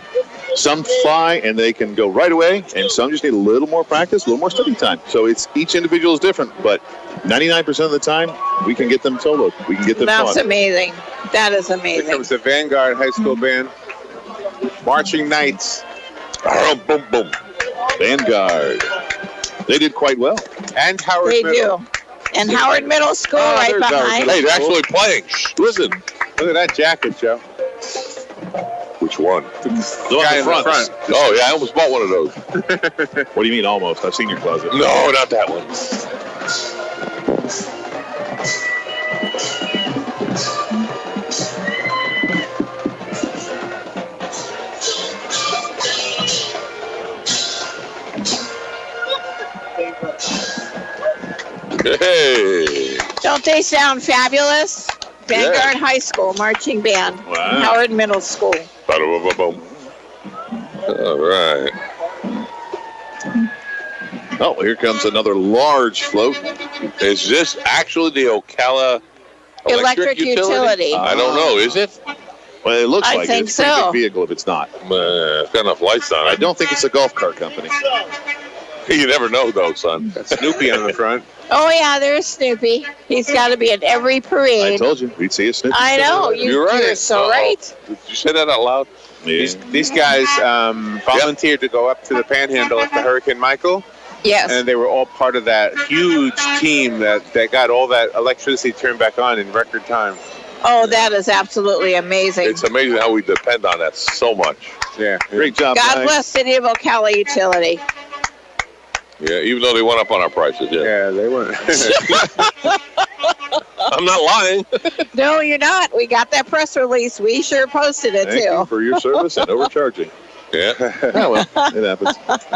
S6: Some fly and they can go right away, and some just need a little more practice, a little more study time. So it's each individual is different, but 99% of the time, we can get them soloed. We can get them
S2: That's
S6: taught.
S2: amazing. That is
S1: Here
S2: amazing.
S1: comes the Vanguard High School Band. Marching Knights.
S3: Boom, boom.
S6: Vanguard. They did quite well.
S1: And Howard
S2: They
S1: Middle.
S2: do. And Howard Middle School right
S6: there's Howard
S2: behind.
S6: Middle.
S3: Hey, they're actually playing. Shh, listen.
S1: Look at that jacket, Joe.
S3: Which one?
S6: The
S1: guy in the front.
S3: Oh, yeah, I almost bought one of those.
S6: What do you mean almost? I've seen your closet.
S3: No, not that one. Hey.
S2: Don't they sound fabulous? Vanguard High School Marching Band.
S6: Wow.
S2: Howard Middle School.
S3: Ba-da-ba-ba-boom. All right.
S6: Oh, here comes another large float.
S3: Is this actually the Ocala
S2: Electric utility.
S3: I don't know. Is it?
S6: Well, it looks
S2: I
S6: like
S2: think
S6: it's a pretty
S2: so.
S6: big vehicle if it's not.
S3: It's got enough lights on
S6: I
S3: it.
S6: don't think it's a golf cart company.
S3: You never know, though, son.
S1: Snoopy on the front.
S2: Oh, yeah, there's Snoopy. He's got to be at every
S6: I
S2: parade.
S6: told you, we'd see a Snoopy.
S2: I know.
S3: You're right.
S2: You're so
S3: Uh-oh.
S2: right.
S3: Did you say that out loud?
S6: Yeah.
S1: These guys volunteered to go up to the Panhandle after Hurricane Michael,
S2: Yes.
S1: and they were all part of that huge team that got all that electricity turned back on in record time.
S2: Oh, that is absolutely amazing.
S3: It's amazing how we depend on that so much.
S1: Yeah.
S6: Great job,
S2: God
S6: guys.
S2: bless City of Ocala Utility.
S3: Yeah, even though they went up on our prices. Yeah.
S1: Yeah, they were.
S3: I'm not lying.
S2: No, you're not. We got that press release. We sure posted it,
S6: Thank you
S2: too.
S6: for your service and overcharging.
S3: Yeah.
S6: Yeah, well, it happens. What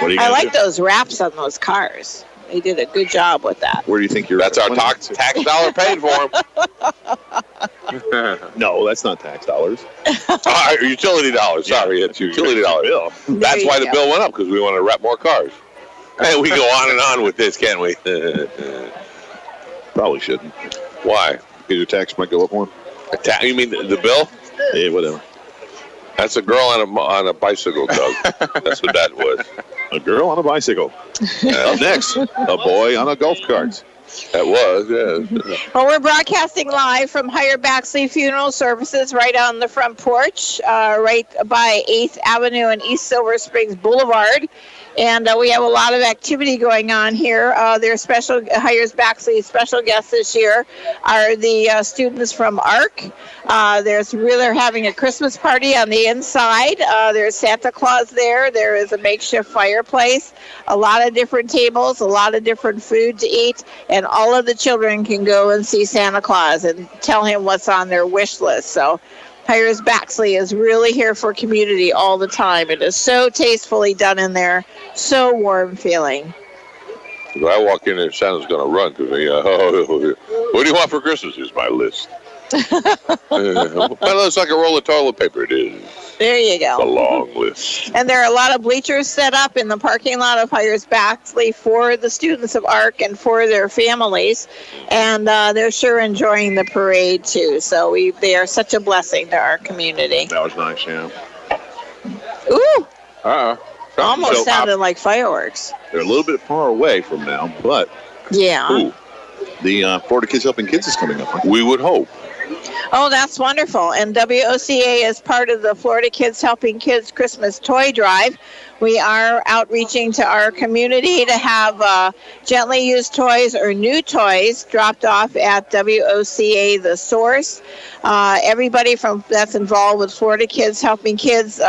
S6: are you
S2: I
S6: gonna
S2: like
S6: do?
S2: those wraps on those cars. They did a good job with that.
S6: Where do you think you're?
S3: That's our tax dollar paid for them.
S6: No, that's not tax dollars.
S3: Utility dollars. Sorry, it's utility dollars.
S6: Bill.
S3: That's
S2: you
S3: why the
S2: go.
S3: bill went up, because we want to wrap more cars. Hey, we go on and on with this, can't we?
S6: Probably shouldn't.
S3: Why?
S6: Because your tax might go up more.
S3: You mean the bill?
S6: Yeah, whatever.
S3: That's a girl on a bicycle, Doug. That's what that was.
S6: A girl on a bicycle. Up next, a boy on a golf cart.
S3: That was, yeah.
S2: Well, we're broadcasting live from Higher Baxley Funeral Services right on the front porch, right by 8th Avenue and East Silver Springs Boulevard. And we have a lot of activity going on here. Their special Hires Baxley special guests this year are the students from ARC. They're having a Christmas party on the inside. There's Santa Claus there. There is a makeshift fireplace, a lot of different tables, a lot of different food to eat, and all of the children can go and see Santa Claus and tell him what's on their wish list. So Hires Baxley is really here for community all the time. It is so tastefully done in there, so warm feeling.
S3: When I walk in there, Santa's going to run because what do you want for Christmas? Here's my list. That looks like a roll of toilet paper. It is
S2: There you
S3: a
S2: go.
S3: long list.
S2: And there are a lot of bleachers set up in the parking lot of Hires Baxley for the students of ARC and for their families. And they're sure enjoying the parade, too. So they are such a blessing to our community.
S6: That was nice, yeah.
S2: Ooh,
S1: Uh-oh.
S2: almost
S6: So,
S2: sounded like fireworks.
S6: They're a little bit far away from now, but
S2: Yeah.
S3: Ooh,
S6: the Florida Kids Helping Kids is coming up.
S3: we would hope.
S2: Oh, that's wonderful. And WOCA is part of the Florida Kids Helping Kids Christmas Toy Drive. We are outreaching to our community to have gently used toys or new toys dropped off at WOCA The Source. Everybody that's involved with Florida Kids Helping Kids,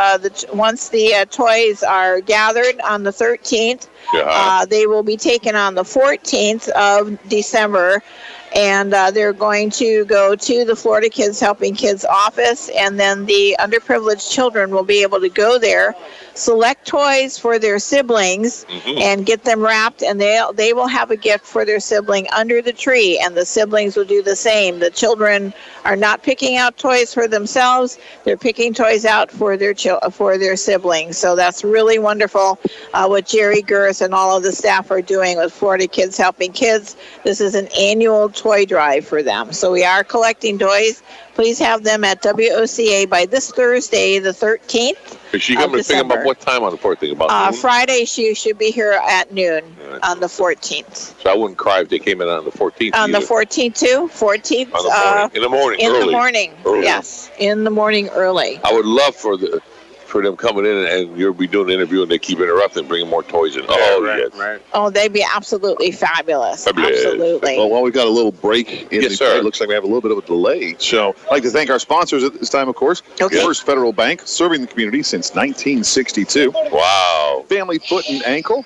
S2: once the toys are gathered on the 13th, they will be taken on the 14th of December. And they're going to go to the Florida Kids Helping Kids office, and then the underprivileged children will be able to go there select toys for their siblings and get them wrapped, and they will have a gift for their sibling under the tree, and the siblings will do the same. The children are not picking out toys for themselves; they're picking toys out for their siblings. So that's really wonderful. What Jerry Girth and all of the staff are doing with Florida Kids Helping Kids. This is an annual toy drive for them. So we are collecting toys. Please have them at WOCA by this Thursday, the 13th.
S3: Is she coming to pick them up what time on the 14th? About noon?
S2: Friday, she should be here at noon on the 14th.
S3: So I wouldn't cry if they came in on the 14th.
S2: On the 14th, too? 14th?
S3: In the morning.
S2: In
S3: early.
S2: the morning.
S3: Early.
S2: Yes, in the morning early.
S3: I would love for them coming in and you'll be doing the interview and they keep interrupting, bringing more toys in.
S1: Right.
S2: Oh, they'd be absolutely fabulous. Absolutely.
S6: Well, while we've got a little break in
S3: Yes,
S6: the
S3: sir.
S6: it looks like we have a little bit of a delay. So I'd like to thank our sponsors at this time, of course.
S2: Okay.
S6: First Federal Bank, serving the community since 1962.
S3: Wow.
S6: Family Foot and Ankle.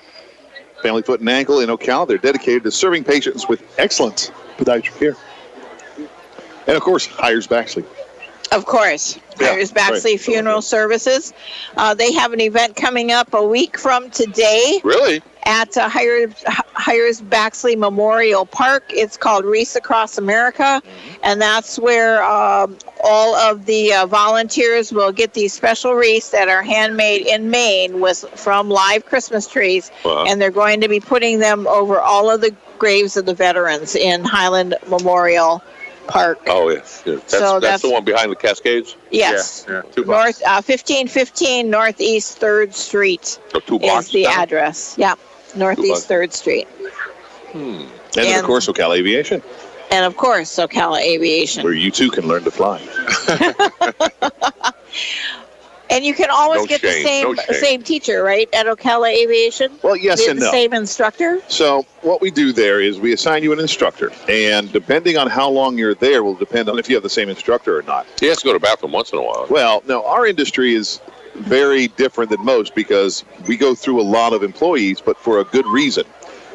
S6: Family Foot and Ankle in Ocala. They're dedicated to serving patients with excellent podiatric care. And, of course, Hires Baxley.
S2: Of course. There's Baxley
S6: right.
S2: Funeral Services. They have an event coming up a week from today.
S3: Really?
S2: At Hires Baxley Memorial Park. It's called Wreaths Across America, and that's where all of the volunteers will get these special wreaths that are handmade in Maine from live Christmas trees, and they're going to be putting them over all of the graves of the veterans in Highland Memorial Park.
S3: Oh, yes. That's the one behind the Cascades?
S2: Yes.
S1: Yeah.
S3: 2 blocks.
S2: 1515 Northeast 3rd Street
S3: So 2 blocks
S2: is the
S3: down?
S2: address. Yeah, Northeast 3rd Street.
S6: And then, of course, Ocala Aviation,
S2: And, of course, Ocala Aviation.
S6: where you, too, can learn to fly.
S2: And you can always
S3: No
S2: get
S3: shame,
S2: the same teacher, right, at Ocala Aviation?
S6: Well, yes and
S2: The
S6: no.
S2: same instructor?
S6: So what we do there is we assign you an instructor, and depending on how long you're there will depend on if you have the same instructor or not.
S3: He has to go to the bathroom once in a while.
S6: Well, no, our industry is very different than most because we go through a lot of employees, but for a good reason.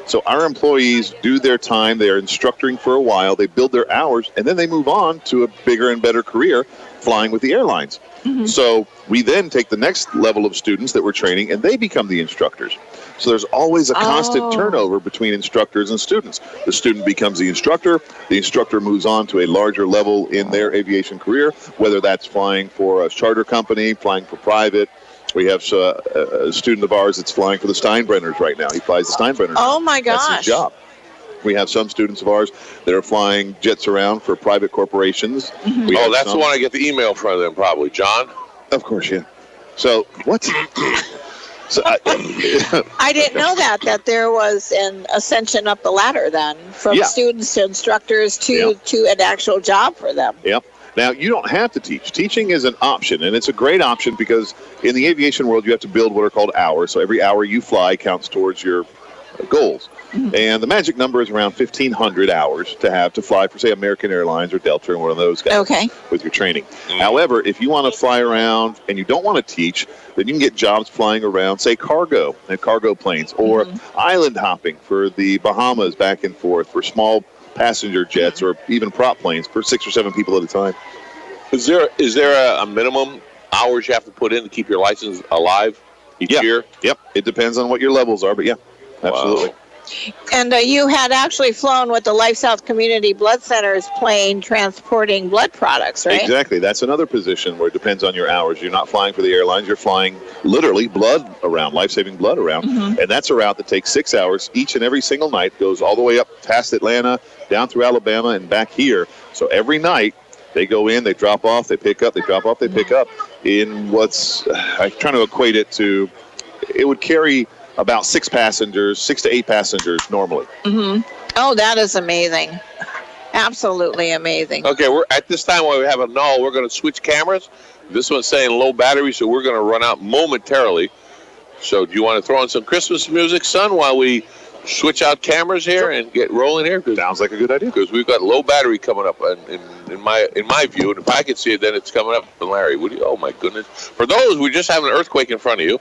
S6: So our employees do their time, they're instructing for a while, they build their hours, and then they move on to a bigger and better career flying with the airlines. So we then take the next level of students that we're training, and they become the instructors. So there's always a constant turnover between instructors and students. The student becomes the instructor moves on to a larger level in their aviation career, whether that's flying for a charter company, flying for private. We have a student of ours that's flying for the Steinbrenners right now. He flies the Steinbrenners.
S2: Oh, my gosh.
S6: That's his job. We have some students of ours that are flying jets around for private corporations. We have
S3: That's
S6: some-
S3: the one I get the email from them, probably. John?
S6: Of course, yeah. So, what? So
S2: I didn't know that there was an ascension up the ladder then, from students to instructors to an actual job for them.
S6: Yep. Now, you don't have to teach. Teaching is an option, and it's a great option because in the aviation world, you have to build what are called hours. So every hour you fly counts towards your goals. And the magic number is around 1,500 hours to fly for, say, American Airlines or Delta or one of those guys with your training. However, if you want to fly around and you don't want to teach, then you can get jobs flying around, say, cargo planes or island hopping for the Bahamas back and forth for small passenger jets or even prop planes for 6 or 7 people at a time.
S3: Is there a minimum hours you have to put in to keep your license alive each year?
S6: Yep. It depends on what your levels are, but absolutely.
S3: Wow.
S2: And you had actually flown with the Life South Community Blood Center's plane transporting blood products, right?
S6: Exactly. That's another position where it depends on your hours. You're not flying for the airlines. You're flying literally blood around, life-saving blood around. And that's a route that takes 6 hours each and every single night, goes all the way up past Atlanta, down through Alabama, and back here. So every night they go in, they drop off, they pick up, they drop off, they pick up in I'm trying to equate it to, it would carry about 6 to 8 passengers normally.
S2: Oh, that is amazing. Absolutely amazing.
S3: Okay, we're at this time while we have a null, we're going to switch cameras. This one's saying low battery, so we're going to run out momentarily. So do you want to throw in some Christmas music, son, while we switch out cameras here and get rolling here?
S6: Sounds like a good idea.
S3: Because we've got low battery coming up in my view, and if I can see it, then it's coming up. And Larry, would you? Oh my goodness! For those, we just have an earthquake in front of you.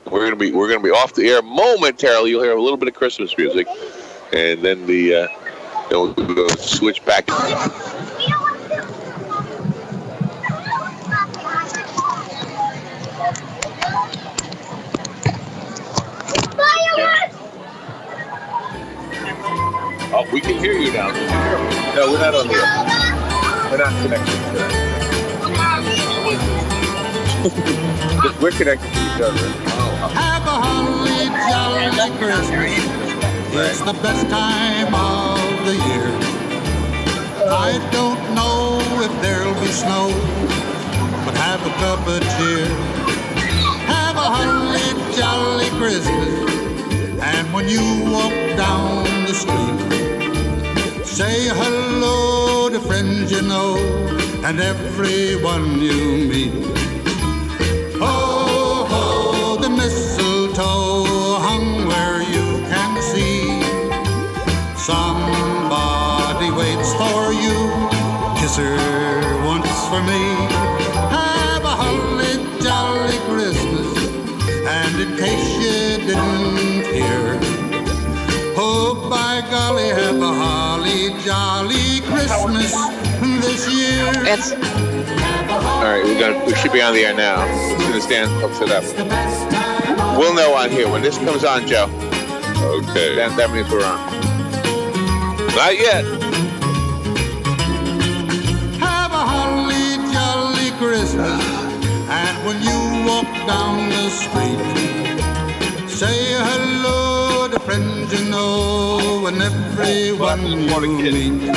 S3: We're gonna be off the air momentarily. You'll hear a little bit of Christmas music, and then we'll switch back. Oh, we can hear you now.
S1: No, we're not on the air. We're not connected to that. We're connected to each other.
S8: Have a holly jolly Christmas. It's the best time of the year. I don't know if there'll be snow, but have a cup of cheer. Have a holly jolly Christmas. And when you walk down the street, say hello to friends you know and everyone you meet. Ho, ho, the mistletoe hung where you can see. Somebody waits for you, kiss her once for me. Have a holly jolly Christmas, and in case you didn't hear, oh, by golly, have a holly jolly Christmas this year.
S1: All right, we should be on the air now. As soon as Dan hooks it up. We'll know on here. When this comes on, Joe,
S3: Okay.
S1: that means we're on.
S3: Not yet.
S8: Have a holly jolly Christmas, and when you walk down the street, say hello to friends you know and everyone you meet.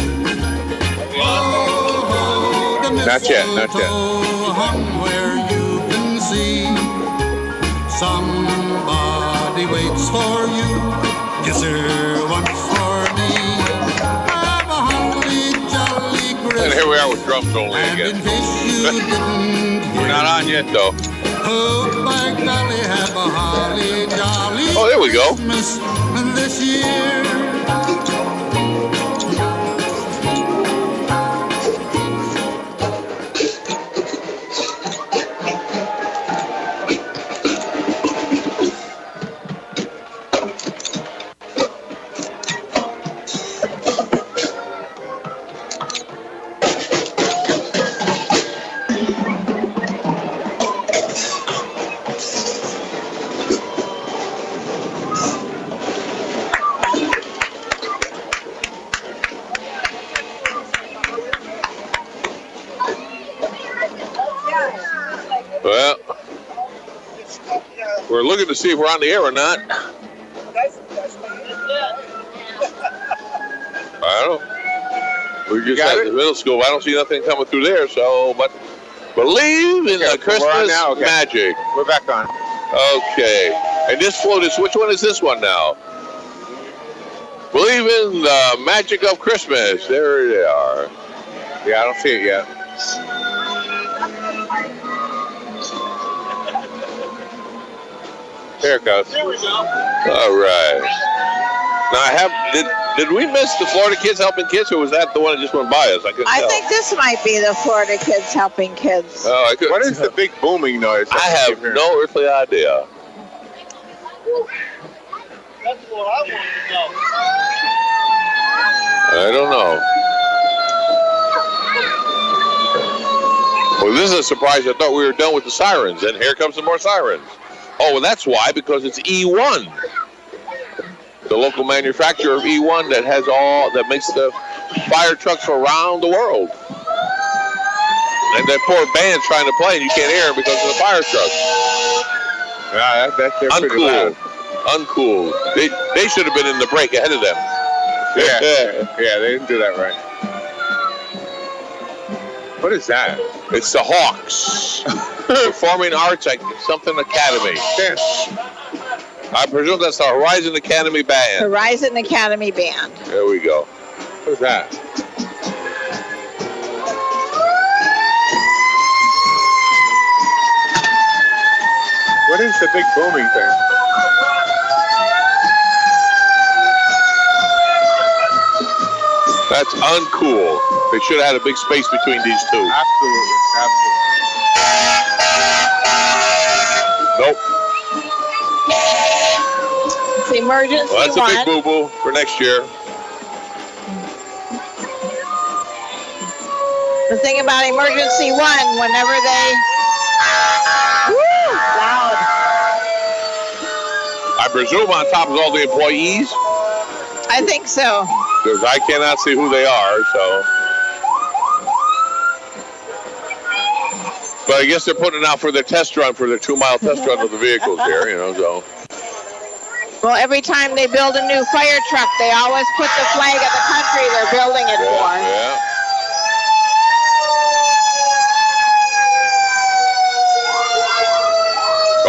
S8: Oh, the
S1: Not yet, not yet.
S8: mistletoe hung where you can see. Somebody waits for you, kiss her once for me. Have a holly jolly Christmas.
S3: And here we are with drums only
S8: And in
S3: again.
S8: case you didn't
S3: We're
S8: hear,
S3: not on yet, though.
S8: oh, by golly, have a holly jolly
S3: Oh, there we go.
S8: Christmas this year.
S3: Well, we're looking to see if we're on the air or not. I don't know. We just
S1: got
S3: at
S1: it?
S3: the middle school. I don't see nothing coming through there, so but believe in
S1: Yeah,
S3: the
S1: we're on
S3: Christmas
S1: now, okay.
S3: magic.
S1: We're back on.
S3: Okay. And this float is, which one is this one now? Believe in the magic of Christmas. There they are.
S1: Yeah, I don't see it yet. There it goes.
S3: All right. Now did we miss the Florida Kids Helping Kids, or was that the one that just went by us? I couldn't
S2: I
S3: tell.
S2: think this might be the Florida Kids Helping Kids.
S3: Oh, I couldn't
S1: What is the
S3: tell.
S1: big booming noise?
S3: I have no earthly idea.
S5: That's what I want to know.
S3: I don't know. Well, this is a surprise. I thought we were done with the sirens, and here comes some more sirens. Oh, well, that's why, because it's E1. The local manufacturer of E1 that makes the fire trucks for around the world. And that poor band's trying to play, and you can't hear them because of the fire trucks.
S1: Yeah, they're pretty
S3: Uncool.
S1: loud.
S3: Uncool. They should have been in the break ahead of them.
S1: Yeah, yeah, they didn't do that right. What is that?
S3: It's the Hawks. Performing Arts something Academy.
S1: Dance.
S3: I presume that's the Horizon Academy Band.
S2: Horizon Academy Band.
S3: There we go.
S1: What is that? What is the big booming thing?
S3: That's uncool. They should have had a big space between these two.
S1: Absolutely, absolutely.
S3: Nope.
S2: It's emergency
S3: Well, that's a
S2: one.
S3: big boo-boo for next year.
S2: The thing about emergency one, whenever they, woo, loud.
S3: I presume on top of all the employees.
S2: I think so.
S3: because I cannot see who they are, so. But I guess they're putting it out for their test run, for their 2-mile test run of the vehicles here, so.
S2: Well, every time they build a new fire truck, they always put the flag of the country they're building it for.
S3: Yeah.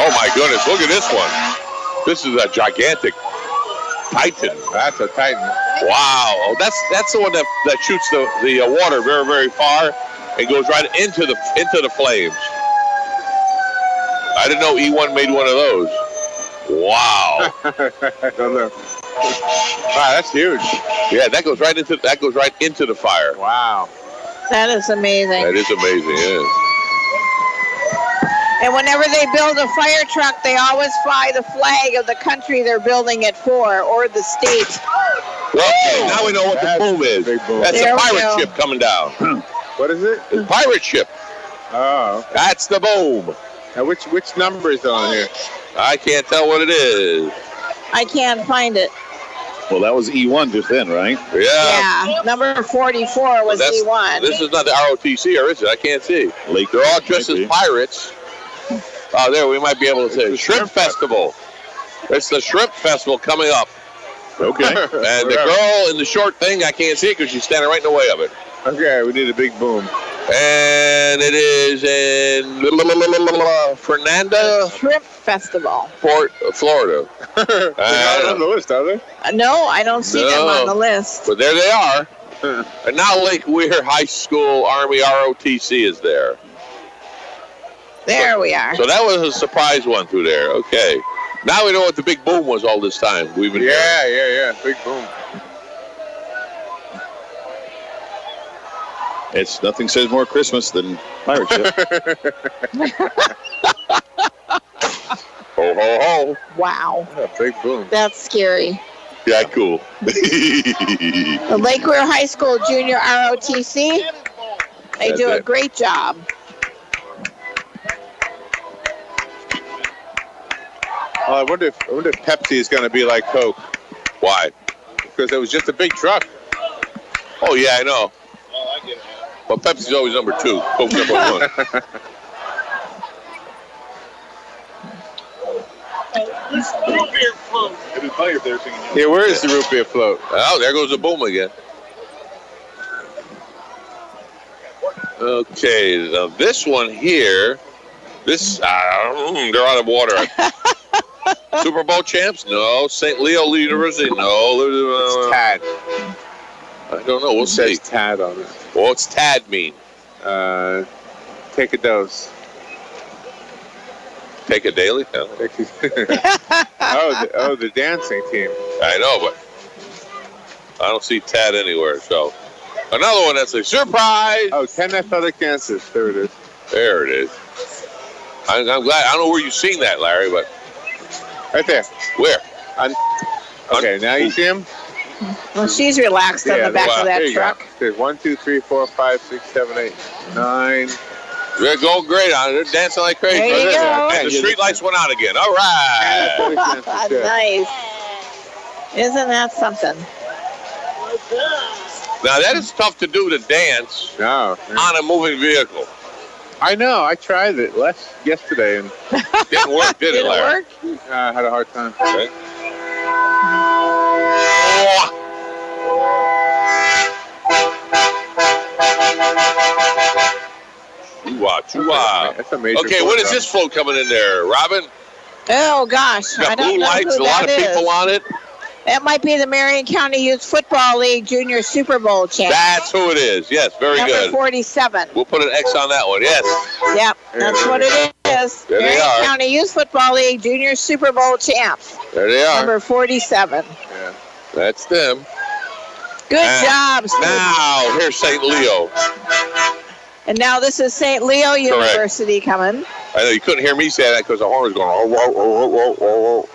S3: Oh my goodness, look at this one. This is a gigantic Titan.
S1: That's a Titan.
S3: Wow. That's the one that shoots the water very, very far and goes right into the flames. I didn't know E1 made one of those. Wow.
S1: I don't know. Wow, that's huge.
S3: Yeah, that goes right into the fire.
S1: Wow.
S2: That is amazing.
S3: That is amazing, yeah.
S2: And whenever they build a fire truck, they always fly the flag of the country they're building it for, or the state.
S3: Well, okay, now we know what the boom is.
S1: Big boom.
S3: That's
S2: There
S3: a
S2: we
S3: pirate
S2: go.
S3: ship coming down.
S1: What is it?
S3: It's a pirate ship.
S1: Oh.
S3: That's the boom.
S1: Now which number is on here?
S3: I can't tell what it is.
S2: I can't find it.
S6: Well, that was E1 just then, right?
S2: Yeah, number 44 was E1.
S3: This is not the ROTC, or is it? I can't see. They're all dressed as pirates. Oh, there, we might be able to say Shrimp Festival. It's the Shrimp Festival coming up.
S6: Okay.
S3: And the girl in the short thing, I can't see it because she's standing right in the way of it.
S1: Okay, we need a big boom.
S3: And it is in Fernanda,
S2: Shrimp Festival.
S3: Port, Florida.
S1: They're not on the list, are they?
S2: No, I don't see them on the list.
S3: But there they are. And now Lake Weir High School Army ROTC is there.
S2: There we are.
S3: So that was a surprise one through there. Okay. Now we know what the big boom was all this time. We've been
S1: Yeah. Big boom.
S6: It's nothing says more Christmas than pirate ship.
S3: Ho, ho, ho.
S2: Wow.
S1: Yeah, big boom.
S2: That's scary.
S3: Yeah, cool.
S2: The Lake Weir High School Junior ROTC, they do a great job.
S1: I wonder if Pepsi is going to be like Coke.
S3: Why?
S1: Because it was just a big truck.
S3: Oh, yeah, I know. Well, Pepsi's always number 2. Coke's number 1.
S1: Yeah, where is the root beer float?
S3: Oh, there goes the boom again. Okay, now this one here, they're out of water. Super Bowl champs? No. St. Leo University? No.
S1: It's Tad.
S3: I don't know. We'll
S1: It
S3: see.
S1: says Tad on it.
S3: What's Tad mean?
S1: Take a dose.
S3: Take a daily? No.
S1: The dancing team.
S3: I know, but I don't see Tad anywhere. So another one that's a surprise.
S1: Oh, 10 athletic dancers. There it is.
S3: There it is. I'm glad. I don't know where you've seen that, Larry, but
S1: Right there.
S3: where?
S1: Okay, now you see him?
S2: Well, she's relaxed on the back of
S1: There
S2: that
S1: you go.
S2: truck.
S1: There's 1, 2, 3, 4, 5, 6, 7, 8, 9.
S3: They're going great on it. They're dancing like crazy.
S2: There you go.
S3: And the street lights went out again. All right.
S2: Nice. Isn't that something?
S3: Now, that is tough to do, to dance
S1: No.
S3: on a moving vehicle.
S1: I know. I tried it yesterday and
S3: Didn't work, did it,
S2: Did it
S3: Larry?
S2: work?
S1: I had a hard time.
S3: Okay. Chua.
S1: That's a major
S3: Okay, what is
S1: float,
S3: this float coming in there, Robin?
S2: Oh, gosh. I
S3: Got
S2: don't
S3: blue
S2: know
S3: lights,
S2: who
S3: a lot
S2: that
S3: of
S2: is.
S3: people on it.
S2: That might be the Marion County Youth Football League Junior Super Bowl champ.
S3: That's who it is. Yes, very
S2: Number
S3: good.
S2: 47.
S3: We'll put an X on that one. Yes.
S2: Yep, that's what it is.
S3: There they
S2: Marion
S3: are.
S2: County Youth Football League Junior Super Bowl champs.
S3: There they are.
S2: Number 47.
S1: Yeah.
S3: That's them.
S2: Good
S3: And
S2: job, Steve.
S3: Now, here's St. Leo.
S2: And now this is St. Leo University coming.
S3: I know you couldn't hear me say that because the horn was going, oh, oh, oh, oh, oh, oh.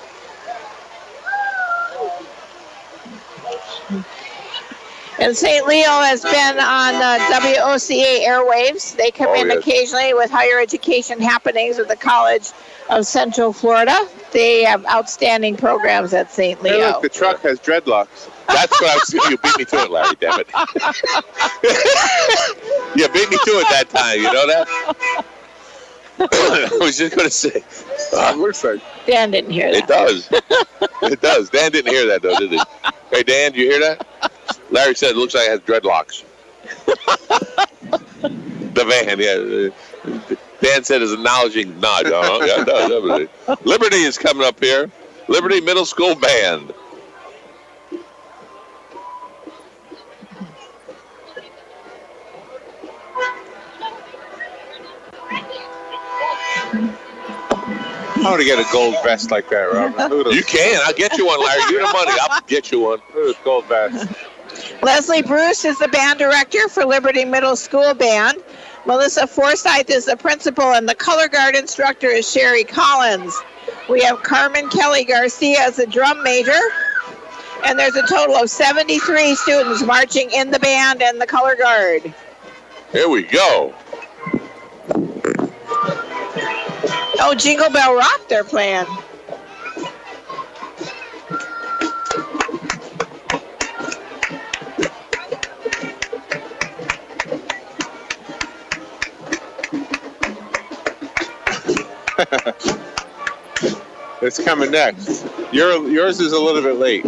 S2: And St. Leo has been on WOCA airwaves. They come in
S3: yes.
S2: occasionally with higher education happenings at the College of Central Florida. They have outstanding programs at St.
S1: Hey,
S2: Leo.
S1: look, the truck has dreadlocks.
S3: That's what I was saying. You beat me to it, Larry, damn it. You beat me to it that time, you know that? I was just going to say.
S1: It looks like.
S2: Dan didn't hear that.
S3: It does. It does. Dan didn't hear that, though, did he? Hey, Dan, do you hear that? Larry said it looks like it has dreadlocks. The van, yeah. Dan said his acknowledging nod. Yeah, it does, definitely. Liberty is coming up here. Liberty Middle School Band.
S1: I want to get a gold vest like that, Rob.
S3: You can. I'll get you one, Larry. You the money. I'll get you one.
S1: Gold vest.
S2: Leslie Bruce is the band director for Liberty Middle School Band. Melissa Forsythe is the principal, and the color guard instructor is Sherry Collins. We have Carmen Kelly Garcia as the drum major, and there's a total of 73 students marching in the band and the color guard.
S3: Here we go.
S2: Oh, Jingle Bell Rock they're playing.
S1: It's coming next. Yours is a little bit late.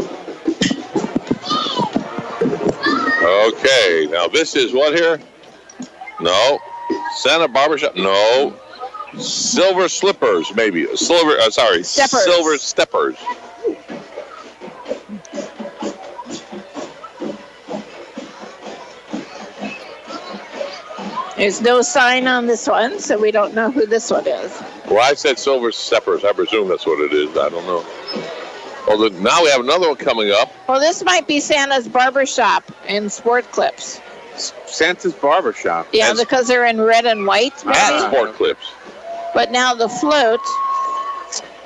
S3: Okay, now this is what here? No. Santa Barbershop? No. Silver Slippers, maybe.
S2: Steppers.
S3: Silver Steppers.
S2: There's no sign on this one, so we don't know who this one is.
S3: Well, I said Silver Steppers. I presume that's what it is. I don't know. Oh, now we have another one coming up.
S2: Well, this might be Santa's Barbershop in Sport Clips.
S1: Santa's Barbershop.
S2: Yeah, because they're in red and white, maybe.
S3: And Sport Clips.
S2: But now the float,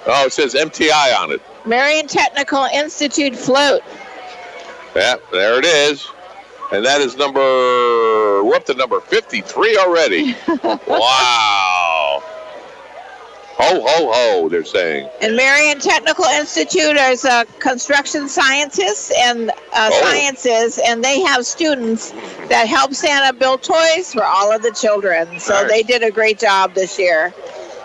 S3: Oh, it says MTI on it.
S2: Marion Technical Institute float.
S3: Yeah, there it is. And that is we're up to number 53 already. Wow. Ho, ho, ho, they're saying.
S2: And Marion Technical Institute is construction scientists and sciences, and they have students that help Santa build toys for all of the children. So they did a great job this year.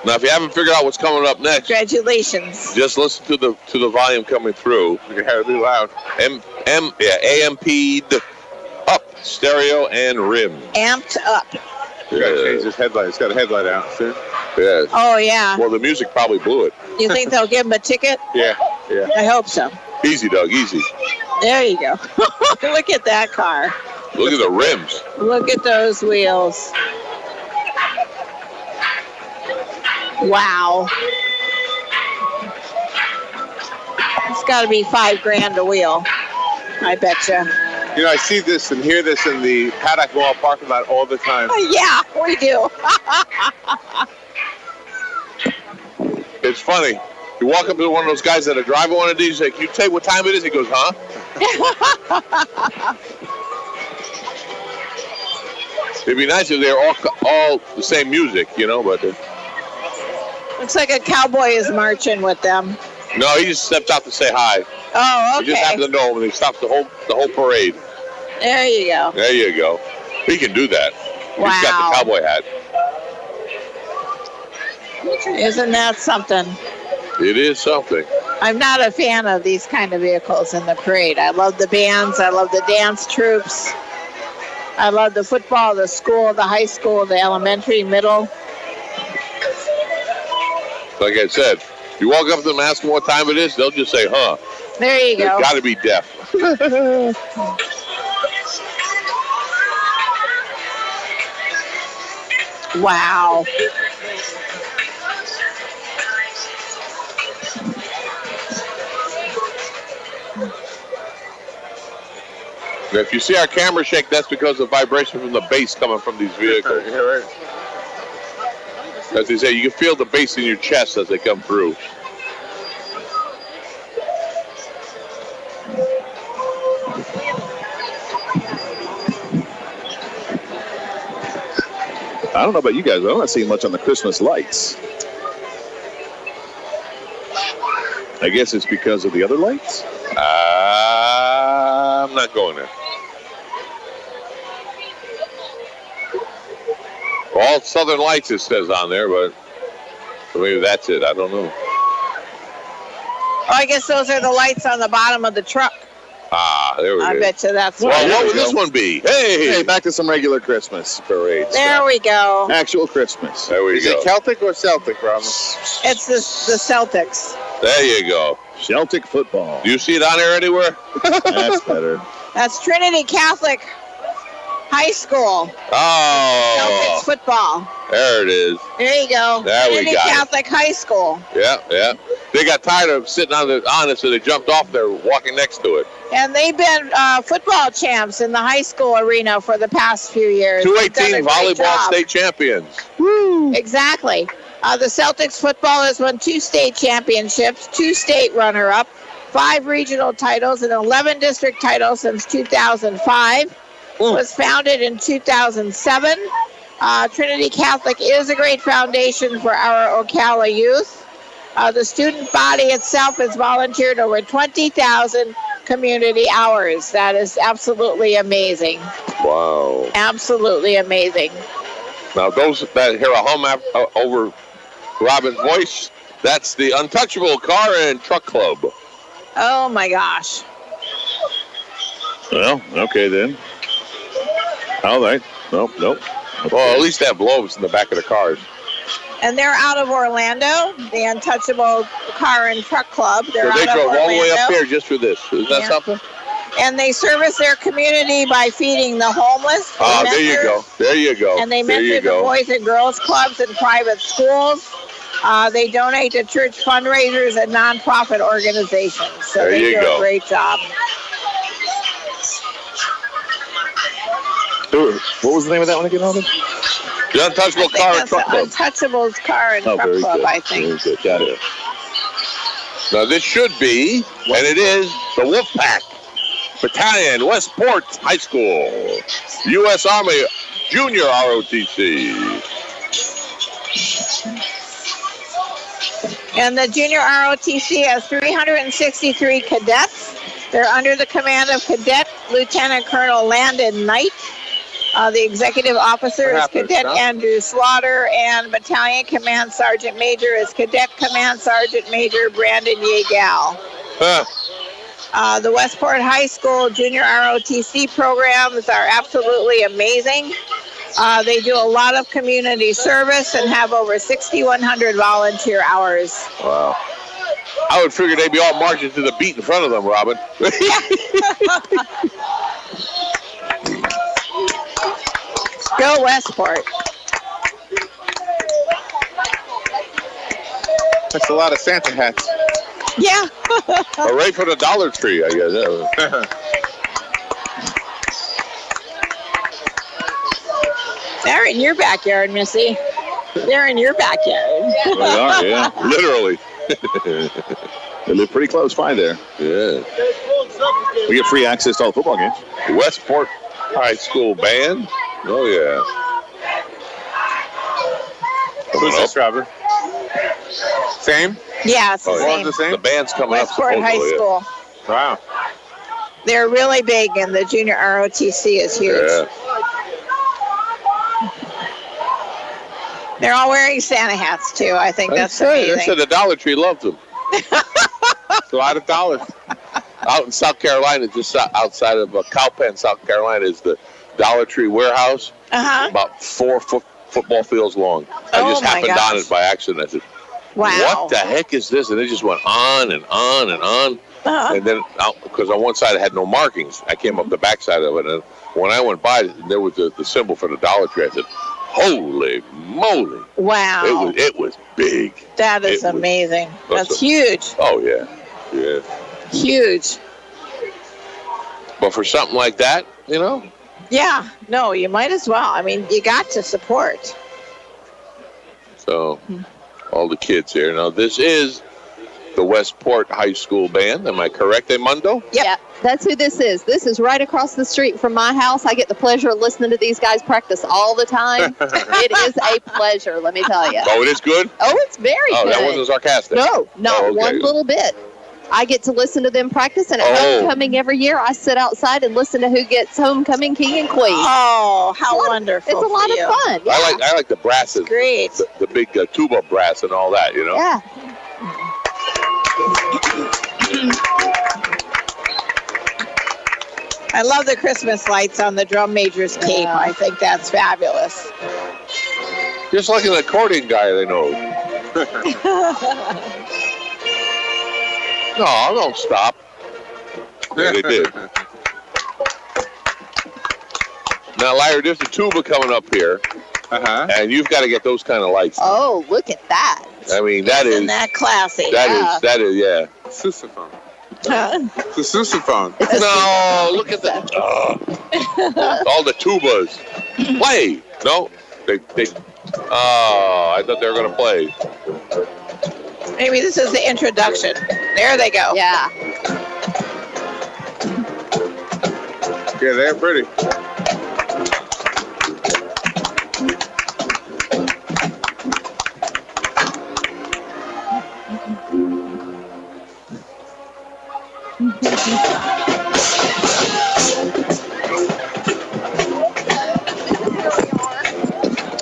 S3: Now, if you haven't figured out what's coming up next,
S2: Congratulations.
S3: just listen to the volume coming through.
S1: You gotta be loud.
S3: AMP'd up, stereo and rim.
S2: Amped up.
S1: You gotta change this headlight. It's got a headlight out. See?
S3: Yeah.
S2: Oh, yeah.
S3: Well, the music probably blew it.
S2: You think they'll give him a ticket?
S1: Yeah.
S2: I hope so.
S3: Easy, Doug, easy.
S2: There you go. Look at that car.
S3: Look at the rims.
S2: Look at those wheels. Wow. It's got to be $5,000 a wheel. I betcha.
S1: You know, I see this and hear this in the Paddock Mall parking lot all the time.
S2: Yeah, we do.
S3: It's funny. You walk up to one of those guys that are driving one of these, like, you tell what time it is? He goes, huh? It'd be nice if they're all the same music, you know, but...
S2: Looks like a cowboy is marching with them.
S3: No, he just stepped out to say hi.
S2: Oh, okay.
S3: He just happened to know him, and he stopped the whole parade.
S2: There you go.
S3: There you go. He can do that.
S2: Wow.
S3: He's got the cowboy hat.
S2: Isn't that something?
S3: It is something.
S2: I'm not a fan of these kind of vehicles in the parade. I love the bands. I love the dance troops. I love the football, the school, the high school, the elementary, middle.
S3: Like I said, you walk up to them and ask them what time it is, they'll just say, huh.
S2: There you go.
S3: They've got to be deaf.
S2: Wow.
S3: If you see our camera shake, that's because of vibration from the bass coming from these vehicles.
S1: Yeah, right.
S3: As they say, you can feel the bass in your chest as they come through.
S6: I don't know about you guys, but I'm not seeing much on the Christmas lights. I guess it's because of the other lights?
S3: I'm not going there. All Southern Lights, it says on there, but maybe that's it. I don't know.
S2: Oh, I guess those are the lights on the bottom of the truck.
S3: Ah, there we go.
S2: I bet you that's
S3: Well,
S2: what.
S3: what would this one be?
S6: Hey, back to some regular Christmas parades.
S2: There we go.
S6: Actual Christmas.
S3: There we
S1: Is
S3: go.
S1: it Celtic or Celtic, Robin?
S2: It's the Celtics.
S3: There you go.
S6: Celtic football.
S3: Do you see it on there anywhere?
S6: That's better.
S2: That's Trinity Catholic High School.
S3: Oh,
S2: Celtics football.
S3: there it is.
S2: There you go.
S3: There we
S2: Trinity
S3: got it.
S2: Catholic High School.
S3: Yeah, yeah. They got tired of sitting on it, so they jumped off there, walking next to it.
S2: And they've been football champs in the high school arena for the past few years. They've done a
S3: 218
S2: great
S3: volleyball
S2: job.
S3: state champions.
S2: Woo. Exactly. The Celtics football has won 2 state championships, 2 state runner-up, 5 regional titles, and 11 district titles since 2005. Was founded in 2007. Trinity Catholic is a great foundation for our Ocala youth. The student body itself has volunteered over 20,000 community hours. That is absolutely amazing.
S3: Wow.
S2: Absolutely amazing.
S3: Now, those that hear a hum over Robin's voice, that's the Untouchable Car and Truck Club.
S2: Oh my gosh.
S6: Well, okay then. All right. Nope.
S3: Well, at least they have globes in the back of the cars.
S2: And they're out of Orlando, the Untouchable Car and Truck Club. They're
S3: So they
S2: out of
S3: drove all the way up
S2: Orlando.
S3: here just for this. Isn't that
S2: Yeah.
S3: something?
S2: And they service their community by feeding the homeless. They
S3: Oh, there you
S2: mentor-
S3: go. There you go.
S2: And they
S3: there you
S2: mentor the
S3: go.
S2: Boys and Girls Clubs and private schools. They donate to church fundraisers and nonprofit organizations. So
S3: There
S2: they
S3: you
S2: do
S3: go.
S2: a great job.
S6: What was the name of that one again, Robin?
S3: The Untouchable
S2: I think
S3: Car and
S2: that's
S3: Truck
S2: the
S3: Club.
S2: Untouchables Car and
S6: Oh,
S2: Truck
S6: very
S2: Club,
S6: good.
S2: I think.
S6: Very good. Got it.
S3: Now, this should be, and it is, the Wolfpack Battalion, Westport High School, U.S. Army Junior ROTC.
S2: And the Junior ROTC has 363 cadets. They're under the command of Cadet Lieutenant Colonel Landon Knight. The executive officer is Cadet Andrew Slaughter, and Battalion Command Sergeant Major is Cadet Command Sergeant Major Brandon Yeagal. The Westport High School Junior ROTC programs are absolutely amazing. They do a lot of community service and have over 6,100 volunteer hours.
S3: Wow. I would figure they'd be all marching to the beat in front of them, Robin.
S2: Go Westport.
S1: That's a lot of Santa hats.
S2: Yeah.
S3: Hooray for the Dollar Tree, I guess.
S2: They're in your backyard, Missy. They're in your backyard.
S6: They are, yeah.
S3: Literally.
S6: They live pretty close by there.
S3: Yeah.
S6: We get free access to all the football games.
S3: Westport High School Band. Oh, yeah.
S1: Who's this, Robert? Same?
S2: Yeah, it's the
S3: Oh, yeah.
S2: same.
S1: The same?
S3: The band's coming
S2: Westport
S3: up.
S2: High
S3: supposedly,
S2: School.
S1: Wow.
S2: They're really big, and the junior ROTC is huge.
S3: Yeah.
S2: They're all wearing Santa hats, too. I think that's
S3: I
S2: amazing.
S3: said the Dollar Tree loved them.
S1: It's a lot of dollars.
S3: Out in South Carolina, just outside of Cowpen, South Carolina, is the Dollar Tree warehouse.
S2: Uh-huh.
S3: About 4 football fields long. I
S2: Oh,
S3: just
S2: my
S3: happened
S2: gosh.
S3: on it by accident. I said,
S2: Wow.
S3: what the heck is this? And it just went on and on and on.
S2: Uh-huh.
S3: And then, because on one side it had no markings, I came up the back side of it. And when I went by, there was the symbol for the Dollar Tree. I said, holy moly.
S2: Wow.
S3: It was big.
S2: That is
S3: it was-
S2: amazing.
S3: that's
S2: That's
S3: a-
S2: huge.
S3: Oh, yeah. Yeah.
S2: Huge.
S3: But for something like that, you know,
S2: Yeah. No, you might as well. I mean, you got to support.
S3: so all the kids here. Now, this is the Westport High School Band. Am I correct, Emundo?
S7: Yep, that's who this is. This is right across the street from my house. I get the pleasure of listening to these guys practice all the time. It is a pleasure, let me tell you.
S3: Oh, it is good?
S7: Oh, it's very
S3: Oh,
S7: good.
S3: that wasn't sarcastic.
S7: No, not
S3: Oh, okay.
S7: one little bit. I get to listen to them practice, and at
S3: Oh.
S7: homecoming every year, I sit outside and listen to who gets homecoming king and queen.
S2: Oh, how wonderful!
S7: It's a lot
S2: for
S7: of
S2: you.
S7: fun. Yeah.
S3: I like the brasses.
S2: Great.
S3: The big tuba brass and all that, you know?
S7: Yeah.
S2: I love the Christmas lights on the drum major's cape.
S7: Yeah.
S2: I think that's fabulous.
S3: Just like an accordion guy they know. No, don't stop. Yeah, they did. Now, Larry, there's a tuba coming up here, and you've got to get those kind of lights.
S7: Oh, look at that.
S3: I mean, that
S2: Isn't
S3: is,
S2: that classy?
S3: that is, yeah.
S1: Sousaphone.
S2: Huh?
S1: It's a sousaphone.
S3: No, look at that. All the tubas. Play. No, they. Oh, I thought they were going to play.
S2: Maybe this is the introduction. There they go.
S7: Yeah.
S1: Yeah, they're pretty.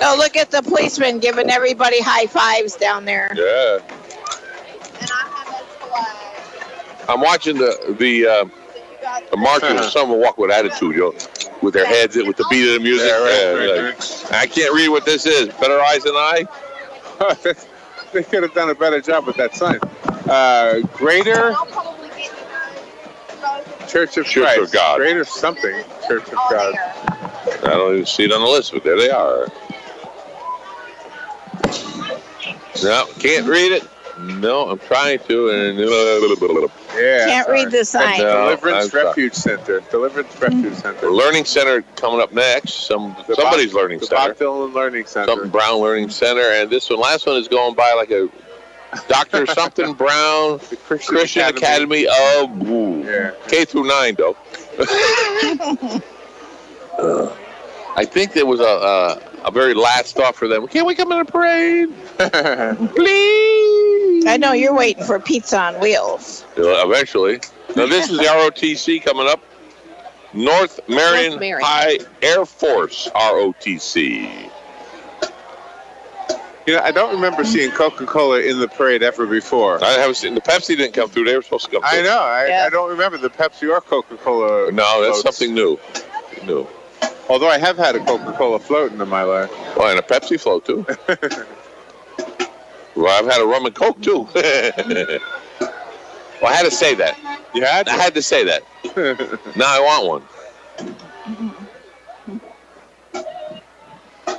S2: Oh, look at the policeman giving everybody high fives down there.
S3: Yeah. I'm watching the marchers. Some will walk with attitude, with their heads, with the beat of the music.
S1: Right.
S3: I can't read what this is. Better eyes than I.
S1: They could have done a better job with that sign. Greater Church of
S3: Church
S1: Christ.
S3: of God.
S1: Greater something. Church of God.
S3: I don't even see it on the list, but there they are. No, can't read it. No, I'm trying to. And
S1: Yeah.
S2: Can't read the sign.
S3: No,
S1: Deliverance
S3: I'm sorry.
S1: Refuge Center. Deliverance Refuge Center.
S3: Learning Center coming up next. Somebody's Learning
S1: The
S3: Center.
S1: Bob Dylan Learning Center.
S3: Something Brown Learning Center, and this last one is going by like a Dr. something Brown
S1: The
S3: Christian Academy of
S1: Yeah.
S3: K through 9, though. I think there was a very last thought for them. Can't we come in a parade? Please.
S2: I know you're waiting for pizza on wheels.
S3: Eventually. Now, this is the ROTC coming up. North Marion
S7: Marion.
S3: High Air Force ROTC.
S1: You know, I don't remember seeing Coca-Cola in the parade ever before.
S3: I haven't seen the Pepsi didn't come through. They were supposed to come through.
S1: I know.
S2: Yeah.
S1: I don't remember the Pepsi or Coca-Cola.
S3: No, that's
S1: floats.
S3: something new. New.
S1: Although I have had a Coca-Cola float in my life.
S3: Oh, and a Pepsi float, too. Well, I've had a rum and Coke, too. Well, I had to say that.
S1: You had
S3: I had to say that. Now I want one.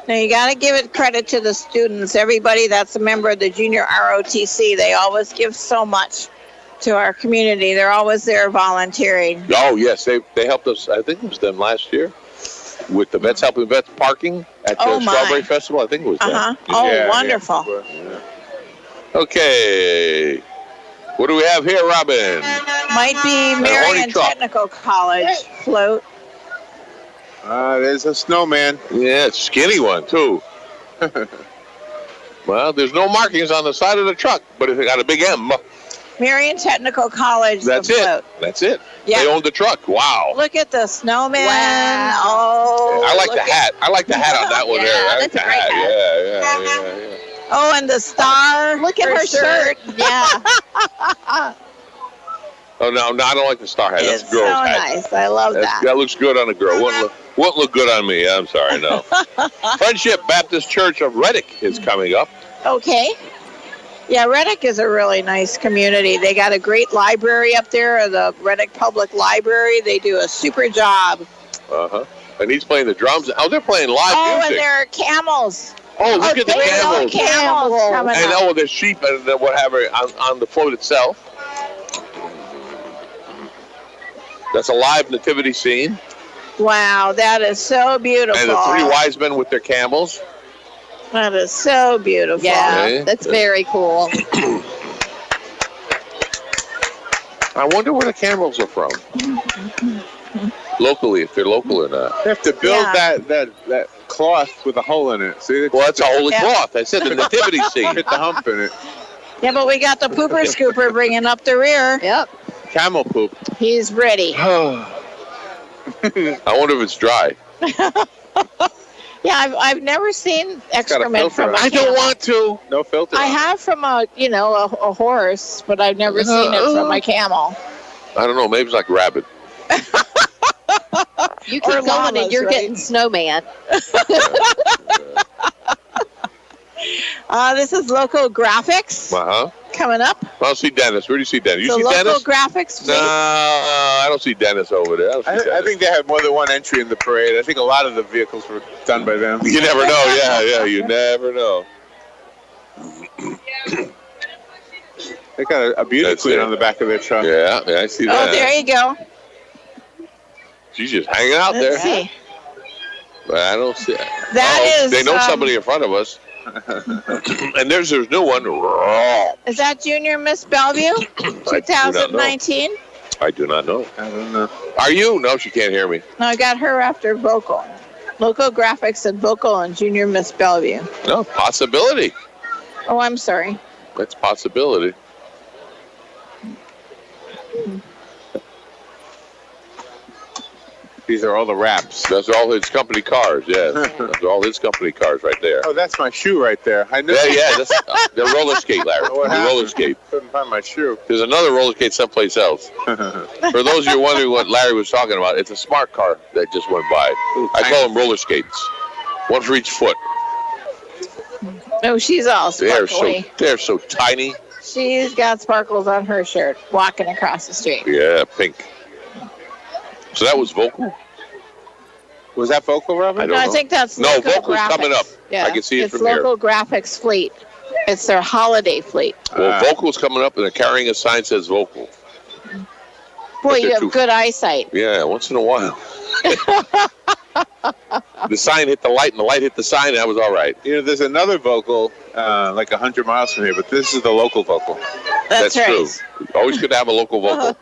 S2: Now you got to give it credit to the students. Everybody that's a member of the junior ROTC, they always give so much to our community. They're always there volunteering.
S3: Oh, yes. They helped us. I think it was them last year with the Vets Helping Vets parking at the
S2: Oh, my.
S3: Strawberry Festival. I think it was them.
S2: Uh-huh. Oh,
S1: Yeah,
S2: wonderful.
S1: yeah.
S3: Okay. What do we have here, Robin?
S2: Might be
S3: horny
S2: Marion
S3: truck.
S2: Technical College float.
S1: There's a snowman.
S3: Yeah, skinny one, too. Well, there's no markings on the side of the truck, but it got a big M.
S2: Marion Technical College.
S3: That's
S2: the
S3: it.
S2: float.
S3: That's it.
S2: Yeah.
S3: They own the truck. Wow.
S2: Look at the snowman.
S7: Wow.
S2: Oh,
S3: I like
S2: look
S3: the hat. I like the hat on that one
S7: Yeah,
S3: there. I like
S7: that's a
S3: the
S7: great hat.
S3: Yeah.
S2: Oh, and the star.
S7: Look at her shirt. Yeah.
S3: Oh, no, I don't like the star hat. That's
S2: It's
S3: a girl's
S2: so
S3: hat.
S2: nice. I love that.
S3: That looks good on a girl. Wouldn't look good on me. I'm sorry, no. Friendship Baptist Church of Reddick is coming up.
S2: Okay. Yeah, Reddick is a really nice community. They got a great library up there, the Reddick Public Library. They do a super job.
S3: Uh-huh. And he's playing the drums. Oh, they're playing live
S2: Oh, and
S3: music.
S2: there are camels.
S3: Oh, look at the
S2: Big old
S3: camels.
S2: camels coming
S3: And
S2: up.
S3: there's sheep and whatever on the float itself. That's a live nativity scene.
S2: Wow, that is so beautiful.
S3: And the three wise men with their camels.
S2: That is so beautiful.
S7: Yeah,
S3: Okay.
S7: that's very cool.
S3: I wonder where the camels are from. Locally, if they're local or not.
S1: They have to build
S2: Yeah.
S1: that cloth with a hole in it. See,
S3: Well, that's a holy
S2: Yeah.
S3: cloth. I said the nativity scene.
S1: hit the hump in it.
S2: Yeah, but we got the pooper scooper bringing up the rear.
S7: Yep.
S1: Camel poop.
S2: He's ready.
S3: I wonder if it's dry.
S2: Yeah, I've never seen excrement
S1: filter
S2: from a
S1: on it.
S3: I don't
S2: camel.
S3: want to.
S1: No filter.
S2: I have from a horse, but I've never seen it from a camel.
S3: I don't know. Maybe it's like rabbit.
S7: You
S2: Or
S7: keep going
S2: llamas,
S7: and you're
S2: right?
S7: getting snowman.
S2: This is Local Graphics
S3: Uh-huh.
S2: coming up.
S3: I don't see Dennis. Where do you see Dennis? You
S2: The
S3: see
S2: Local
S3: Dennis?
S2: Graphics
S3: No,
S2: fleet.
S3: I don't see Dennis over there.
S1: I think they had more than one entry in the parade. I think a lot of the vehicles were done by them.
S3: You never know. Yeah, you never know.
S1: They got a beauty
S3: That's
S1: queen
S3: it.
S1: on the back of their truck.
S3: Yeah, I see
S2: Oh,
S3: that.
S2: there you go.
S3: She's just hanging out
S2: Let's
S3: there.
S2: see.
S3: But I don't see.
S2: That is.
S3: They know somebody in front of us. And there's a new one.
S2: Is that Junior Miss Bellevue,
S3: I do not know.
S2: 2019?
S3: I do not know.
S1: I don't know.
S3: Are you? No, she can't hear me.
S2: No, I got her after Vocal. Local Graphics and Vocal and Junior Miss Bellevue.
S3: No, possibility.
S2: Oh, I'm sorry.
S3: That's possibility.
S1: These are all the wraps.
S3: That's all his company cars. Yeah, that's all his company cars right there.
S1: Oh, that's my shoe right there. I knew.
S3: Yeah. That's the roller skate, Larry.
S1: What
S3: The
S1: happened?
S3: roller skate.
S1: Couldn't find my shoe.
S3: There's another roller skate someplace else. For those of you wondering what Larry was talking about, it's a smart car that just went by. I call them roller skates. One for each foot.
S2: No, she's all sparkly.
S3: They're so tiny.
S2: She's got sparkles on her shirt walking across the street.
S3: Yeah, pink. So that was Vocal?
S1: Was that Vocal, Robin?
S3: I don't
S2: No, I
S3: know.
S2: think that's
S3: No,
S2: Local
S3: Vocal's
S2: Graphics.
S3: coming up.
S2: Yeah,
S3: I can see it
S2: it's
S3: from here.
S2: Local Graphics Fleet. It's their holiday fleet.
S3: Well, Vocal's coming up, and they're carrying a sign that says Vocal.
S2: Boy, you
S3: they're
S2: have
S3: too-
S2: good eyesight.
S3: Yeah, once in a while. The sign hit the light, and the light hit the sign, and that was all right.
S1: You know, there's another Vocal like 100 miles from here, but this is the local Vocal.
S2: That's right.
S3: true. Always good to have a local Vocal.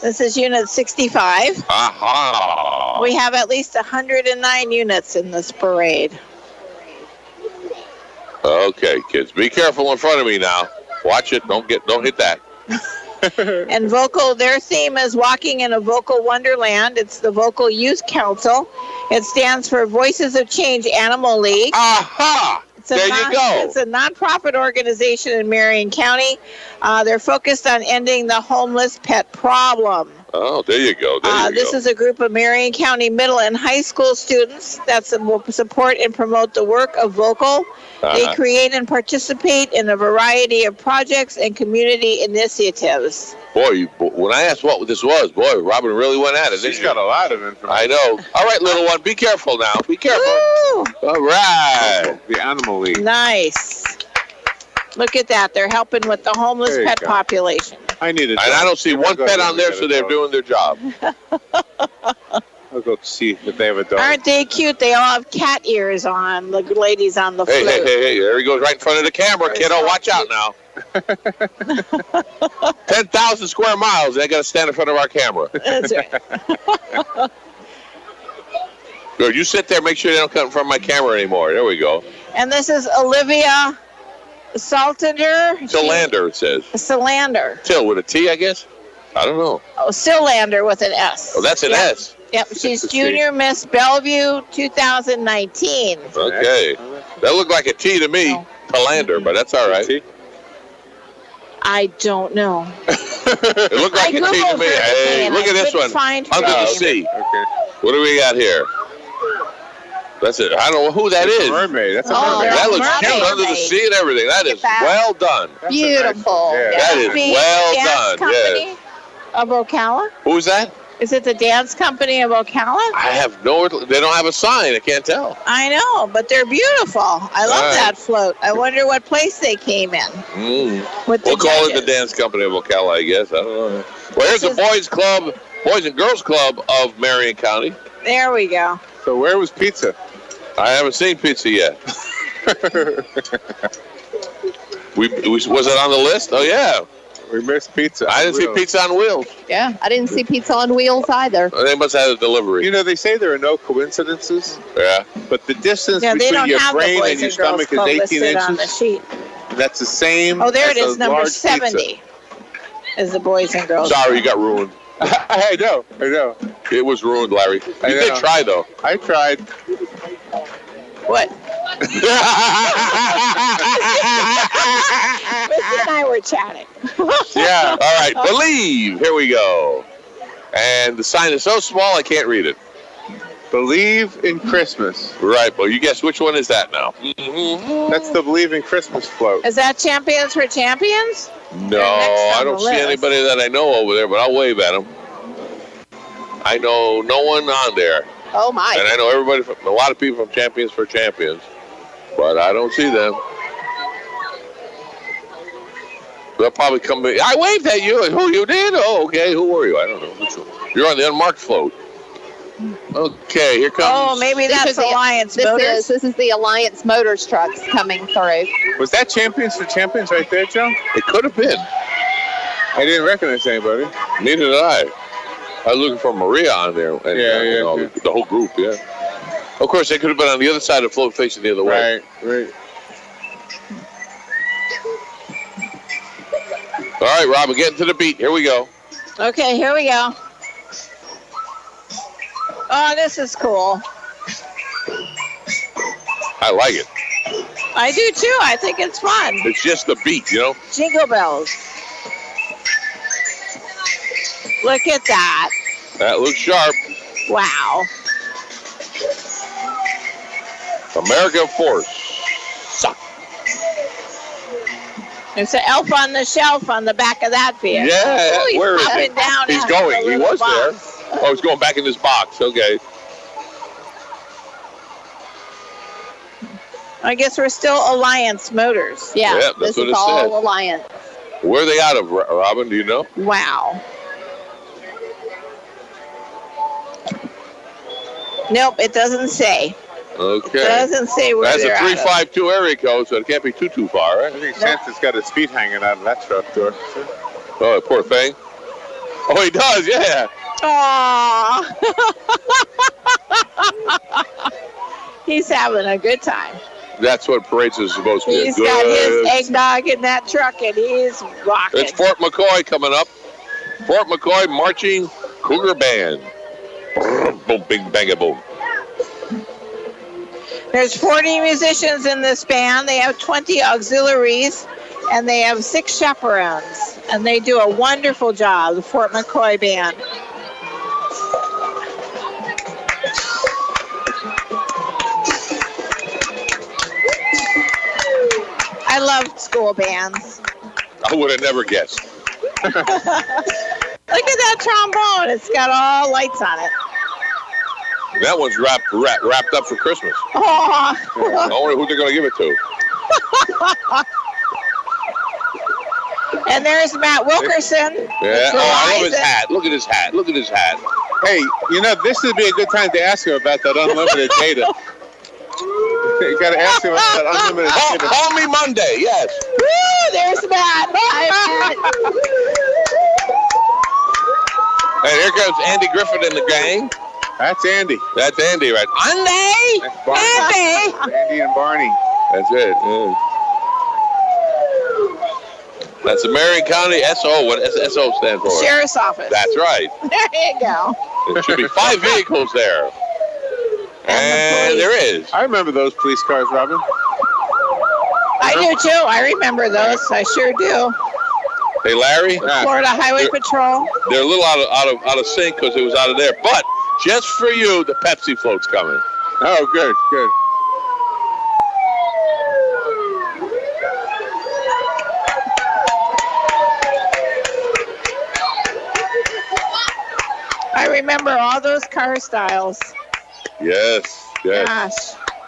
S2: This is Unit 65.
S3: Aha!
S2: We have at least 109 units in this parade.
S3: Okay, kids, be careful in front of me now. Watch it. Don't hit that.
S2: And Vocal, their theme is Walking in a Vocal Wonderland. It's the Vocal Youth Council. It stands for Voices of Change Animal League.
S3: Aha! There you go.
S2: It's a nonprofit organization in Marion County. They're focused on ending the homeless pet problem.
S3: Oh, there you go.
S2: This is a group of Marion County middle and high school students that will support and promote the work of Vocal. They create and participate in a variety of projects and community initiatives.
S3: Boy, when I asked what this was, boy, Robin really went at it.
S1: She's got a lot of information.
S3: I know. All right, little one, be careful now. Be careful.
S2: Woo!
S3: All right.
S1: The Animal League.
S2: Nice. Look at that. They're helping with the homeless
S1: There you
S2: pet
S1: go.
S2: population.
S1: I need a dog.
S3: And I don't see one
S1: I'll go
S3: pet
S1: there
S3: on there,
S1: and
S3: so
S1: get a
S3: they're
S1: dog.
S3: doing their job.
S1: I'll go see if they have a dog.
S2: Aren't they cute? They all have cat ears on, the ladies on the
S3: Hey,
S2: float.
S3: hey, there he goes right in front of the camera, kiddo. Watch out now. 10,000 square miles. They got to stand in front of our camera.
S2: That's right.
S3: Good. You sit there. Make sure they don't come in front of my camera anymore. There we go.
S2: And this is Olivia Saltander.
S3: Tillander, it says.
S2: Salander.
S3: Till with a T, I guess. I don't know.
S2: Oh, Sillander with an S.
S3: Oh, that's an
S2: Yep.
S3: S.
S2: Yep, she's
S1: a T.
S2: Junior Miss Bellevue 2019.
S3: Okay. That looked like a T to me.
S2: No.
S3: Tillander, but that's all right.
S2: I don't know.
S3: It looked like
S2: I
S3: a T to
S2: Googled
S3: me.
S2: her
S3: Hey,
S2: today and
S3: look
S2: I
S3: at this
S2: couldn't
S3: one.
S2: find her
S3: Under the
S2: name.
S3: sea.
S1: Okay.
S3: What do we got here? That's it. I don't know who that
S1: It's
S3: is.
S1: a mermaid. That's a
S2: Oh,
S1: mermaid.
S3: That looks
S2: mermaid.
S3: cute under the sea and everything. That is
S2: that.
S3: well done.
S1: That's a
S7: Beautiful.
S1: nice- yeah.
S3: That is
S2: The
S3: well
S2: dance
S3: done.
S2: company
S3: Yes.
S2: of Ocala?
S3: Who's that?
S2: Is it the dance company of Ocala?
S3: I have no. They don't have a sign. I can't tell.
S2: I know, but they're beautiful. I love
S3: Right.
S2: that float. I wonder what place they came in with the
S3: We'll call it the
S2: judges.
S3: dance company of Ocala, I guess. I don't know. Well, here's the
S2: This
S3: Boys and Girls Club of Marion County.
S2: There we go.
S1: So where was pizza?
S3: I haven't seen pizza yet. Was it on the list? Oh yeah.
S1: We missed pizza.
S3: I didn't see
S1: Real.
S3: pizza on wheels.
S7: Yeah, I didn't see pizza on wheels either.
S3: They must have had a delivery.
S1: You know, they say there are no coincidences,
S3: Yeah.
S1: but the distance
S2: Yeah, they
S1: between
S2: don't
S1: your
S2: have the
S1: brain
S2: Boys
S1: and your
S2: and Girls
S1: stomach is
S2: Club
S1: 18
S2: listed on the
S1: inches.
S2: sheet.
S1: That's the same.
S2: Oh, there
S1: as
S2: it is,
S1: a
S2: number
S1: large
S2: 70
S1: pizza.
S2: is the Boys and Girls
S3: Sorry,
S2: Club.
S3: you got ruined.
S1: I know.
S3: It was ruined, Larry. You
S1: I
S3: did
S1: know.
S3: try, though.
S1: I tried.
S2: What? Missy and I were chatting.
S1: Yeah.
S3: All right, believe. Here we go. And the sign is so small I can't read it.
S1: Believe in Christmas.
S3: Right, well, you guess which one is that now?
S1: That's the Believe in Christmas float.
S2: Is that Champions for Champions?
S3: No,
S2: next on
S3: I don't
S2: the
S3: see
S2: list.
S3: anybody that I know over there, but I'll wave at them. I know no one on there.
S7: Oh my.
S3: And I know everybody, a lot of people from Champions for Champions, but I don't see them. They'll probably come. I waved at you. Who you did? Oh, okay. Who were you? I don't know. You're on the unmarked float. Okay, here comes.
S2: Oh, maybe
S7: This
S2: that's
S7: is the-
S2: Alliance Motors.
S7: This is the Alliance Motors trucks coming through.
S1: Was that Champions for Champions right there, Joe?
S3: It could have been.
S1: I didn't recognize anybody.
S3: Neither did I. I was looking for Maria on there. And,
S1: Yeah.
S3: The whole group, yeah. Of course, they could have been on the other side of the float facing the other way.
S1: Right.
S3: All right, Rob, we're getting to the beat. Here we go.
S2: Okay, here we go. Oh, this is cool.
S3: I like it.
S2: I do too. I think it's fun.
S3: It's just the beat, you know?
S2: Jingle bells. Look at that.
S3: That looks sharp.
S2: Wow.
S3: American Force. Suck.
S2: There's an elf on the shelf on the back of that vehicle.
S3: Yeah,
S2: Oh, he's
S3: where is
S2: popping
S3: he?
S2: down.
S3: He's
S2: out
S3: going.
S2: of the
S3: He
S2: little
S3: was
S2: box.
S3: there. Oh, he's going back in this box. Okay.
S2: I guess we're still Alliance Motors.
S7: Yeah,
S3: Yeah, that's
S7: this
S3: what
S7: is
S3: it
S7: all
S3: said.
S7: Alliance.
S3: Where are they out of, Robin? Do you know?
S2: Wow. Nope, it doesn't say.
S3: Okay.
S2: It doesn't say where
S3: That's a
S2: they're out of.
S3: 352 area code, so it can't be too far,
S1: I
S3: right?
S1: think Santa's got his feet hanging out of that truck door.
S3: Oh, poor thing. Oh, he does, yeah.
S2: Aww. He's having a good time.
S3: That's what parades are supposed to be.
S2: He's got his eggnog in that truck and he's rocking.
S3: It's Fort McCoy coming up. Fort McCoy Marching Cougar Band. Boom, bing, bang, a boom.
S2: There's 40 musicians in this band. They have 20 auxiliaries and they have 6 chaperones. And they do a wonderful job, the Fort McCoy Band. I love school bands.
S3: I would have never guessed.
S2: Look at that trombone. It's got all lights on it.
S3: That one's wrapped up for Christmas.
S2: Oh,
S3: I wonder who they're going to give it to.
S2: and there's Matt Wilkerson.
S3: Yeah. Oh, I love his
S2: Verizon.
S3: hat. Look at his hat. Look at his hat.
S1: Hey, this would be a good time to ask him about that unlimited data. You got to ask him about that unlimited data.
S3: Call me Monday, yes.
S2: Woo, there's Matt. Hi, Matt.
S3: And here comes Andy Griffin and the gang.
S1: That's Andy.
S3: That's Andy, right? Andy!
S1: That's Barney. Andy and Barney.
S3: That's it. Yeah. That's the Marion County SO. What does SO stand for?
S2: Sheriff's Office.
S3: That's right.
S2: There you go.
S3: There should be 5 vehicles there. And there is.
S1: I remember those police cars, Robin.
S2: I do too. I remember those. I sure do.
S3: Hey, Larry,
S2: Florida Highway Patrol.
S3: they're a little out of sync because it was out of there. But just for you, the Pepsi float's coming.
S1: Oh, good.
S2: I remember all those car styles.
S3: Yes.
S2: Gosh.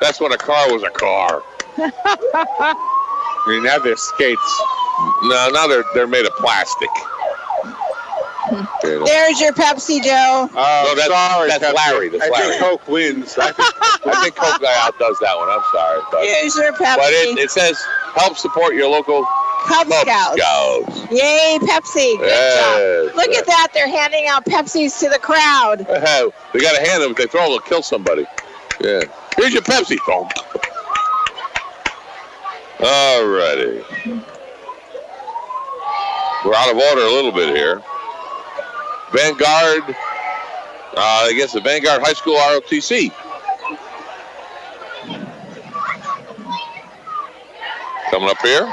S3: That's when a car was a car.
S1: I mean, now they're skates.
S3: No, now they're made of plastic. You know.
S2: There's your Pepsi, Joe.
S1: Oh,
S3: No, that's-
S1: sorry,
S3: that's
S1: Pepsi.
S3: Larry, that's
S1: I
S3: Larry.
S1: think Coke wins.
S3: I think Coke guy outdoes that one. I'm sorry. But
S2: Here's your Pepsi.
S3: it says help support your local
S2: Cub
S3: Cub
S2: Scouts.
S3: Scouts.
S2: Yay, Pepsi. Good
S3: Yes.
S2: job. Look at that. They're handing out Pepsis to the crowd.
S3: They got to hand them. If they throw them, they'll kill somebody. Yeah. Here's your Pepsi phone. All righty. We're out of order a little bit here. Vanguard, I guess the Vanguard High School ROTC. Coming up here.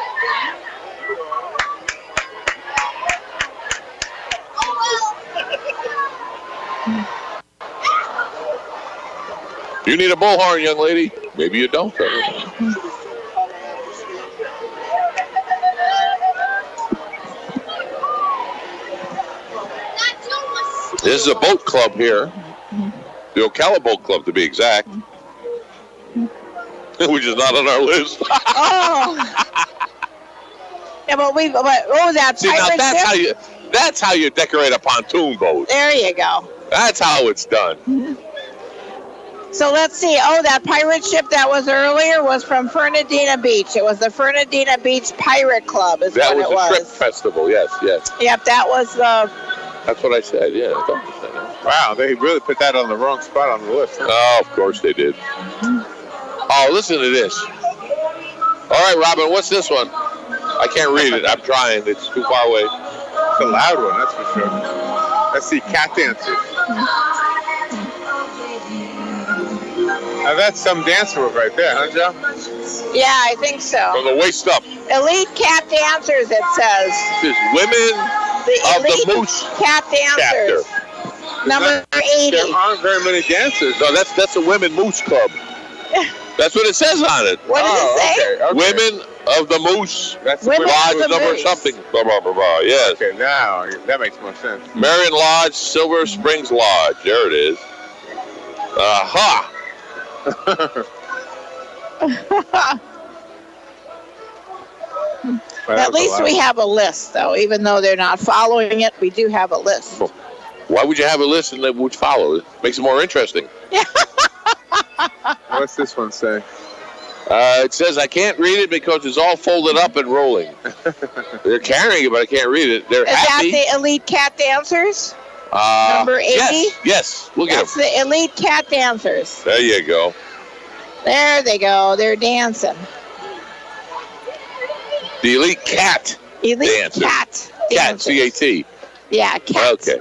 S3: You need a bullhorn, young lady. Maybe you don't. This is a boat club here. The Ocala Boat Club, to be exact. Which is not on our list.
S2: Oh. Yeah, but that
S3: See, now
S2: pirate ship?
S3: that's how you decorate a pontoon boat.
S2: There you go.
S3: That's how it's done.
S2: So let's see. Oh, that pirate ship that was earlier was from Fernandina Beach. It was the Fernandina Beach Pirate Club is
S3: That
S2: what it
S3: was
S2: was.
S3: a shrimp festival, yes.
S2: Yep, that was the...
S3: That's what I said, yeah. I thought you said that.
S1: Wow, they really put that on the wrong spot on the list. Huh?
S3: Oh, of course they did. Oh, listen to this. All right, Robin, what's this one? I can't read it. I'm trying. It's too far away.
S1: It's a loud one, that's for sure. Let's see, cat dancers. Now that's some dancer right there, huh, Joe?
S2: Yeah, I think so.
S3: From the waist up.
S2: Elite Cat Dancers, it says.
S3: This is women of
S2: Elite
S3: the Moose
S2: Cat Dancers. Number 80.
S1: There aren't very many dancers.
S3: No, that's a women Moose Club. That's what it says on it.
S2: What does it say?
S1: Okay.
S3: Women of the Moose.
S1: That's
S2: Women
S3: Lodge
S2: of the
S3: number
S2: Moose.
S3: something. Blah, blah, blah, blah. Yes.
S1: Okay, now that makes more sense.
S3: Marion Lodge, Silver Springs Lodge. There it is. Aha.
S2: At least we have a list, though. Even though they're not following it, we do have a list.
S3: Why would you have a list and that would follow? It makes it more interesting.
S1: What's this one say?
S3: It says I can't read it because it's all folded up and rolling. They're carrying it, but I can't read it. They're
S2: Is
S3: happy.
S2: that the Elite Cat Dancers? Number 80?
S3: Yes. Look at
S2: That's
S3: them.
S2: the Elite Cat Dancers.
S3: There you go.
S2: There they go. They're dancing.
S3: The Elite Cat.
S2: Elite
S3: Dancers.
S2: Cat
S3: Cat,
S2: Dancers.
S3: C-A-T.
S2: Yeah, cat.
S3: Okay.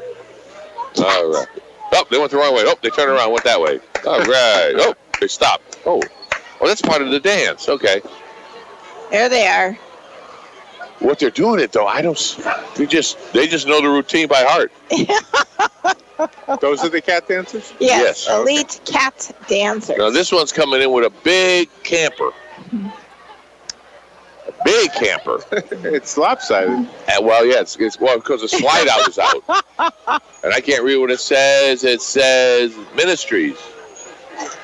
S3: All right. Oh, they went the wrong way. Oh, they turned around, went that way. All right. Oh, they stopped. Oh, that's part of the dance. Okay.
S2: There they are.
S3: What they're doing it though, I don't. They just know the routine by heart.
S1: Those are the cat dancers?
S2: Yes.
S3: Yes.
S2: Elite Cat Dancers.
S3: Now this one's coming in with a big camper. A big camper.
S1: It's lopsided.
S3: And, well, yeah, it's because the slide out is out, and I can't read what it says. It says Ministries,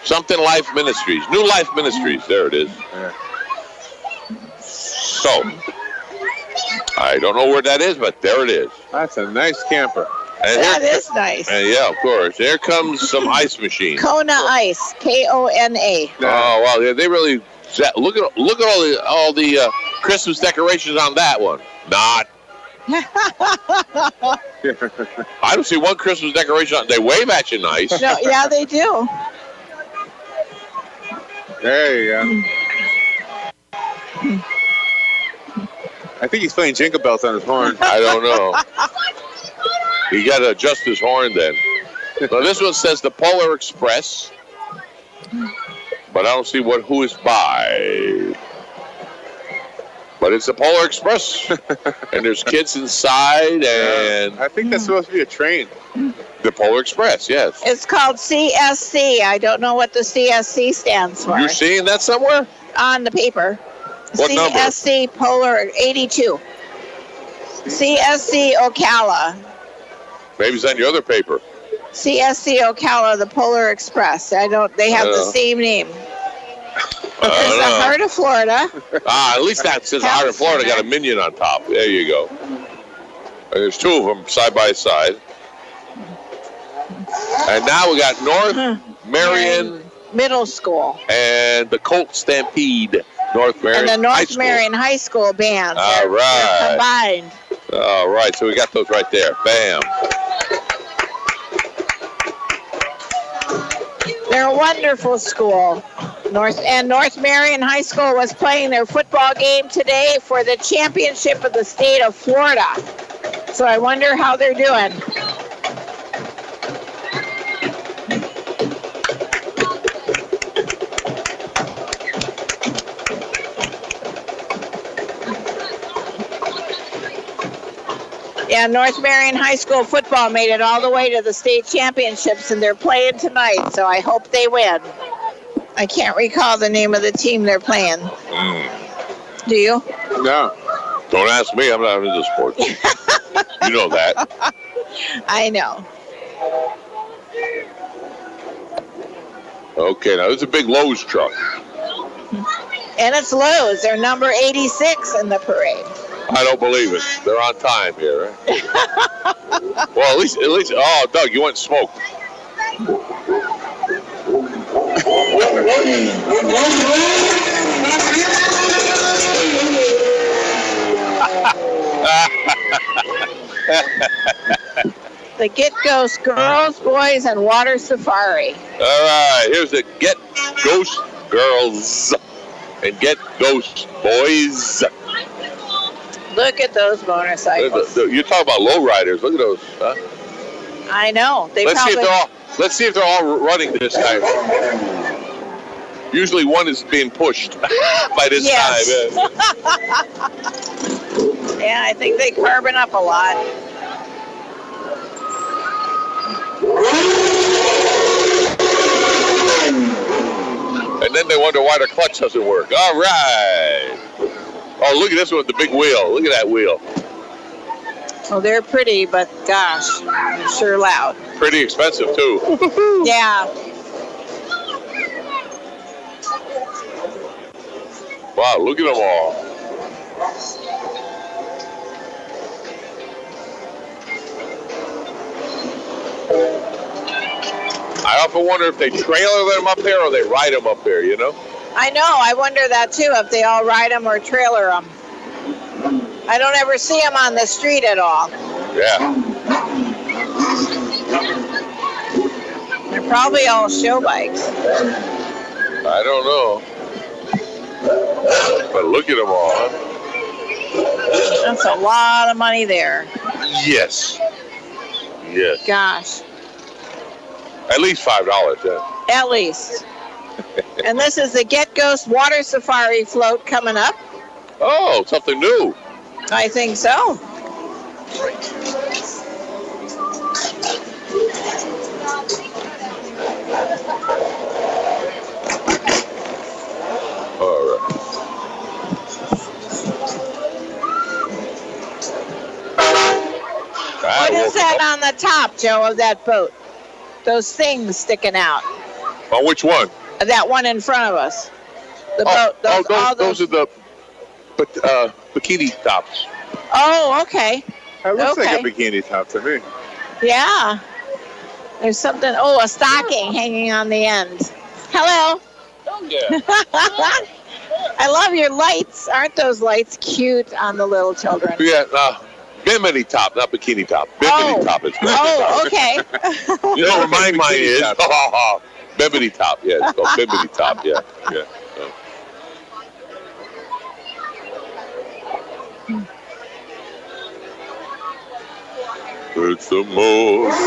S3: something Life Ministries, New Life Ministries. There it is.
S1: Yeah.
S3: So I don't know where that is, but there it is.
S1: That's a nice camper.
S3: And
S2: That is nice.
S3: And yeah, of course. There comes some ice machines.
S2: Kona Ice. K-O-N-A.
S3: Oh wow, they really look at all the Christmas decorations on that one. Not. I don't see one Christmas decoration on. They wave at you nice.
S2: No, yeah, they do.
S1: There you go. I think he's playing Jingle Bells on his horn.
S3: I don't know. You got to adjust his horn then. So this one says the Polar Express, but I don't see who is by. But it's the Polar Express, and there's kids inside, and
S1: I think that's supposed to be a train.
S3: the Polar Express, yes.
S2: It's called CSC. I don't know what the CSC stands for.
S3: You seeing that somewhere?
S2: On the paper.
S3: What number?
S2: CSC Polar 82. CSC Ocala.
S3: Maybe it's on your other paper.
S2: CSC Ocala, the Polar Express. They have the same name. It's the heart of Florida.
S3: At least that says Heart of Florida got a minion on top. There you go. And there's two of them side by side. And now we got North Marion
S2: Middle School.
S3: and the Colt Stampede. North Marion
S2: And the
S3: High
S2: North
S3: School.
S2: Marion High School band.
S3: All
S2: They're
S3: right.
S2: combined.
S3: All right, so we got those right there. Bam.
S2: They're a wonderful school. North Marion High School was playing their football game today for the championship of the state of Florida. So I wonder how they're doing. Yeah, North Marion High School football made it all the way to the state championships, and they're playing tonight, so I hope they win. I can't recall the name of the team they're playing. Do you?
S1: No.
S3: Don't ask me. I'm not into sports. You know that.
S2: I know.
S3: Okay, now this is a big Lowe's truck.
S2: And it's Lowe's. They're number 86 in the parade.
S3: I don't believe it. They're on time here, right? Well, at least. Oh, Doug, you went and smoked.
S2: The Get Ghost Girls, Boys, and Water Safari.
S3: All right, here's the Get Ghost Girls and Get Ghost Boys.
S2: Look at those motorcycles.
S3: You're talking about lowriders. Look at those. Huh?
S2: I know.
S3: Let's see if they're all running this time. Usually one is being pushed by this time.
S2: Yeah, I think they carbon up a lot.
S3: And then they wonder why their clutch doesn't work. All right. Oh, look at this one with the big wheel. Look at that wheel.
S2: Well, they're pretty, but gosh, they're sure loud.
S3: Pretty expensive, too.
S2: Yeah.
S3: Wow, look at them all. I often wonder if they trailer them up there or they ride them up there, you know?
S2: I know. I wonder that, too, if they all ride them or trailer them. I don't ever see them on the street at all.
S3: Yeah.
S2: They're probably all show bikes.
S3: I don't know. But look at them all, huh?
S2: That's a lot of money there.
S3: Yes. Yes.
S2: Gosh.
S3: At least $5, yeah.
S2: At least. And this is the Get Ghost Water Safari float coming up.
S3: Oh, something new.
S2: I think so.
S3: All right.
S2: What is that on the top, Joe, of that boat? Those things sticking out.
S3: On which one?
S2: That one in front of us. The boat.
S3: Those are the bikini tops.
S2: Oh, okay.
S1: That looks
S2: Okay.
S1: like a bikini top to me.
S2: Yeah. There's something. Oh, a stocking hanging on the end. Hello.
S3: Oh, yeah.
S2: I love your lights. Aren't those lights cute on the little children?
S3: Yeah, bimini top, not bikini top. Bimini top is great.
S2: Oh, okay.
S3: You know where mine is? Bimini top, yeah. It's called bimini top, yeah. It's the most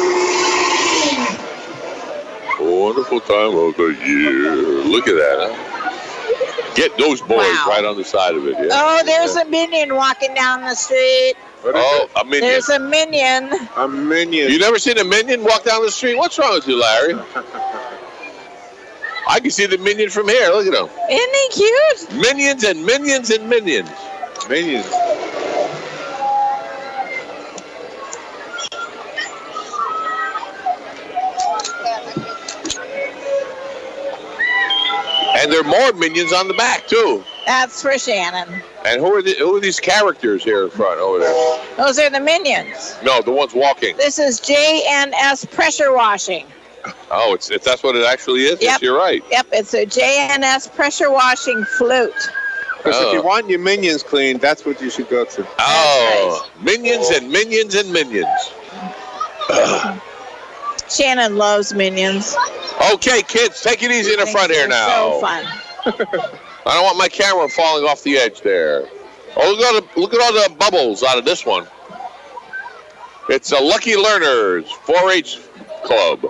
S3: wonderful time of the year. Look at that, huh? Get those boys right on the side of it, yeah.
S2: Oh, there's a minion walking down the street.
S3: Oh, a minion.
S2: There's a minion.
S1: A minion.
S3: You never seen a minion walk down the street? What's wrong with you, Larry? I can see the minion from here. Look at him.
S2: Isn't he cute?
S3: Minions and minions and minions.
S1: Minions.
S3: And there are more minions on the back, too.
S2: That's for Shannon.
S3: And who are these characters here in front over there?
S2: Those are the minions.
S3: No, the ones walking.
S2: This is JNS pressure washing.
S3: Oh, that's what it actually is?
S2: Yep.
S3: Yes, you're right.
S2: Yep, it's a JNS pressure washing float.
S1: Because if you want your minions cleaned, that's what you should go to.
S3: Oh, minions and minions and minions.
S2: Shannon loves minions.
S3: Okay, kids, take it easy in the front here now.
S2: So fun.
S3: I don't want my camera falling off the edge there. Oh, look at all the bubbles out of this one. It's a Lucky Learners 4-H Club.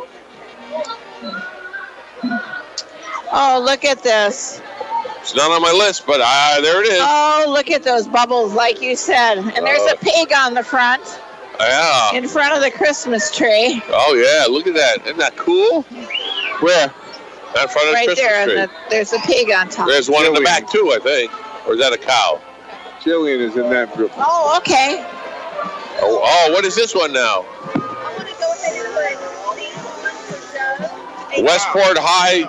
S2: Oh, look at this.
S3: It's not on my list, but there it is.
S2: Oh, look at those bubbles, like you said. And there's a pig on the front.
S3: Yeah.
S2: In front of the Christmas tree.
S3: Oh, yeah, look at that. Isn't that cool? Where? In front of the Christmas
S2: there,
S3: tree.
S2: and there's a pig on top.
S3: There's one in the back, too, I think. Or is that a cow?
S1: Jillian is in that group.
S2: Oh, okay.
S3: Oh, what is this one now? Westport High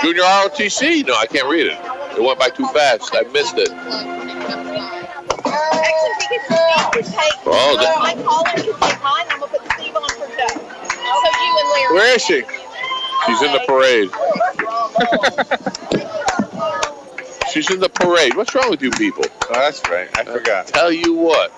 S3: Junior ROTC? No, I can't read it. It went by too fast. I missed it.
S1: Where is she?
S3: She's in the parade. She's in the parade. What's wrong with you people?
S1: Oh, that's right. I forgot.
S3: Tell you what.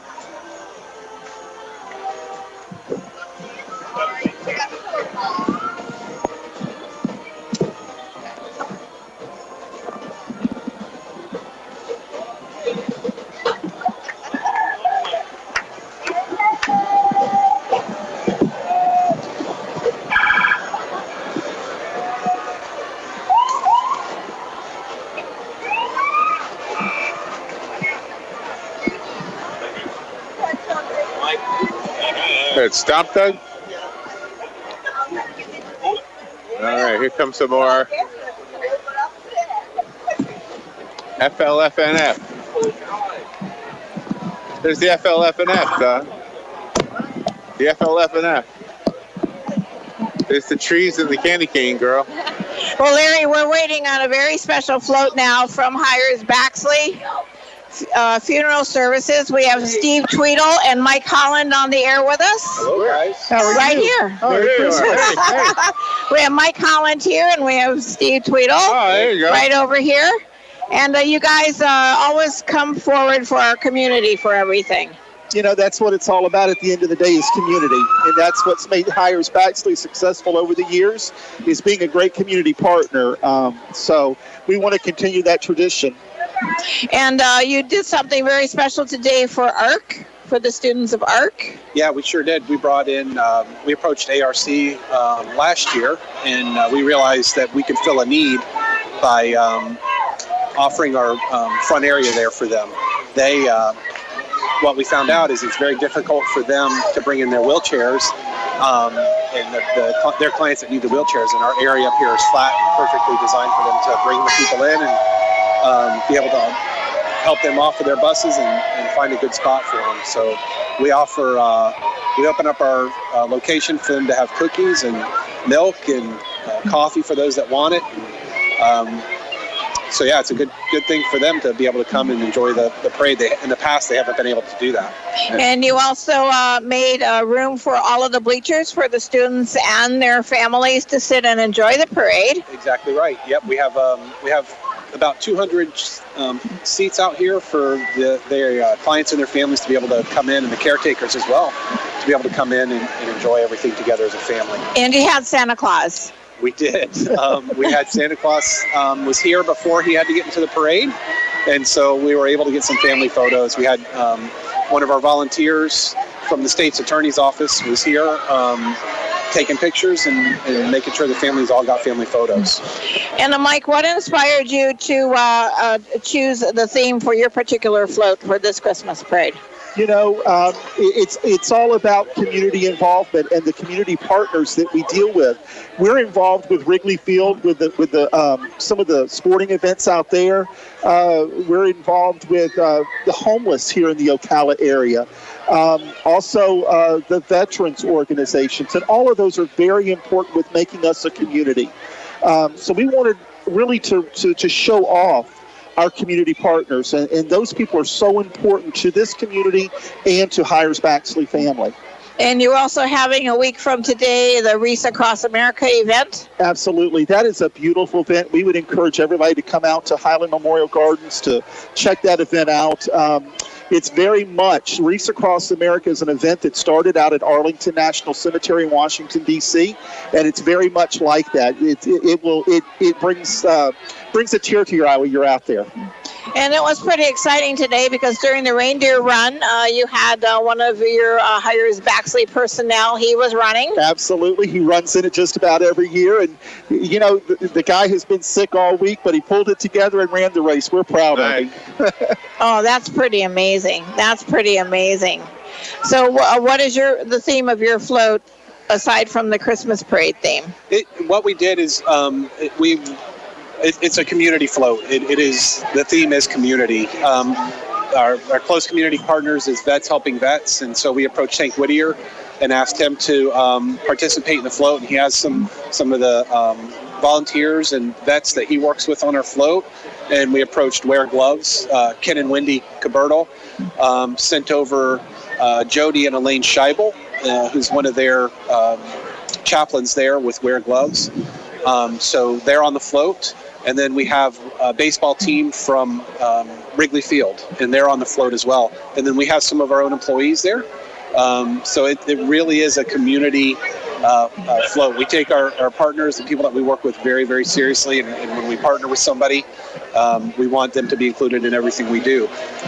S1: Stop, Doug. All right, here comes some more FLFNF. There's the FLFNF, Doug. The FLFNF. There's the trees and the candy cane, girl.
S2: Well, Larry, we're waiting on a very special float now from Hires Baxley Funeral Services. We have Steve Tweedle and Mike Holland on the air with us.
S1: Hello, guys.
S2: Right here.
S1: Oh, there you are. Hey.
S2: We have Mike Holland here, and we have Steve Tweedle
S1: There you go.
S2: right over here. And you guys always come forward for our community for everything.
S9: You know, that's what it's all about at the end of the day is community. And that's what's made Hires Baxley successful over the years is being a great community partner. So we want to continue that tradition.
S2: And you did something very special today for ARC, for the students of ARC.
S10: Yeah, we sure did. We brought in, we approached ARC last year, and we realized that we could fill a need by offering our front area there for them. They, what we found out is it's very difficult for them to bring in their wheelchairs, and their clients that need the wheelchairs, and our area up here is flat and perfectly designed for them to bring the people in and be able to help them off of their buses and find a good spot for them. So we offer, we open up our location for them to have cookies and milk and coffee for those that want it. So yeah, it's a good thing for them to be able to come and enjoy the parade. In the past, they haven't been able to do that.
S2: And you also made room for all of the bleachers for the students and their families to sit and enjoy the parade.
S10: Exactly right. Yep, we have about 200 seats out here for their clients and their families to be able to come in, and the caretakers as well, to be able to come in and enjoy everything together as a family.
S2: And you had Santa Claus.
S10: We did. We had Santa Claus was here before he had to get into the parade, and so we were able to get some family photos. We had one of our volunteers from the state's attorney's office was here taking pictures and making sure the families all got family photos.
S2: And Mike, what inspired you to choose the theme for your particular float for this Christmas parade?
S9: You know, it's all about community involvement and the community partners that we deal with. We're involved with Wrigley Field with the some of the sporting events out there. We're involved with the homeless here in the Ocala area. Also, the veterans organizations, and all of those are very important with making us a community. So we wanted really to show off our community partners, and those people are so important to this community and to Hires Baxley family.
S2: And you're also having a week from today the Wreaths Across America event?
S9: Absolutely. That is a beautiful event. We would encourage everybody to come out to Highland Memorial Gardens to check that event out. It's very much Wreaths Across America is an event that started out at Arlington National Cemetery in Washington, D.C., and it's very much like that. It brings a tear to your eye when you're out there.
S2: And it was pretty exciting today because during the reindeer run, you had one of your Hires Baxley personnel. He was running.
S9: Absolutely. He runs in it just about every year. And, you know, the guy has been sick all week, but he pulled it together and ran the race. We're proud of him.
S2: Oh, that's pretty amazing. That's pretty amazing. So what is the theme of your float aside from the Christmas parade theme?
S10: What we did is it's a community float. The theme is community. Our close community partners is Vets Helping Vets, and so we approached Hank Whittier and asked him to participate in the float. And he has some of the volunteers and vets that he works with on our float. And we approached Wear Gloves. Ken and Wendy Cabertal sent over Jody and Elaine Scheibel, who's one of their chaplains there with Wear Gloves. So they're on the float. And then we have a baseball team from Wrigley Field, and they're on the float as well. And then we have some of our own employees there. So it really is a community float. We take our partners, the people that we work with, very, very seriously. And when we partner with somebody, we want them to be included in everything we do.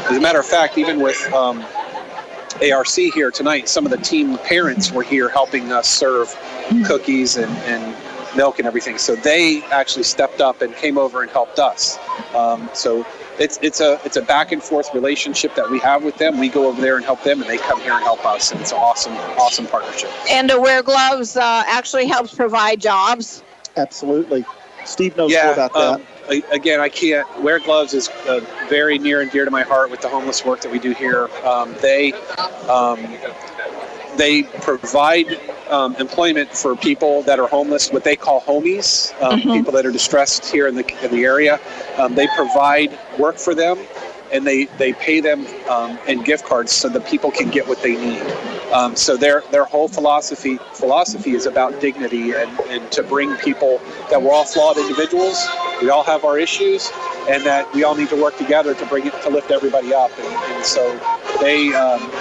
S10: As a matter of fact, even with ARC here tonight, some of the team parents were here helping us serve cookies and milk and everything. So they actually stepped up and came over and helped us. So it's a back and forth relationship that we have with them. We go over there and help them, and they come here and help us. And it's an awesome partnership.
S2: And to Wear Gloves actually helps provide jobs.
S9: Absolutely. Steve knows more about that.
S10: Again, I can't. Wear Gloves is very near and dear to my heart with the homeless work that we do here. They provide employment for people that are homeless, what they call homies, people that are distressed here in the area. They provide work for them, and they pay them in gift cards so that people can get what they need. So their whole philosophy is about dignity and to bring people that we're all flawed individuals. We all have our issues, and that we all need to work together to lift everybody up. And so they,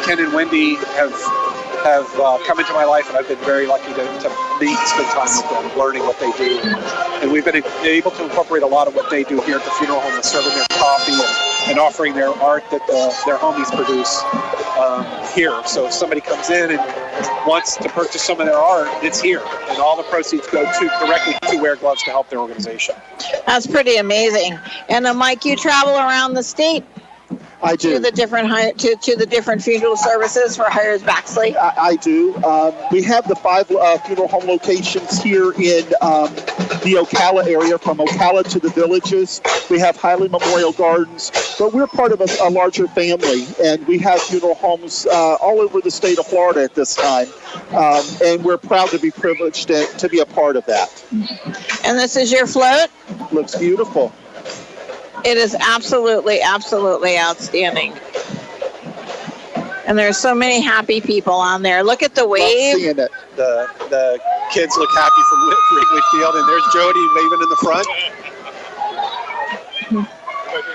S10: Ken and Wendy have come into my life, and I've been very lucky to meet and spend time with them, learning what they do. And we've been able to incorporate a lot of what they do here at the funeral home, serving their coffee and offering their art that their homies produce here. So if somebody comes in and wants to purchase some of their art, it's here. And all the proceeds go directly to Wear Gloves to help their organization.
S2: That's pretty amazing. And Mike, you travel around the state.
S9: I do.
S2: To the different funeral services for Hires Baxley.
S9: I do. We have the 5 funeral home locations here in the Ocala area, from Ocala to the Villages. We have Highland Memorial Gardens, but we're part of a larger family, and we have funeral homes all over the state of Florida at this time, and we're proud to be privileged to be a part of that.
S2: And this is your float?
S9: Looks beautiful.
S2: It is absolutely, absolutely outstanding. And there's so many happy people on there. Look at the wave.
S9: Love seeing it.
S10: The kids look happy from Wrigley Field, and there's Jody waving in the front.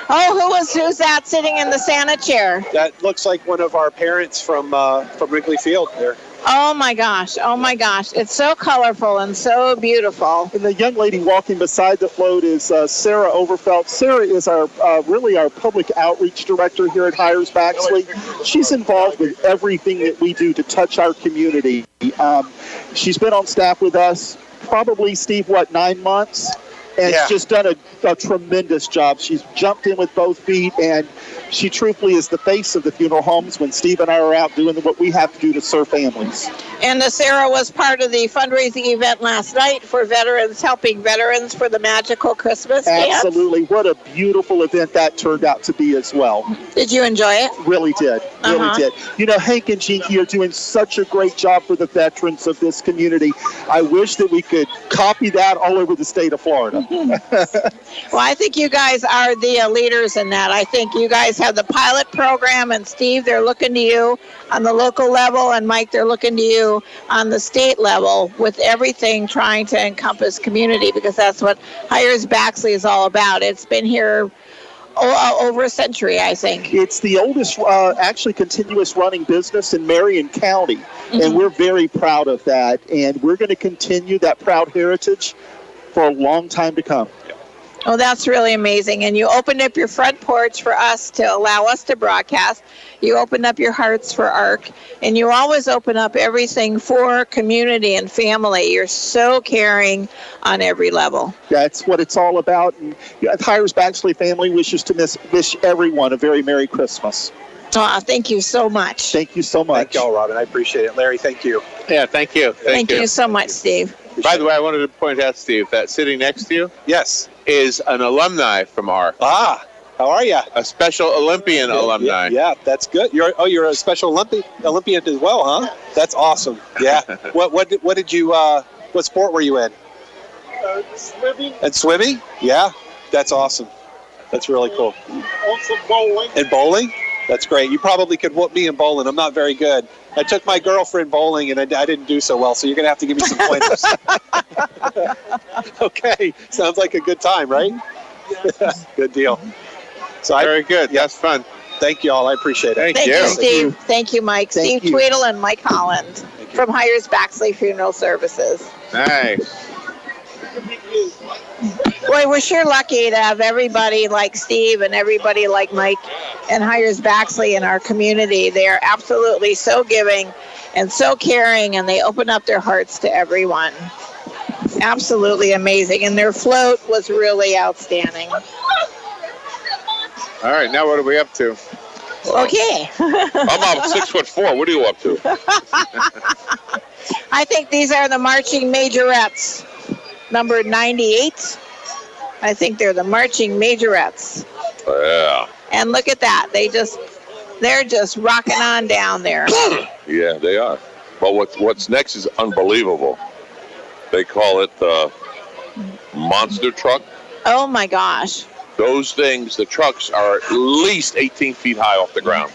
S2: Oh, who's that sitting in the Santa chair?
S10: That looks like one of our parents from Wrigley Field there.
S2: Oh my gosh. It's so colorful and so beautiful.
S9: And the young lady walking beside the float is Sarah Overfelt. Sarah is our public outreach director here at Hires Baxley. She's involved with everything that we do to touch our community. She's been on staff with us probably, Steve, 9 months? And she's just done a tremendous job. She's jumped in with both feet, and she truthfully is the face of the funeral homes when Steve and I are out doing what we have to do to serve families.
S2: And Sarah was part of the fundraising event last night for veterans, helping veterans for the magical Christmas dance.
S9: Absolutely. What a beautiful event that turned out to be as well.
S2: Did you enjoy it?
S9: Really did. Really did. You know, Hank and Jinky are doing such a great job for the veterans of this community. I wish that we could copy that all over the state of Florida.
S2: Well, I think you guys are the leaders in that. I think you guys have the pilot program, and Steve, they're looking to you on the local level, and Mike, they're looking to you on the state level with everything trying to encompass community, because that's what Hires Baxley is all about. It's been here over a century, I think.
S9: It's the oldest, actually continuous running business in Marion County, and we're very proud of that. And we're going to continue that proud heritage for a long time to come.
S2: Oh, that's really amazing. And you opened up your front porch for us to allow us to broadcast. You opened up your hearts for ARC, and you always open up everything for community and family. You're so caring on every level.
S9: That's what it's all about. And the Hires Baxley family wishes to wish everyone a very Merry Christmas.
S2: Oh, thank you so much.
S9: Thank you so much.
S10: Thank y'all, Robin. I appreciate it. Larry, thank you.
S1: Yeah, thank you.
S2: Thank you so much, Steve.
S1: By the way, I wanted to point out, Steve, that sitting next to you
S10: Yes.
S1: is an alumni from ARC.
S10: Ah, how are you?
S1: A Special Olympian alumni.
S10: Yeah, that's good. You're a Special Olympian as well, huh? That's awesome. Yeah. What did you what sport were you in?
S5: Swimming,
S10: And swimming? Yeah. That's awesome. That's really cool.
S5: also bowling.
S10: And bowling? That's great. You probably could whoop me in bowling. I'm not very good. I took my girlfriend bowling, and I didn't do so well, so you're going to have to give me some pointers. Okay. Sounds like a good time, right? Good deal. So
S1: Very good. That's fun.
S10: thank you all. I appreciate it.
S2: Thank you, Steve. Thank you, Mike.
S9: Thank
S2: Steve
S9: you.
S2: Tweedle and Mike Holland from Hires Baxley Funeral Services.
S1: Nice.
S2: Boy, we're sure lucky to have everybody like Steve and everybody like Mike and Hires Baxley in our community. They are absolutely so giving and so caring, and they open up their hearts to everyone. Absolutely amazing. And their float was really outstanding.
S1: All right, now what are we up to?
S2: Okay.
S3: I'm up 6'4". What are you up to?
S2: I think these are the marching majorettes, number 98. I think they're the marching majorettes.
S3: Yeah.
S2: And look at that. They're just rocking on down there.
S3: Yeah, they are. But what's next is unbelievable. They call it the monster truck.
S2: Oh my gosh.
S3: Those things, the trucks are at least 18 feet high off the ground.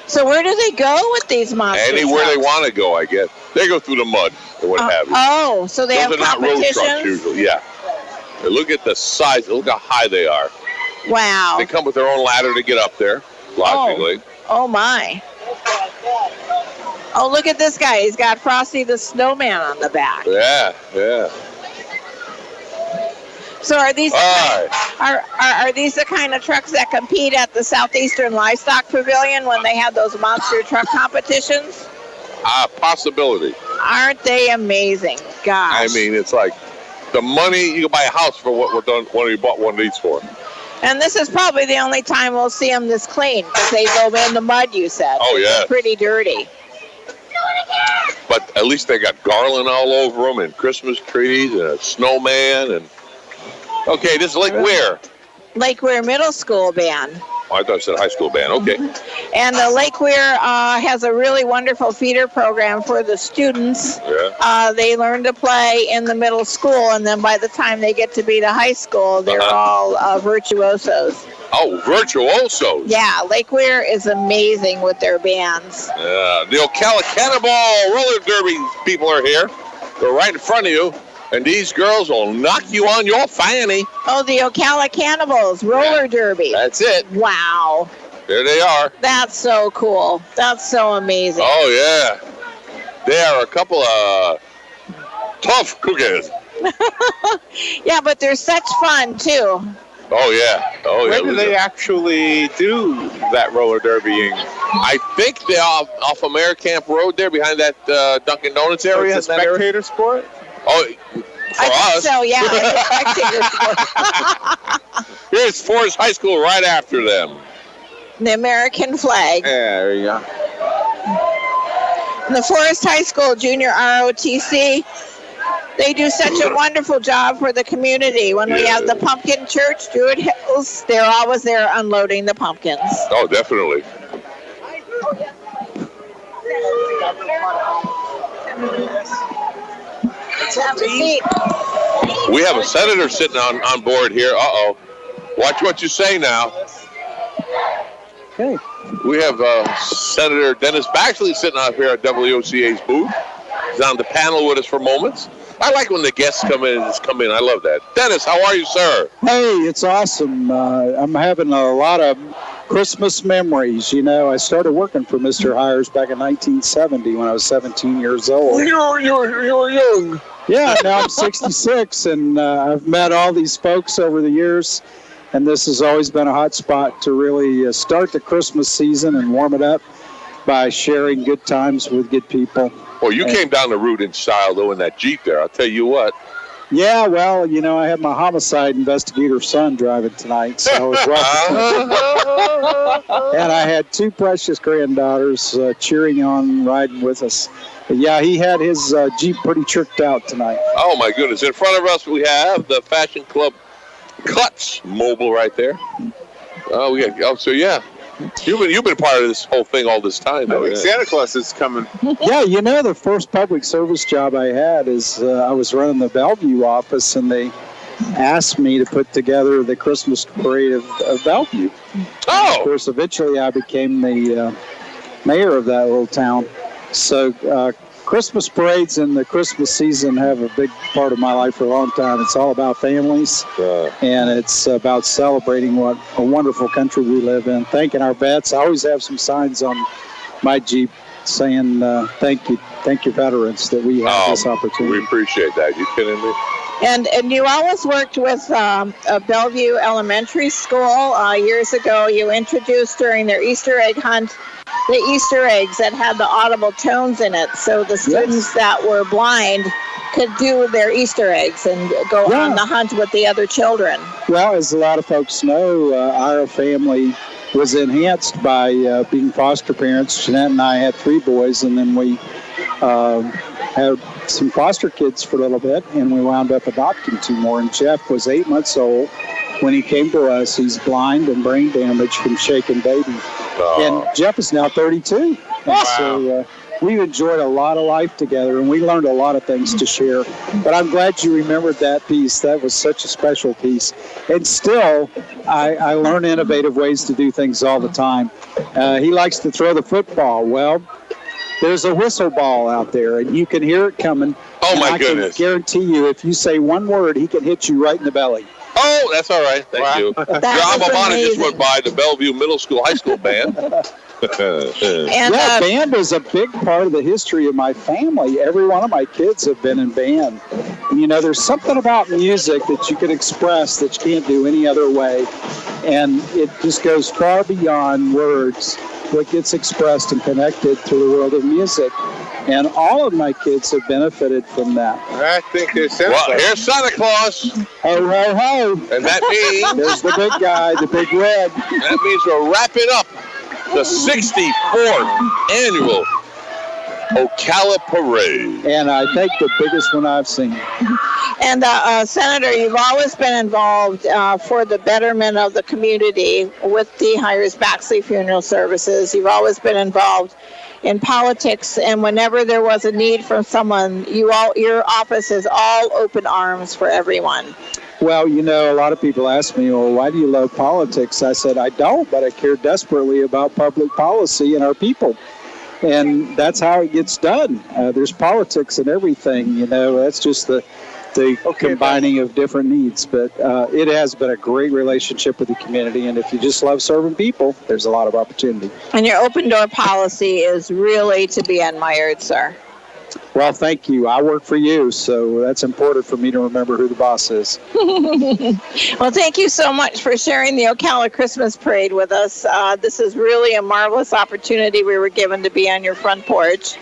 S2: So where do they go with these monster
S3: Anywhere
S2: trucks?
S3: they want to go, I guess. They go through the mud or what have you.
S2: Oh, so they
S3: Those
S2: have
S3: are not road trucks
S2: competitions?
S3: usually, yeah. And look at the size, look how high they are.
S2: Wow.
S3: They come with their own ladder to get up there, logically.
S2: Oh my. Oh, look at this guy. He's got Frosty the Snowman on the back.
S3: Yeah, yeah.
S2: So are these
S3: All right.
S2: are these the kind of trucks that compete at the Southeastern Livestock Pavilion when they have those monster truck competitions?
S3: Possibility.
S2: Aren't they amazing? Gosh.
S3: I mean, it's like the money, you can buy a house for what you bought one of these for.
S2: And this is probably the only time we'll see them this clean because they go in the mud, you said.
S3: Oh, yeah.
S2: They're pretty dirty.
S3: But at least they got garland all over them and Christmas trees and a snowman and... Okay, this is Lake Ware.
S2: Lake Ware Middle School band.
S3: Oh, I thought it said high school band. Okay.
S2: And the Lake Ware has a really wonderful feeder program for the students.
S3: Yeah.
S2: They learn to play in the middle school, and then by the time they get to be to high school, they're all virtuosos.
S3: Oh, virtuosos.
S2: Yeah, Lake Ware is amazing with their bands.
S3: Yeah. The Ocala Cannonball Roller Derby people are here. They're right in front of you. And these girls will knock you on your fanny.
S2: Oh, the Ocala Cannibals Roller Derby.
S3: That's it.
S2: Wow.
S3: There they are.
S2: That's so cool. That's so amazing.
S3: Oh, yeah. They are a couple of tough cookies.
S2: Yeah, but they're such fun, too.
S3: Oh, yeah. Oh, yeah.
S1: Where do they actually do that roller derbying?
S3: I think they're off of Mayor Camp Road there behind that Dunkin' Donuts area.
S1: It's a spectator sport?
S3: Oh, for
S2: I
S3: us.
S2: think so, yeah. It's a spectator sport.
S3: Here's Forest High School right after them.
S2: The American flag.
S1: Yeah, there you go.
S2: And the Forest High School Junior ROTC, they do such a wonderful job for the community. When we have the pumpkin church, Druid Hills, they're always there unloading the pumpkins.
S3: Oh, definitely.
S2: Have a seat.
S3: We have a senator sitting on board here. Uh-oh. Watch what you say now.
S9: Okay.
S3: We have Senator Dennis Baxley sitting out here at WOCA's booth. He's on the panel with us for moments. I like when the guests come in and just come in. I love that. Dennis, how are you, sir?
S11: Hey, it's awesome. I'm having a lot of Christmas memories. You know, I started working for Mr. Hires back in 1970 when I was 17 years old.
S3: You're young.
S11: Yeah, now I'm 66, and I've met all these folks over the years, and this has always been a hot spot to really start the Christmas season and warm it up by sharing good times with good people.
S3: Well, you came down the route in style, though, in that Jeep there. I'll tell you what.
S11: Yeah, well, you know, I had my homicide investigator son driving tonight, so I was welcome. And I had two precious granddaughters cheering on, riding with us. But yeah, he had his Jeep pretty tricked out tonight.
S3: Oh, my goodness. In front of us, we have the Fashion Club Cuts mobile right there. So yeah. You've been part of this whole thing all this time, though.
S1: I think Santa Claus is coming.
S11: Yeah, you know, the first public service job I had is I was running the Bellevue office, and they asked me to put together the Christmas parade of Bellevue.
S3: Oh!
S11: And of course, eventually I became the mayor of that little town. So Christmas parades and the Christmas season have a big part of my life for a long time. It's all about families, and it's about celebrating what a wonderful country we live in, thanking our vets. I always have some signs on my Jeep saying thank you veterans that we have this opportunity.
S3: We appreciate that. You kidding me?
S2: And you always worked with Bellevue Elementary School. Years ago, you introduced during their Easter egg hunt the Easter eggs that had the audible tones in it, so the students that were blind could do their Easter eggs and go on the hunt with the other children.
S11: Well, as a lot of folks know, our family was enhanced by being foster parents. Jeanette and I had 3 boys, and then we had some foster kids for a little bit, and we wound up adopting 2 more. And Jeff was 8 months old when he came to us. He's blind and brain damaged from shaken baby. And Jeff is now 32. And so we've enjoyed a lot of life together, and we learned a lot of things to share. But I'm glad you remembered that piece. That was such a special piece. And still, I learn innovative ways to do things all the time. He likes to throw the football. Well, there's a whistle ball out there, and you can hear it coming.
S3: Oh, my goodness.
S11: I can guarantee you, if you say one word, he can hit you right in the belly.
S3: Oh, that's all right. Thank you. Your alma mater just went by, the Bellevue Middle School, High School band.
S11: Band is a big part of the history of my family. Every one of my kids have been in band. And, you know, there's something about music that you can express that you can't do any other way. And it just goes far beyond words. What gets expressed and connected to the world of music. And all of my kids have benefited from that.
S1: I think there's Santa Claus.
S3: Well, here's Santa Claus.
S11: Ho, ho, ho.
S3: And that means...
S11: There's the big guy, the big red.
S3: That means we're wrapping up the 64th annual Ocala Parade.
S11: And I think the biggest one I've seen.
S2: And Senator, you've always been involved for the betterment of the community with the Hires-Baxley Funeral Services. You've always been involved in politics, and whenever there was a need from someone, your office is all open arms for everyone.
S11: Well, you know, a lot of people ask me, well, why do you love politics? I said, I don't, but I care desperately about public policy and our people. And that's how it gets done. There's politics in everything, you know. That's just the combining of different needs. But it has been a great relationship with the community. And if you just love serving people, there's a lot of opportunity.
S2: And your open door policy is really to be admired, sir.
S11: Well, thank you. I work for you, so that's important for me to remember who the boss is.
S2: Well, thank you so much for sharing the Ocala Christmas Parade with us. This is really a marvelous opportunity we were given to be on your front porch.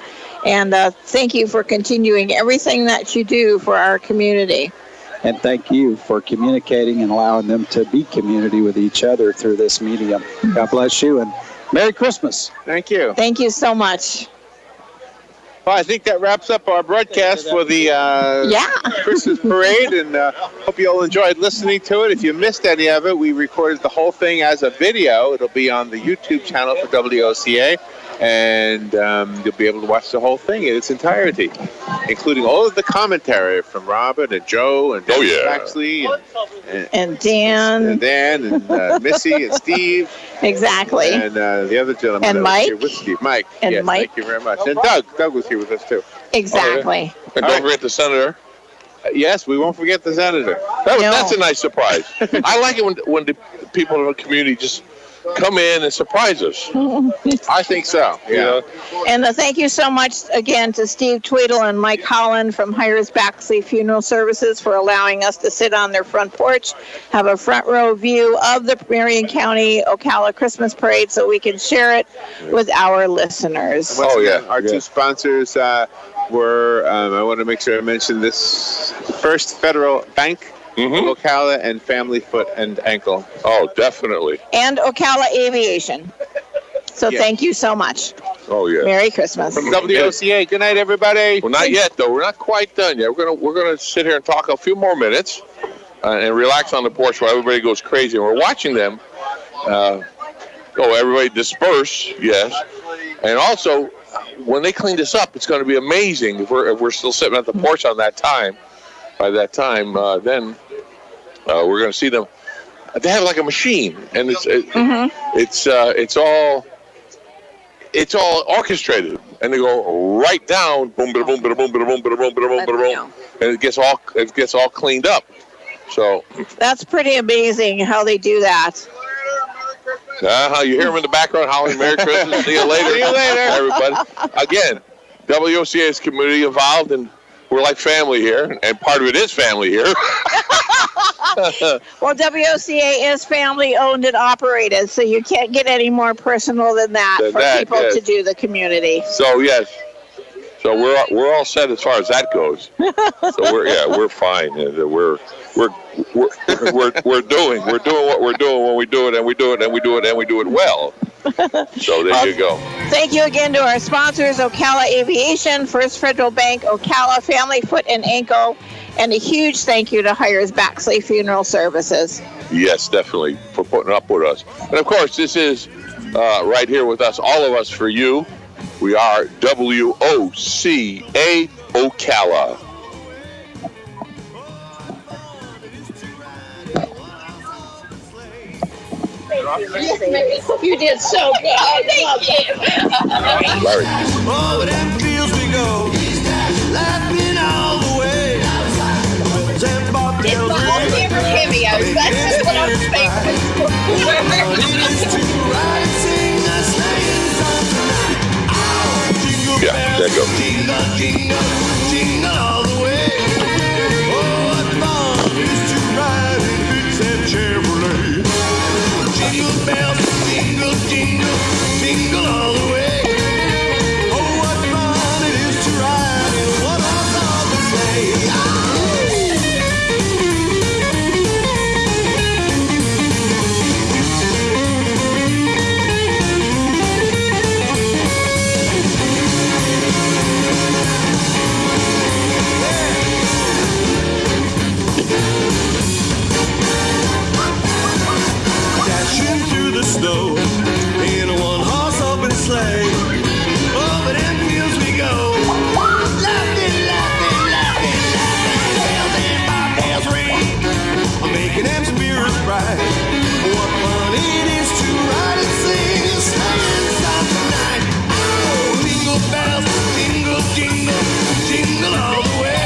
S2: And thank you for continuing everything that you do for our community.
S11: And thank you for communicating and allowing them to be community with each other through this medium. God bless you, and Merry Christmas.
S1: Thank you.
S2: Thank you so much.
S1: Well, I think that wraps up our broadcast for the Christmas parade, and hope you all enjoyed listening to it. If you missed any of it, we recorded the whole thing as a video. It'll be on the YouTube channel for WOCA, and you'll be able to watch the whole thing in its entirety, including all of the commentary from Robin and Joe and Baxley
S2: and Dan
S1: and Missy and Steve.
S2: Exactly.
S1: And the other gentleman
S2: and Mike.
S1: Was here with Steve. Mike.
S2: And
S1: yes,
S2: Mike.
S1: Thank you very much. And Doug. Doug was here with us too.
S2: Exactly.
S3: And don't forget the senator.
S1: Yes, we won't forget the senator.
S3: That's a nice surprise. I like it when the people in the community just come in and surprise us.
S1: I think so. Yeah.
S3: You know?
S2: And thank you so much again to Steve Tweedle and Mike Holland from Hires Baxley Funeral Services for allowing us to sit on their front porch, have a front row view of the Marion County Ocala Christmas Parade so we can share it with our listeners.
S1: Our two sponsors were, I want to make sure I mention this, First Federal Bank, Ocala, and Family Foot and Ankle.
S3: Oh, definitely.
S2: And Ocala Aviation. So thank you so much.
S3: Oh, yeah.
S2: Merry Christmas.
S1: From WOCA. Good night, everybody.
S3: Well, not yet, though. We're not quite done yet. We're gonna sit here and talk a few more minutes and relax on the porch while everybody goes crazy. And we're watching them. Everybody disperse, yes. And also, when they clean this up, it's going to be amazing. If we're still sitting at the porch on that time, by that time, then we're going to see them. They have like a machine, and it's all orchestrated, and they go right down, boom, boom, boom, boom, boom, boom, boom, boom, boom, boom, and it gets all cleaned up. So
S2: that's pretty amazing how they do that.
S3: You hear them in the background howling "Merry Christmas." See you later.
S1: See you later,
S3: everybody. Again, WOCA is community involved, and we're like family here, and part of it is family here.
S2: Well, WOCA is family owned and operated, so you can't get any more personal than that people to do the community.
S3: So yes, so we're all set as far as that goes. So we're fine. We're doing what we're doing when we do it, and we do it, and we do it, and we do it well. So there you go.
S2: Thank you again to our sponsors, Ocala Aviation, First Federal Bank, Ocala, Family Foot and Ankle, and a huge thank you to Hires Baxley Funeral Services.
S3: Yes, definitely, for putting up with us. And of course, this is right here with us, all of us for you. We are WOCA Ocala.
S2: You did so good. Oh, thank you.
S3: Larry.
S8: Over them fields we go, laughing all the way.
S2: It's the whole favorite cameos. That's just what I'm saying.
S3: Yeah, there you go.
S8: Jingle, jingle, jingle all the way. Oh, what fun it is to ride in Vixen Chevrolet. Jingle bells, jingle, jingle, jingle all the way. Oh, what fun it is to ride in one horse open sleigh. Dashing through the snow in a one-horse open sleigh. Over them fields we go, laughing, laughing, laughing, laughing. Bells and bobtails ring, making them spirits bright. What fun it is to ride and sing a sleighing song tonight. Oh, jingle bells, jingle, jingle, jingle all the way.